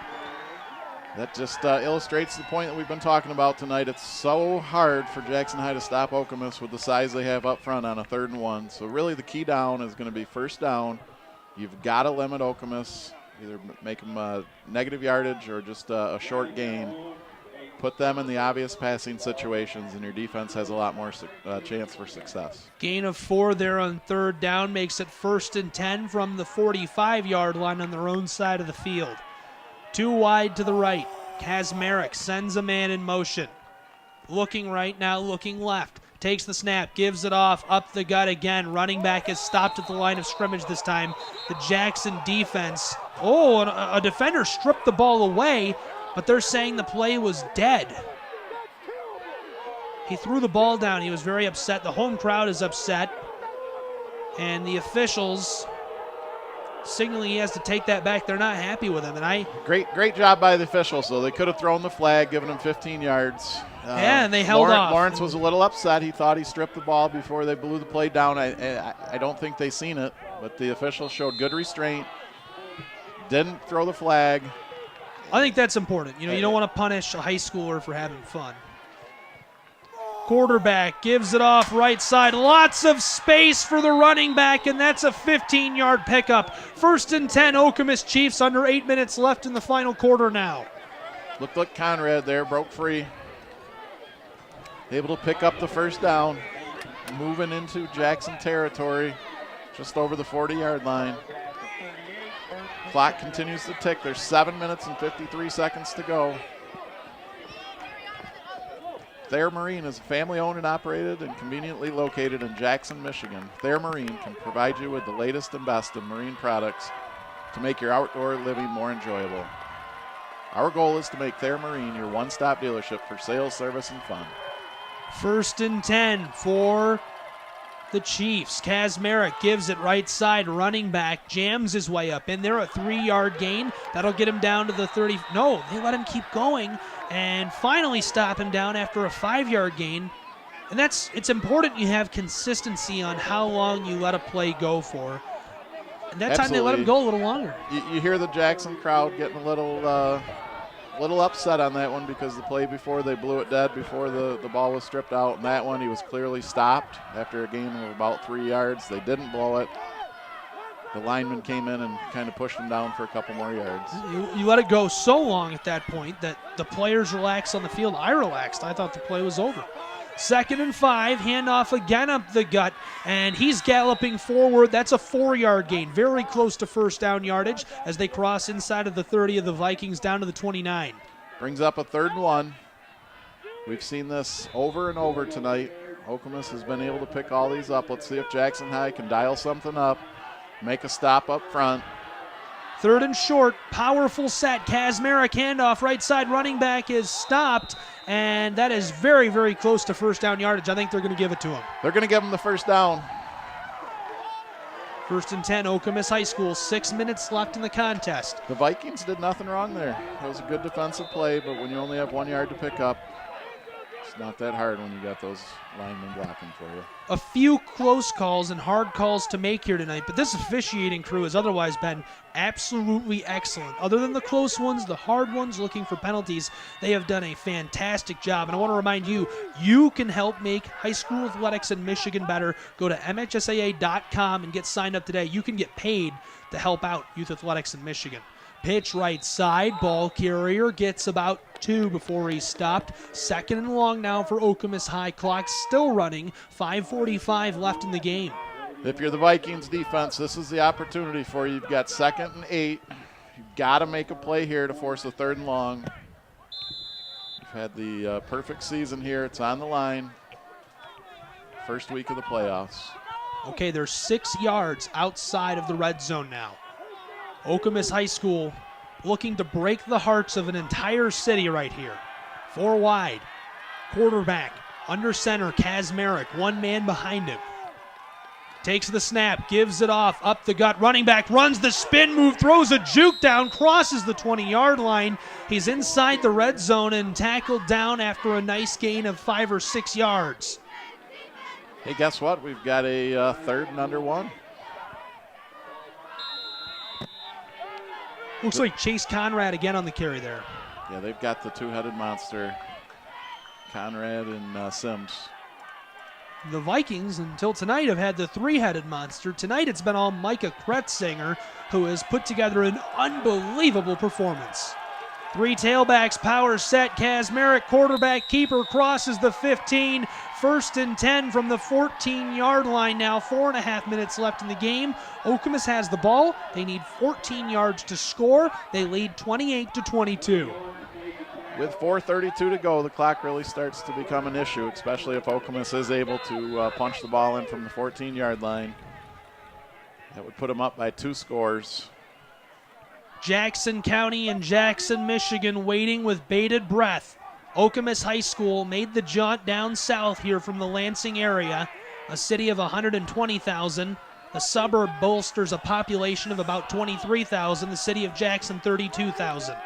That just illustrates the point that we've been talking about tonight. It's so hard for Jackson High to stop Okemos with the size they have up front on a 3rd and 1. So really the key down is going to be 1st down. You've got to limit Okemos, either make them negative yardage or just a short gain. Put them in the obvious passing situations, and your defense has a lot more chance for success. Gain of 4 there on 3rd down makes it 1st and 10 from the 45-yard line on their own side of the field. 2 wide to the right. Kazmarek sends a man in motion. Looking right now, looking left. Takes the snap, gives it off, up the gut again. Running back is stopped at the line of scrimmage this time. The Jackson defense. Oh, a defender stripped the ball away, but they're saying the play was dead. He threw the ball down. He was very upset. The home crowd is upset. And the officials signaling he has to take that back. They're not happy with him. And Great job by the officials, though. They could have thrown the flag, given him 15 yards. And they held off. Lawrence was a little upset. He thought he stripped the ball before they blew the play down. I don't think they seen it, but the officials showed good restraint. Didn't throw the flag. I think that's important. You don't want to punish a high schooler for having fun. Quarterback gives it off right side. Lots of space for the running back, and that's a 15-yard pickup. 1st and 10, Okemos Chiefs, under 8 minutes left in the final quarter now. Looked like Conrad there, broke free. Able to pick up the 1st down. Moving into Jackson territory, just over the 40-yard line. Clock continues to tick. There's 7 minutes and 53 seconds to go. Thayer Marine is family-owned and operated and conveniently located in Jackson, Michigan. Thayer Marine can provide you with the latest and best in marine products to make your outdoor living more enjoyable. Our goal is to make Thayer Marine your one-stop dealership for sales, service, and fun. 1st and 10 for the Chiefs. Kazmarek gives it right side, running back, jams his way up in there, a 3-yard gain. That'll get him down to the 30. No, they let him keep going and finally stop him down after a 5-yard gain. And it's important you have consistency on how long you let a play go for. And that time they let him go a little longer. You hear the Jackson crowd getting a little upset on that one because the play before they blew it dead before the ball was stripped out. And that one he was clearly stopped after a gain of about 3 yards. They didn't blow it. The lineman came in and kind of pushed him down for a couple more yards. You let it go so long at that point that the players relaxed on the field. I relaxed. I thought the play was over. 2nd and 5, handoff again up the gut, and he's galloping forward. That's a 4-yard gain, very close to first down yardage as they cross inside of the 30 of the Vikings down to the 29. Brings up a 3rd and 1. We've seen this over and over tonight. Okemos has been able to pick all these up. Let's see if Jackson High can dial something up, make a stop up front. 3rd and short, powerful set. Kazmarek handoff, right side running back is stopped, and that is very, very close to first down yardage. I think they're going to give it to him. They're going to give him the first down. 1st and 10, Okemos High School, 6 minutes left in the contest. The Vikings did nothing wrong there. It was a good defensive play, but when you only have 1 yard to pick up, it's not that hard when you got those linemen blocking for you. A few close calls and hard calls to make here tonight, but this officiating crew has otherwise been absolutely excellent. Other than the close ones, the hard ones looking for penalties, they have done a fantastic job. And I want to remind you, you can help make high school athletics in Michigan better. Go to MHSAA.com and get signed up today. You can get paid to help out youth athletics in Michigan. Pitch right side, ball carrier gets about 2 before he's stopped. 2nd and long now for Okemos High. Clock still running, 5:45 left in the game. If you're the Vikings defense, this is the opportunity for you. You've got 2nd and 8. You've got to make a play here to force a 3rd and long. You've had the perfect season here. It's on the line. First week of the playoffs. Okay, they're 6 yards outside of the red zone now. Okemos High School looking to break the hearts of an entire city right here. 4 wide. Quarterback under center, Kazmarek, 1 man behind him. Takes the snap, gives it off, up the gut. Running back runs the spin move, throws a juke down, crosses the 20-yard line. He's inside the red zone and tackled down after a nice gain of 5 or 6 yards. Hey, guess what? We've got a 3rd and under 1. Looks like Chase Conrad again on the carry there. Yeah, they've got the 2-headed monster, Conrad and Sims. The Vikings, until tonight, have had the 3-headed monster. Tonight it's been all Micah Kretzinger, who has put together an unbelievable performance. 3 tailbacks, power set. Kazmarek, quarterback keeper, crosses the 15. 1st and 10 from the 14-yard line now. 4.5 minutes left in the game. Okemos has the ball. They need 14 yards to score. They lead 28-22. With 4:32 to go, the clock really starts to become an issue, especially if Okemos is able to punch the ball in from the 14-yard line. That would put them up by 2 scores. Jackson County and Jackson, Michigan waiting with bated breath. Okemos High School made the jaunt down south here from the Lansing area, a city of 120,000. The suburb bolsters a population of about 23,000, the city of Jackson 32,000.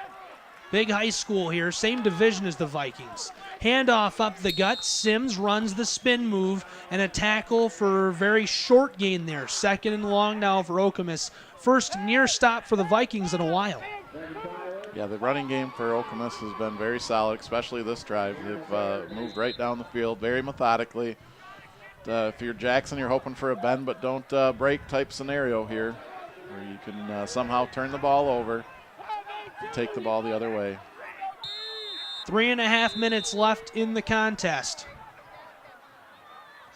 Big high school here, same division as the Vikings. Handoff up the gut, Sims runs the spin move, and a tackle for a very short gain there. 2nd and long now for Okemos. First near stop for the Vikings in a while. Yeah, the running game for Okemos has been very solid, especially this drive. They've moved right down the field very methodically. If you're Jackson, you're hoping for a bend but don't break type scenario here, where you can somehow turn the ball over, take the ball the other way. 3.5 minutes left in the contest.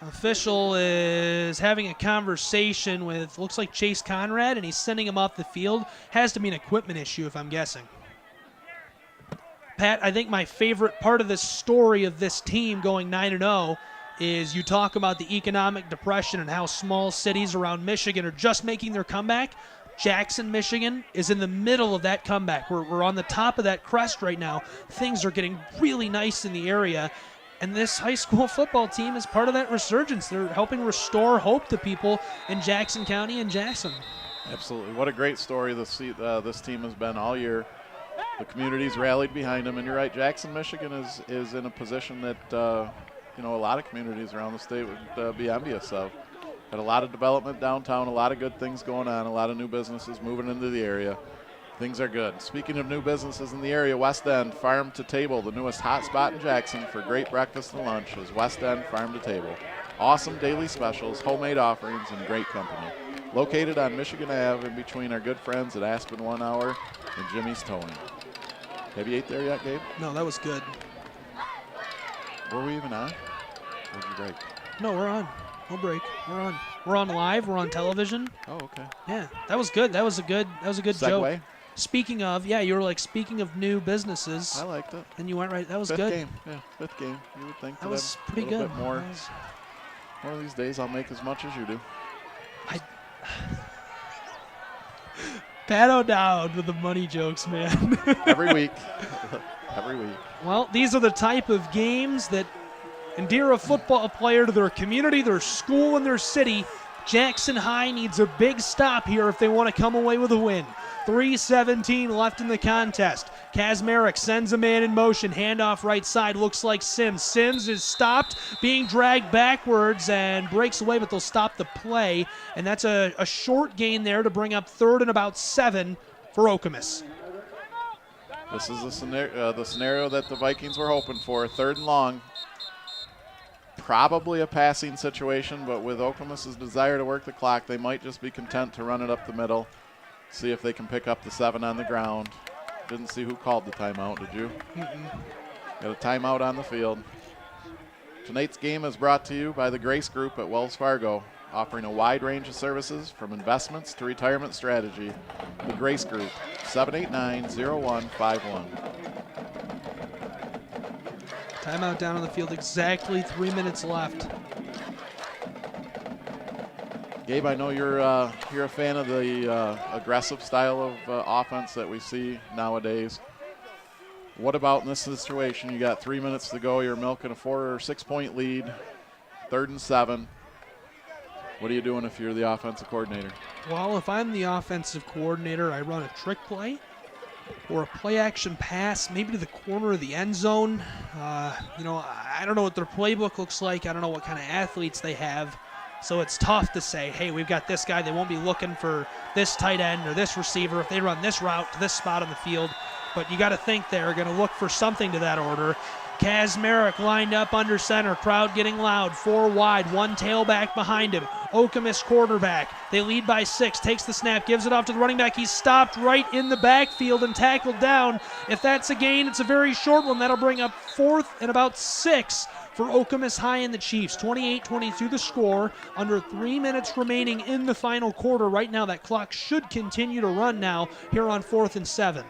Official is having a conversation with, looks like Chase Conrad, and he's sending him off the field. Has to be an equipment issue, if I'm guessing. Pat, I think my favorite part of this story of this team going 9-0 is you talk about the economic depression and how small cities around Michigan are just making their comeback. Jackson, Michigan is in the middle of that comeback. We're on the top of that crest right now. Things are getting really nice in the area. And this high school football team is part of that resurgence. They're helping restore hope to people in Jackson County and Jackson. Absolutely. What a great story this team has been all year. The community's rallied behind them, and you're right, Jackson, Michigan is in a position that a lot of communities around the state would be envious of. Got a lot of development downtown, a lot of good things going on, a lot of new businesses moving into the area. Things are good. Speaking of new businesses in the area, West End Farm to Table, the newest hot spot in Jackson for great breakfast and lunch, is West End Farm to Table. Awesome daily specials, homemade offerings, and great company. Located on Michigan Ave in between our good friends at Aspen 1 Hour and Jimmy's Towing. Have you ate there yet, Gabe? No, that was good. Were we even on? Or did you break? No, we're on. No break. We're on. We're on live. We're on television. Oh, okay. Yeah, that was good. That was a good segue. joke. Speaking of, you were like, speaking of new businesses. I liked it. And you went right. That was fifth good. Game. Yeah, fifth game. You would think that was pretty a good. Bit more. One of these days I'll make as much as you do. Pat O'Dowd with the money jokes, man. Every week. Every week. Well, these are the type of games that endear a football player to their community, their school, and their city. Jackson High needs a big stop here if they want to come away with a win. 3:17 left in the contest. Kazmarek sends a man in motion. Handoff right side. Looks like Sims. Sims is stopped, being dragged backwards and breaks away, but they'll stop the play. And that's a short gain there to bring up 3rd and about 7 for Okemos. This is the scenario that the Vikings were hoping for. 3rd and long. Probably a passing situation, but with Okemos' desire to work the clock, they might just be content to run it up the middle, see if they can pick up the 7 on the ground. Didn't see who called the timeout, did you? Got a timeout on the field. Tonight's game is brought to you by the Grace Group at Wells Fargo, offering a wide range of services from investments to retirement strategy. The Grace Group, 789-0151. Timeout down on the field, exactly 3 minutes left. Gabe, I know you're a fan of the aggressive style of offense that we see nowadays. What about in this situation? You got 3 minutes to go. You're milking a 4 or 6 point lead, 3rd and 7. What are you doing if you're the offensive coordinator? Well, if I'm the offensive coordinator, I run a trick play or a play-action pass, maybe to the corner of the end zone. I don't know what their playbook looks like. I don't know what kind of athletes they have. So it's tough to say, hey, we've got this guy. They won't be looking for this tight end or this receiver if they run this route to this spot on the field. But you got to think they're going to look for something to that order. Kazmarek lined up under center, crowd getting loud, 4 wide, 1 tailback behind him. Okemos quarterback. They lead by 6, takes the snap, gives it off to the running back. He's stopped right in the backfield and tackled down. If that's a gain, it's a very short one. That'll bring up 4th and about 6 for Okemos High and the Chiefs. 28-22 the score. Under 3 minutes remaining in the final quarter. Right now that clock should continue to run now here on 4th and 7.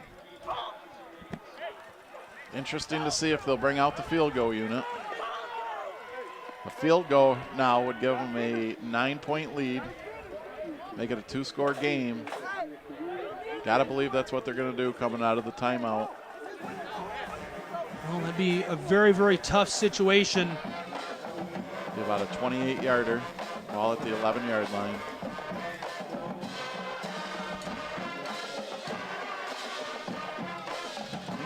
Interesting to see if they'll bring out the field goal unit. A field goal now would give them a 9-point lead, make it a 2-score game. Got to believe that's what they're going to do coming out of the timeout. Well, that'd be a very, very tough situation. Be about a 28-yarder, ball at the 11-yard line.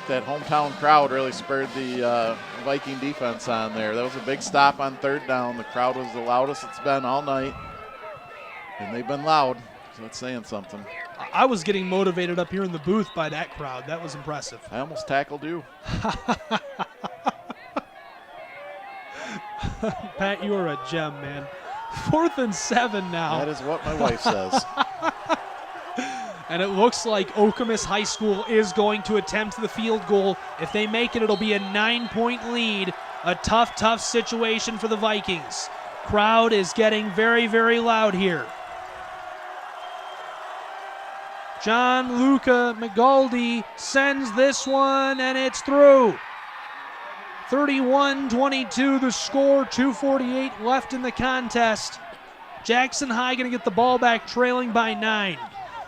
That hometown crowd really spurred the Viking defense on there. That was a big stop on 3rd down. The crowd was the loudest it's been all night, and they've been loud, so that's saying something. I was getting motivated up here in the booth by that crowd. That was impressive. I almost tackled you. Pat, you are a gem, man. 4th and 7 now. That is what my wife says. And it looks like Okemos High School is going to attempt the field goal. If they make it, it'll be a 9-point lead. A tough, tough situation for the Vikings. Crowd is getting very, very loud here. John Luca McGaldy sends this one, and it's through. 31-22 the score, 2:48 left in the contest. Jackson High going to get the ball back, trailing by 9.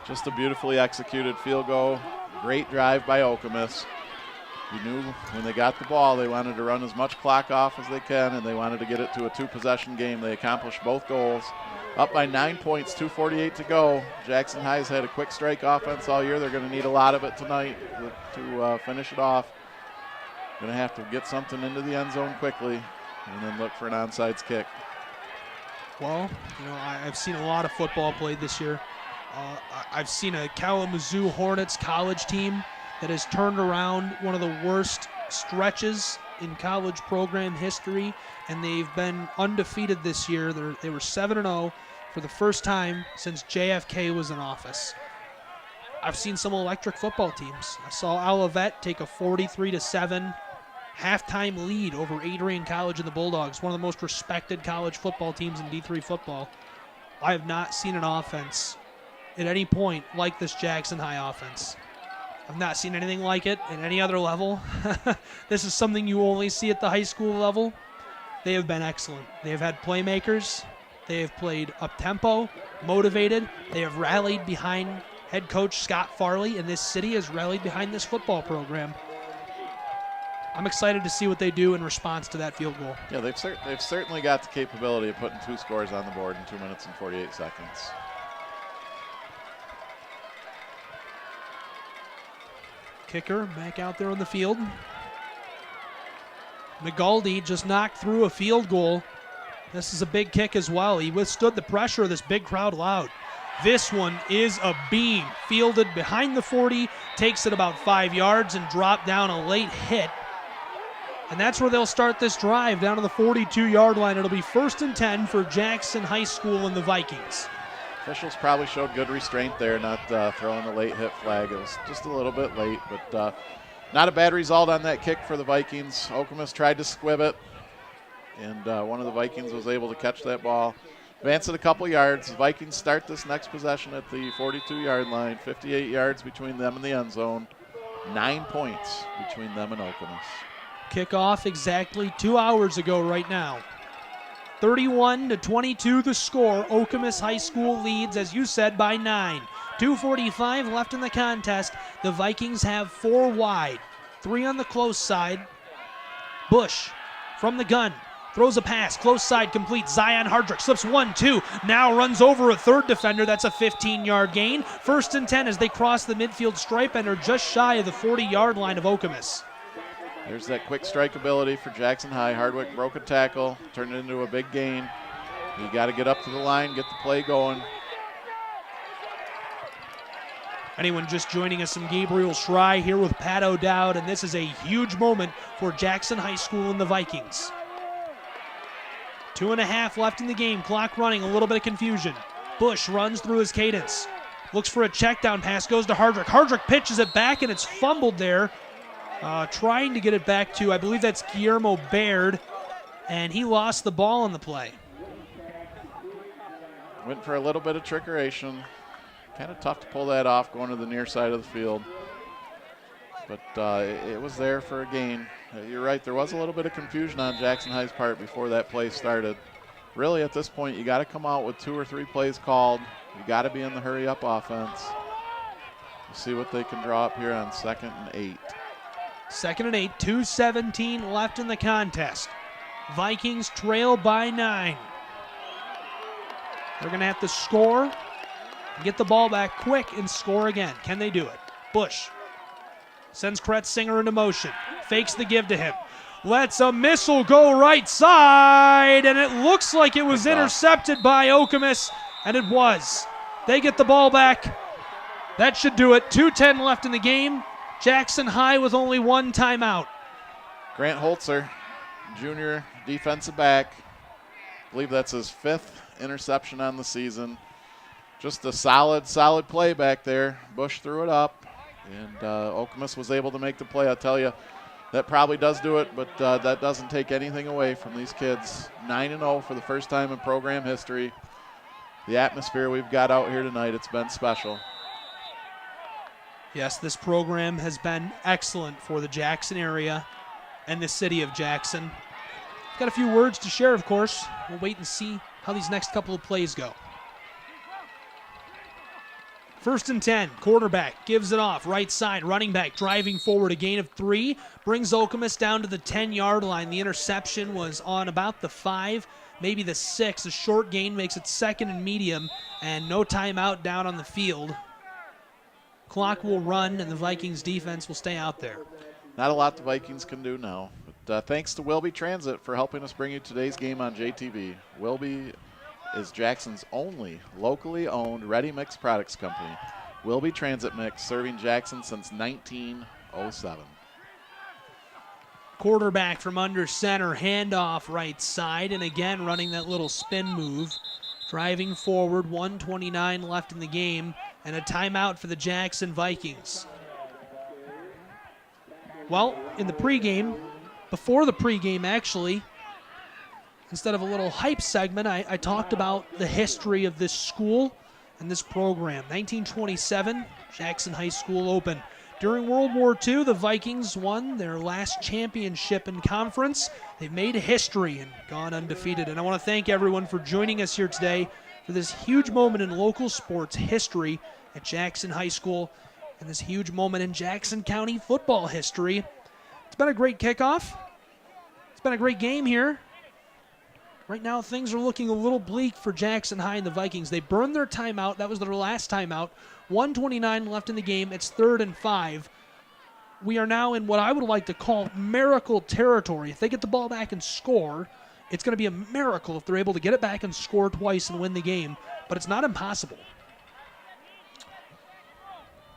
Just a beautifully executed field goal. Great drive by Okemos. You knew when they got the ball, they wanted to run as much clock off as they can, and they wanted to get it to a 2-possession game. They accomplished both goals. Up by 9 points, 2:48 to go. Jackson High's had a quick strike offense all year. They're going to need a lot of it tonight to finish it off. Going to have to get something into the end zone quickly and then look for an onside kick. Well, I've seen a lot of football played this year. I've seen a Kalamazoo Hornets college team that has turned around one of the worst stretches in college program history, and they've been undefeated this year. They were 7-0 for the first time since JFK was in office. I've seen some electric football teams. I saw Olivet take a 43-7 halftime lead over Adrian College and the Bulldogs, one of the most respected college football teams in D3 football. I have not seen an offense at any point like this Jackson High offense. I've not seen anything like it at any other level. This is something you only see at the high school level. They have been excellent. They have had playmakers. They have played up-tempo, motivated. They have rallied behind head coach Scott Farley, and this city has rallied behind this football program. I'm excited to see what they do in response to that field goal. Yeah, they've certainly got the capability of putting 2 scores on the board in 2 minutes and 48 seconds. Kicker back out there on the field. McGaldy just knocked through a field goal. This is a big kick as well. He withstood the pressure of this big crowd loud. This one is a beam. Fielded behind the 40, takes it about 5 yards and dropped down a late hit. And that's where they'll start this drive, down to the 42-yard line. It'll be 1st and 10 for Jackson High School and the Vikings. Officials probably showed good restraint there, not throwing the late hit flag. It was just a little bit late, but not a bad result on that kick for the Vikings. Okemos tried to squib it, and one of the Vikings was able to catch that ball. Advance it a couple yards. The Vikings start this next possession at the 42-yard line, 58 yards between them and the end zone, 9 points between them and Okemos. Kickoff exactly 2 hours ago right now. 31-22 the score. Okemos High School leads, as you said, by 9. 2:45 left in the contest. The Vikings have 4 wide, 3 on the close side. Bush from the gun throws a pass, close side complete. Zion Hardrick slips 1-2, now runs over a third defender. That's a 15-yard gain. 1st and 10 as they cross the midfield stripe and are just shy of the 40-yard line of Okemos. There's that quick strike ability for Jackson High. Hardwick broke a tackle, turned it into a big gain. You got to get up to the line, get the play going. Anyone just joining us, I'm Gabriel Schrei here with Pat O'Dowd, and this is a huge moment for Jackson High School and the Vikings. 2.5 left in the game, clock running, a little bit of confusion. Bush runs through his cadence, looks for a check down pass, goes to Hardrick. Hardrick pitches it back, and it's fumbled there. Trying to get it back to, I believe that's Guillermo Baird, and he lost the ball on the play. Went for a little bit of trickeration. Kind of tough to pull that off going to the near side of the field. But it was there for a gain. You're right, there was a little bit of confusion on Jackson High's part before that play started. Really, at this point, you got to come out with 2 or 3 plays called. You got to be in the hurry-up offense. We'll see what they can draw up here on 2nd and 8. 2nd and 8, 2:17 left in the contest. Vikings trail by 9. They're going to have to score, get the ball back quick, and score again. Can they do it? Bush sends Kretzinger into motion, fakes the give to him, lets a missile go right side, and it looks like it was intercepted by Okemos, and it was. They get the ball back. That should do it. 2:10 left in the game. Jackson High with only 1 timeout. Grant Holzer, junior defensive back. I believe that's his 5th interception on the season. Just a solid play back there. Bush threw it up, and Okemos was able to make the play. I'll tell you, that probably does do it, but that doesn't take anything away from these kids. 9-0 for the first time in program history. The atmosphere we've got out here tonight, it's been special. Yes, this program has been excellent for the Jackson area and the city of Jackson. Got a few words to share, of course. We'll wait and see how these next couple of plays go. 1st and 10, quarterback gives it off, right side, running back driving forward, a gain of 3, brings Okemos down to the 10-yard line. The interception was on about the 5, maybe the 6. A short gain makes it 2nd and medium, and no timeout down on the field. Clock will run, and the Vikings defense will stay out there. Not a lot the Vikings can do now. But thanks to Wilby Transit for helping us bring you today's game on JTV. Wilby is Jackson's only locally owned ready mix products company. Wilby Transit Mix, serving Jackson since 1907. Quarterback from under center, handoff right side, and again running that little spin move. Driving forward, 1:29 left in the game, and a timeout for the Jackson Vikings. Well, in the pregame, before the pregame actually, instead of a little hype segment, I talked about the history of this school and this program. 1927, Jackson High School opened. During World War II, the Vikings won their last championship in conference. They've made history and gone undefeated. And I want to thank everyone for joining us here today for this huge moment in local sports history at Jackson High School and this huge moment in Jackson County football history. It's been a great kickoff. It's been a great game here. Right now, things are looking a little bleak for Jackson High and the Vikings. They burned their timeout. That was their last timeout. 1:29 left in the game. It's 3rd and 5. We are now in what I would like to call miracle territory. If they get the ball back and score, it's going to be a miracle if they're able to get it back and score twice and win the game. But it's not impossible.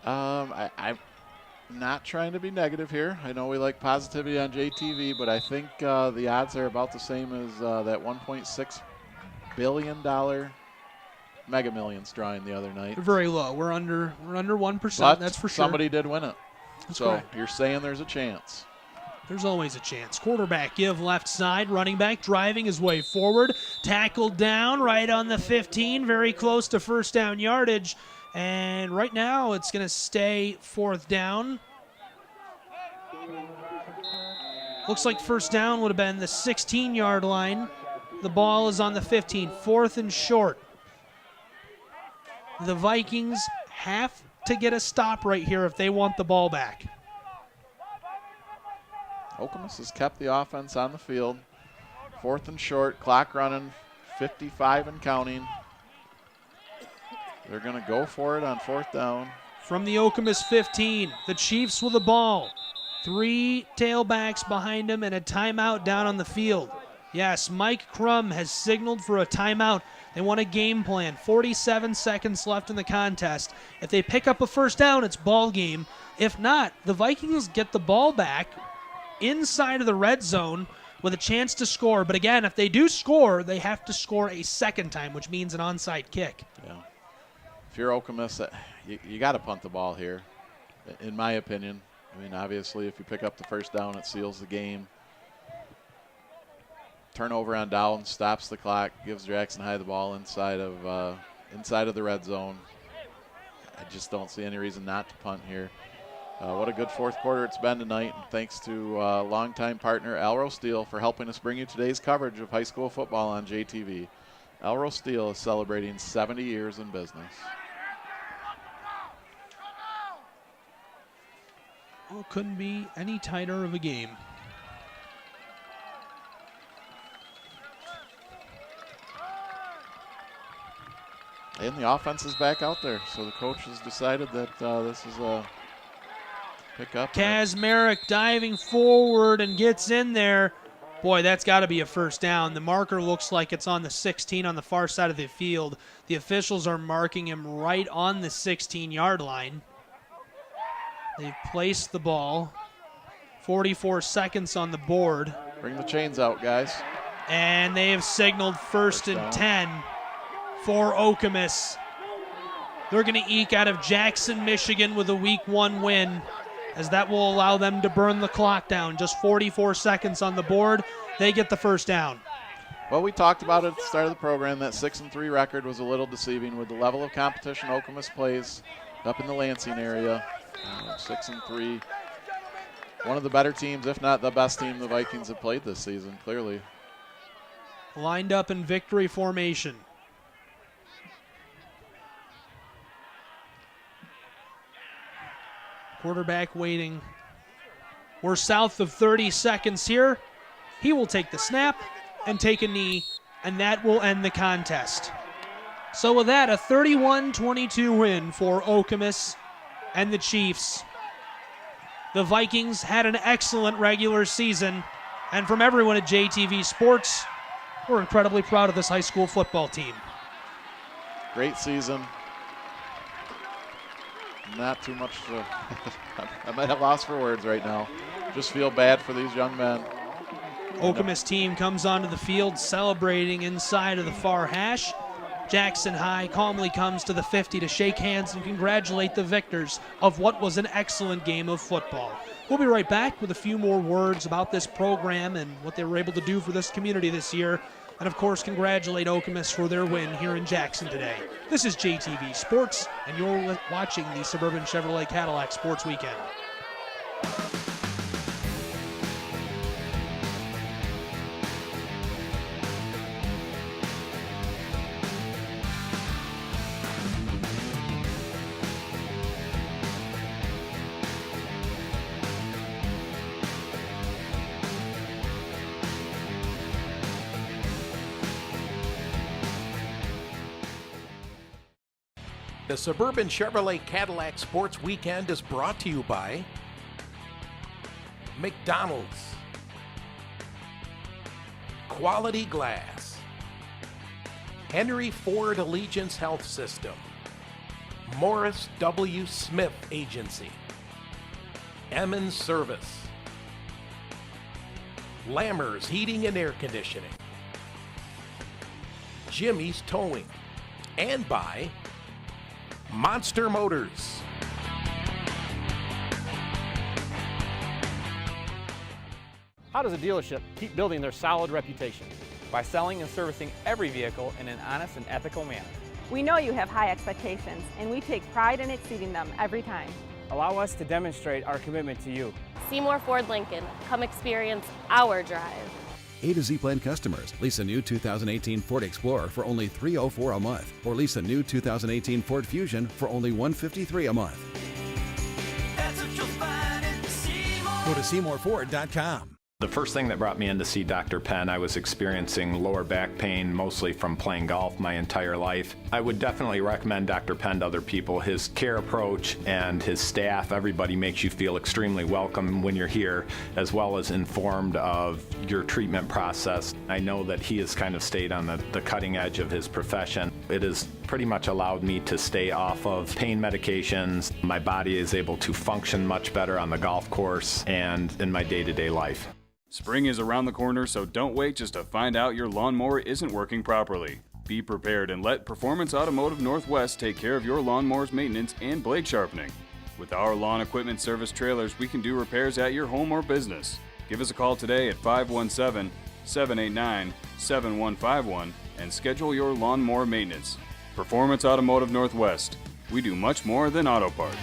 I'm not trying to be negative here. I know we like positivity on JTV, but I think the odds are about the same as that $1.6 billion Mega Millions drawing the other night. Very low. We're under 1%. But that's for sure. Somebody did win it. That's so correct. You're saying there's a chance. There's always a chance. Quarterback give left side. Running back driving his way forward. Tackled down right on the 15. Very close to first down yardage. And right now it's going to stay 4th down. Looks like first down would have been the 16-yard line. The ball is on the 15. 4th and short. The Vikings have to get a stop right here if they want the ball back. Okemos has kept the offense on the field. 4th and short, clock running, 55 and counting. They're going to go for it on 4th down. From the Okemos 15, the Chiefs with the ball. 3 tailbacks behind him and a timeout down on the field. Yes, Mike Crum has signaled for a timeout. They want a game plan. 47 seconds left in the contest. If they pick up a first down, it's ball game. If not, the Vikings get the ball back inside of the red zone with a chance to score. But again, if they do score, they have to score a second time, which means an onside kick. Yeah. If you're Okemos, you got to punt the ball here, in my opinion. I mean, obviously, if you pick up the first down, it seals the game. Turnover on down, stops the clock, gives Jackson High the ball inside of the red zone. I just don't see any reason not to punt here. What a good 4th quarter it's been tonight. And thanks to longtime partner Alro Steel for helping us bring you today's coverage of high school football on JTV. Alro Steel is celebrating 70 years in business. Well, couldn't be any tighter of a game. And the offense is back out there, so the coach has decided that this is a pickup. Kazmarek diving forward and gets in there. Boy, that's got to be a first down. The marker looks like it's on the 16 on the far side of the field. The officials are marking him right on the 16-yard line. They've placed the ball. 44 seconds on the board. Bring the chains out, guys. And they have signaled first and 10 for Okemos. They're going to eke out of Jackson, Michigan with a Week 1 win, as that will allow them to burn the clock down. Just 44 seconds on the board. They get the first down. Well, we talked about it at the start of the program. That 6-3 record was a little deceiving with the level of competition Okemos plays up in the Lansing area. 6-3. One of the better teams, if not the best team the Vikings have played this season, clearly. Lined up in victory formation. Quarterback waiting. We're south of 30 seconds here. He will take the snap and take a knee, and that will end the contest. So with that, a 31-22 win for Okemos and the Chiefs. The Vikings had an excellent regular season, and from everyone at JTV Sports, we're incredibly proud of this high school football team. Great season. Not too much to I'm at a loss for words right now. Just feel bad for these young men. Okemos team comes onto the field celebrating inside of the far hash. Jackson High calmly comes to the 50 to shake hands and congratulate the victors of what was an excellent game of football. We'll be right back with a few more words about this program and what they were able to do for this community this year. And of course, congratulate Okemos for their win here in Jackson today. This is JTV Sports, and you're watching the Suburban Chevrolet Cadillac Sports Weekend. The Suburban Chevrolet Cadillac Sports Weekend is brought to you by McDonald's, Quality Glass, Henry Ford Allegiance Health System, Morris W. Smith Agency, Emmons Service, Lammers Heating and Air Conditioning, Jimmy's Towing, and by Monster Motors. How does a dealership keep building their solid reputation? By selling and servicing every vehicle in an honest and ethical manner. We know you have high expectations, and we take pride in exceeding them every time. Allow us to demonstrate our commitment to you. Seymour Ford Lincoln, come experience our drive. A to Z Plan customers, lease a new 2018 Ford Explorer for only $304 a month, or lease a new 2018 Ford Fusion for only $153 a month. That's what you'll find at Seymour. Go to SeymourFord.com. The first thing that brought me in to see Dr. Penn, I was experiencing lower back pain, mostly from playing golf my entire life. I would definitely recommend Dr. Penn to other people. His care approach and his staff, everybody makes you feel extremely welcome when you're here, as well as informed of your treatment process. I know that he has kind of stayed on the cutting edge of his profession. It has pretty much allowed me to stay off of pain medications. My body is able to function much better on the golf course and in my day-to-day life. Spring is around the corner, so don't wait just to find out your lawnmower isn't working properly. Be prepared and let Performance Automotive Northwest take care of your lawnmower's maintenance and blade sharpening. With our lawn equipment service trailers, we can do repairs at your home or business. Give us a call today at 517-789-7151 and schedule your lawnmower maintenance. Performance Automotive Northwest. We do much more than auto parts.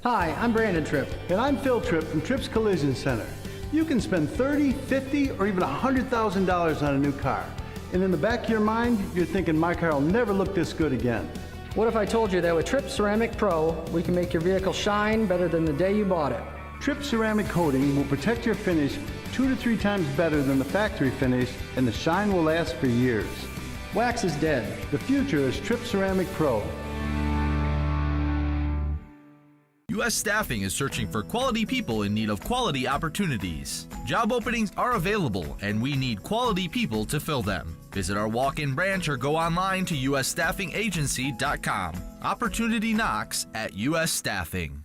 Hi, I'm Brandon Tripp. And I'm Phil Tripp from Tripp's Collision Center. You can spend $30, $50, or even $100,000 on a new car. And in the back of your mind, you're thinking, my car will never look this good again. What if I told you that with Tripp Ceramic Pro, we can make your vehicle shine better than the day you bought it? Tripp Ceramic Coating will protect your finish 2 to 3 times better than the factory finish, and the shine will last for years. Wax is dead. The future is Tripp Ceramic Pro. U.S. Staffing is searching for quality people in need of quality opportunities. Job openings are available, and we need quality people to fill them. Visit our walk-in branch or go online to usstaffingagency.com. Opportunity knocks at U.S. Staffing.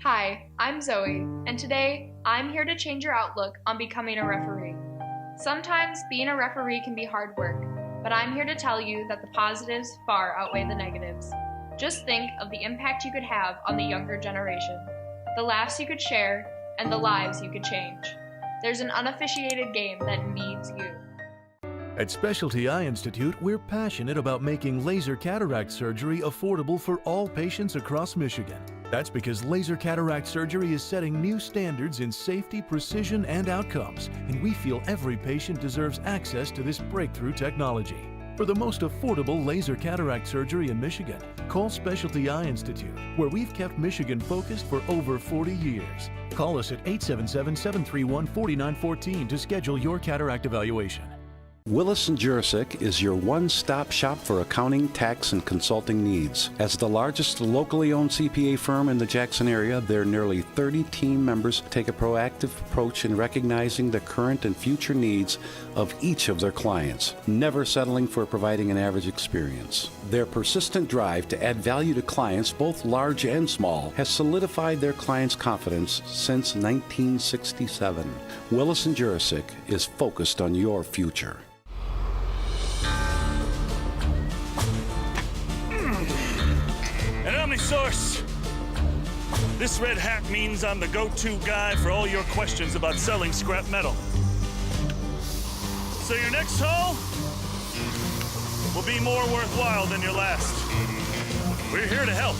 Hi, I'm Zoe, and today I'm here to change your outlook on becoming a referee. Sometimes being a referee can be hard work, but I'm here to tell you that the positives far outweigh the negatives. Just think of the impact you could have on the younger generation, the laughs you could share, and the lives you could change. There's an unofficiated game that needs you. At Specialty Eye Institute, we're passionate about making laser cataract surgery affordable for all patients across Michigan. That's because laser cataract surgery is setting new standards in safety, precision, and outcomes, and we feel every patient deserves access to this breakthrough technology. For the most affordable laser cataract surgery in Michigan, call Specialty Eye Institute, where we've kept Michigan focused for over 40 years. Call us at 877-731-4914 to schedule your cataract evaluation. Willis & Jurisic is your one-stop shop for accounting, tax, and consulting needs. As the largest locally owned CPA firm in the Jackson area, their nearly 30 team members take a proactive approach in recognizing the current and future needs of each of their clients, never settling for providing an average experience. Their persistent drive to add value to clients, both large and small, has solidified their clients' confidence since 1967. Willis & Jurisic is focused on your future. An OmniSource. This red hat means I'm the go-to guy for all your questions about selling scrap metal. So your next haul will be more worthwhile than your last. We're here to help,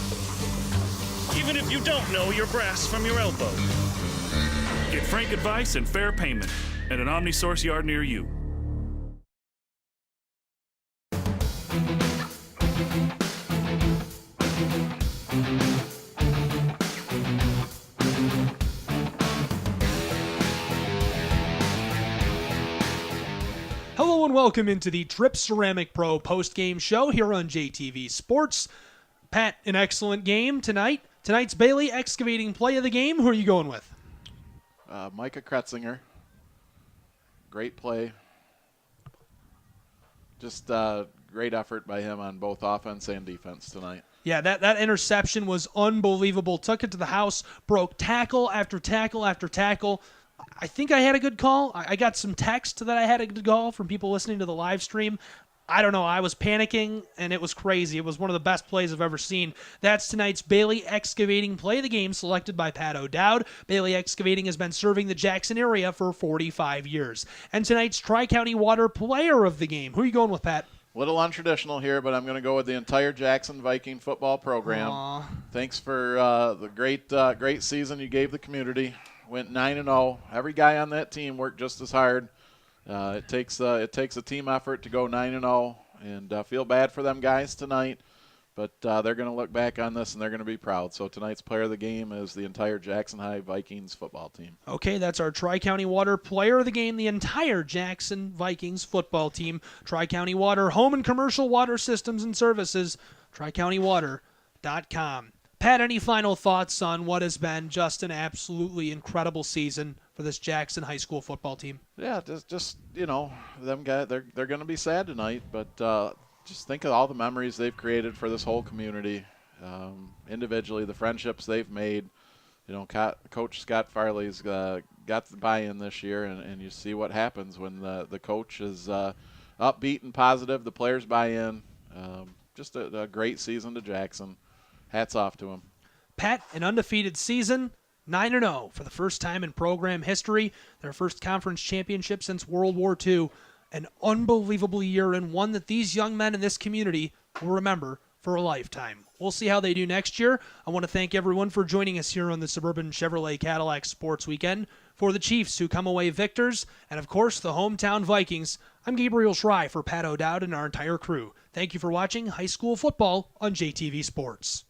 even if you don't know your brass from your elbow. Get frank advice and fair payment at an OmniSource yard near you. Hello and welcome into the Trip Ceramic Pro post-game show here on JTV Sports. Pat, an excellent game tonight. Tonight's Bailey Excavating play of the game. Who are you going with? Micah Kretzinger. Great play. Just great effort by him on both offense and defense tonight. Yeah, that interception was unbelievable. Took it to the house, broke tackle after tackle after tackle. I think I had a good call. I got some text that I had a good call from people listening to the live stream. I don't know. I was panicking, and it was crazy. It was one of the best plays I've ever seen. That's tonight's Bailey Excavating play of the game, selected by Pat O'Dowd. Bailey Excavating has been serving the Jackson area for 45 years. And tonight's Tri-County Water player of the game. Who are you going with, Pat? A little untraditional here, but I'm going to go with the entire Jackson Viking football program. Aww. Thanks for the great season you gave the community. Went 9-0. Every guy on that team worked just as hard. It takes a team effort to go 9-0, and feel bad for them guys tonight. But they're going to look back on this and they're going to be proud. So tonight's player of the game is the entire Jackson High Vikings football team. Okay, that's our Tri-County Water player of the game, the entire Jackson Vikings football team. Tri-County Water, home and commercial water systems and services, TriCountyWater.com. Pat, any final thoughts on what has been just an absolutely incredible season for this Jackson High School football team? Yeah, just them guys, they're going to be sad tonight, but just think of all the memories they've created for this whole community. Individually, the friendships they've made. Coach Scott Farley's got the buy-in this year, and you see what happens when the coach is upbeat and positive. The players buy in. Just a great season to Jackson. Hats off to him. Pat, an undefeated season, 9-0 for the first time in program history. Their first conference championship since World War II. An unbelievable year, and one that these young men in this community will remember for a lifetime. We'll see how they do next year. I want to thank everyone for joining us here on the Suburban Chevrolet Cadillac Sports Weekend. For the Chiefs, who come away victors, and of course the hometown Vikings, I'm Gabriel Schrei for Pat O'Dowd and our entire crew. Thank you for watching high school football on JTV Sports.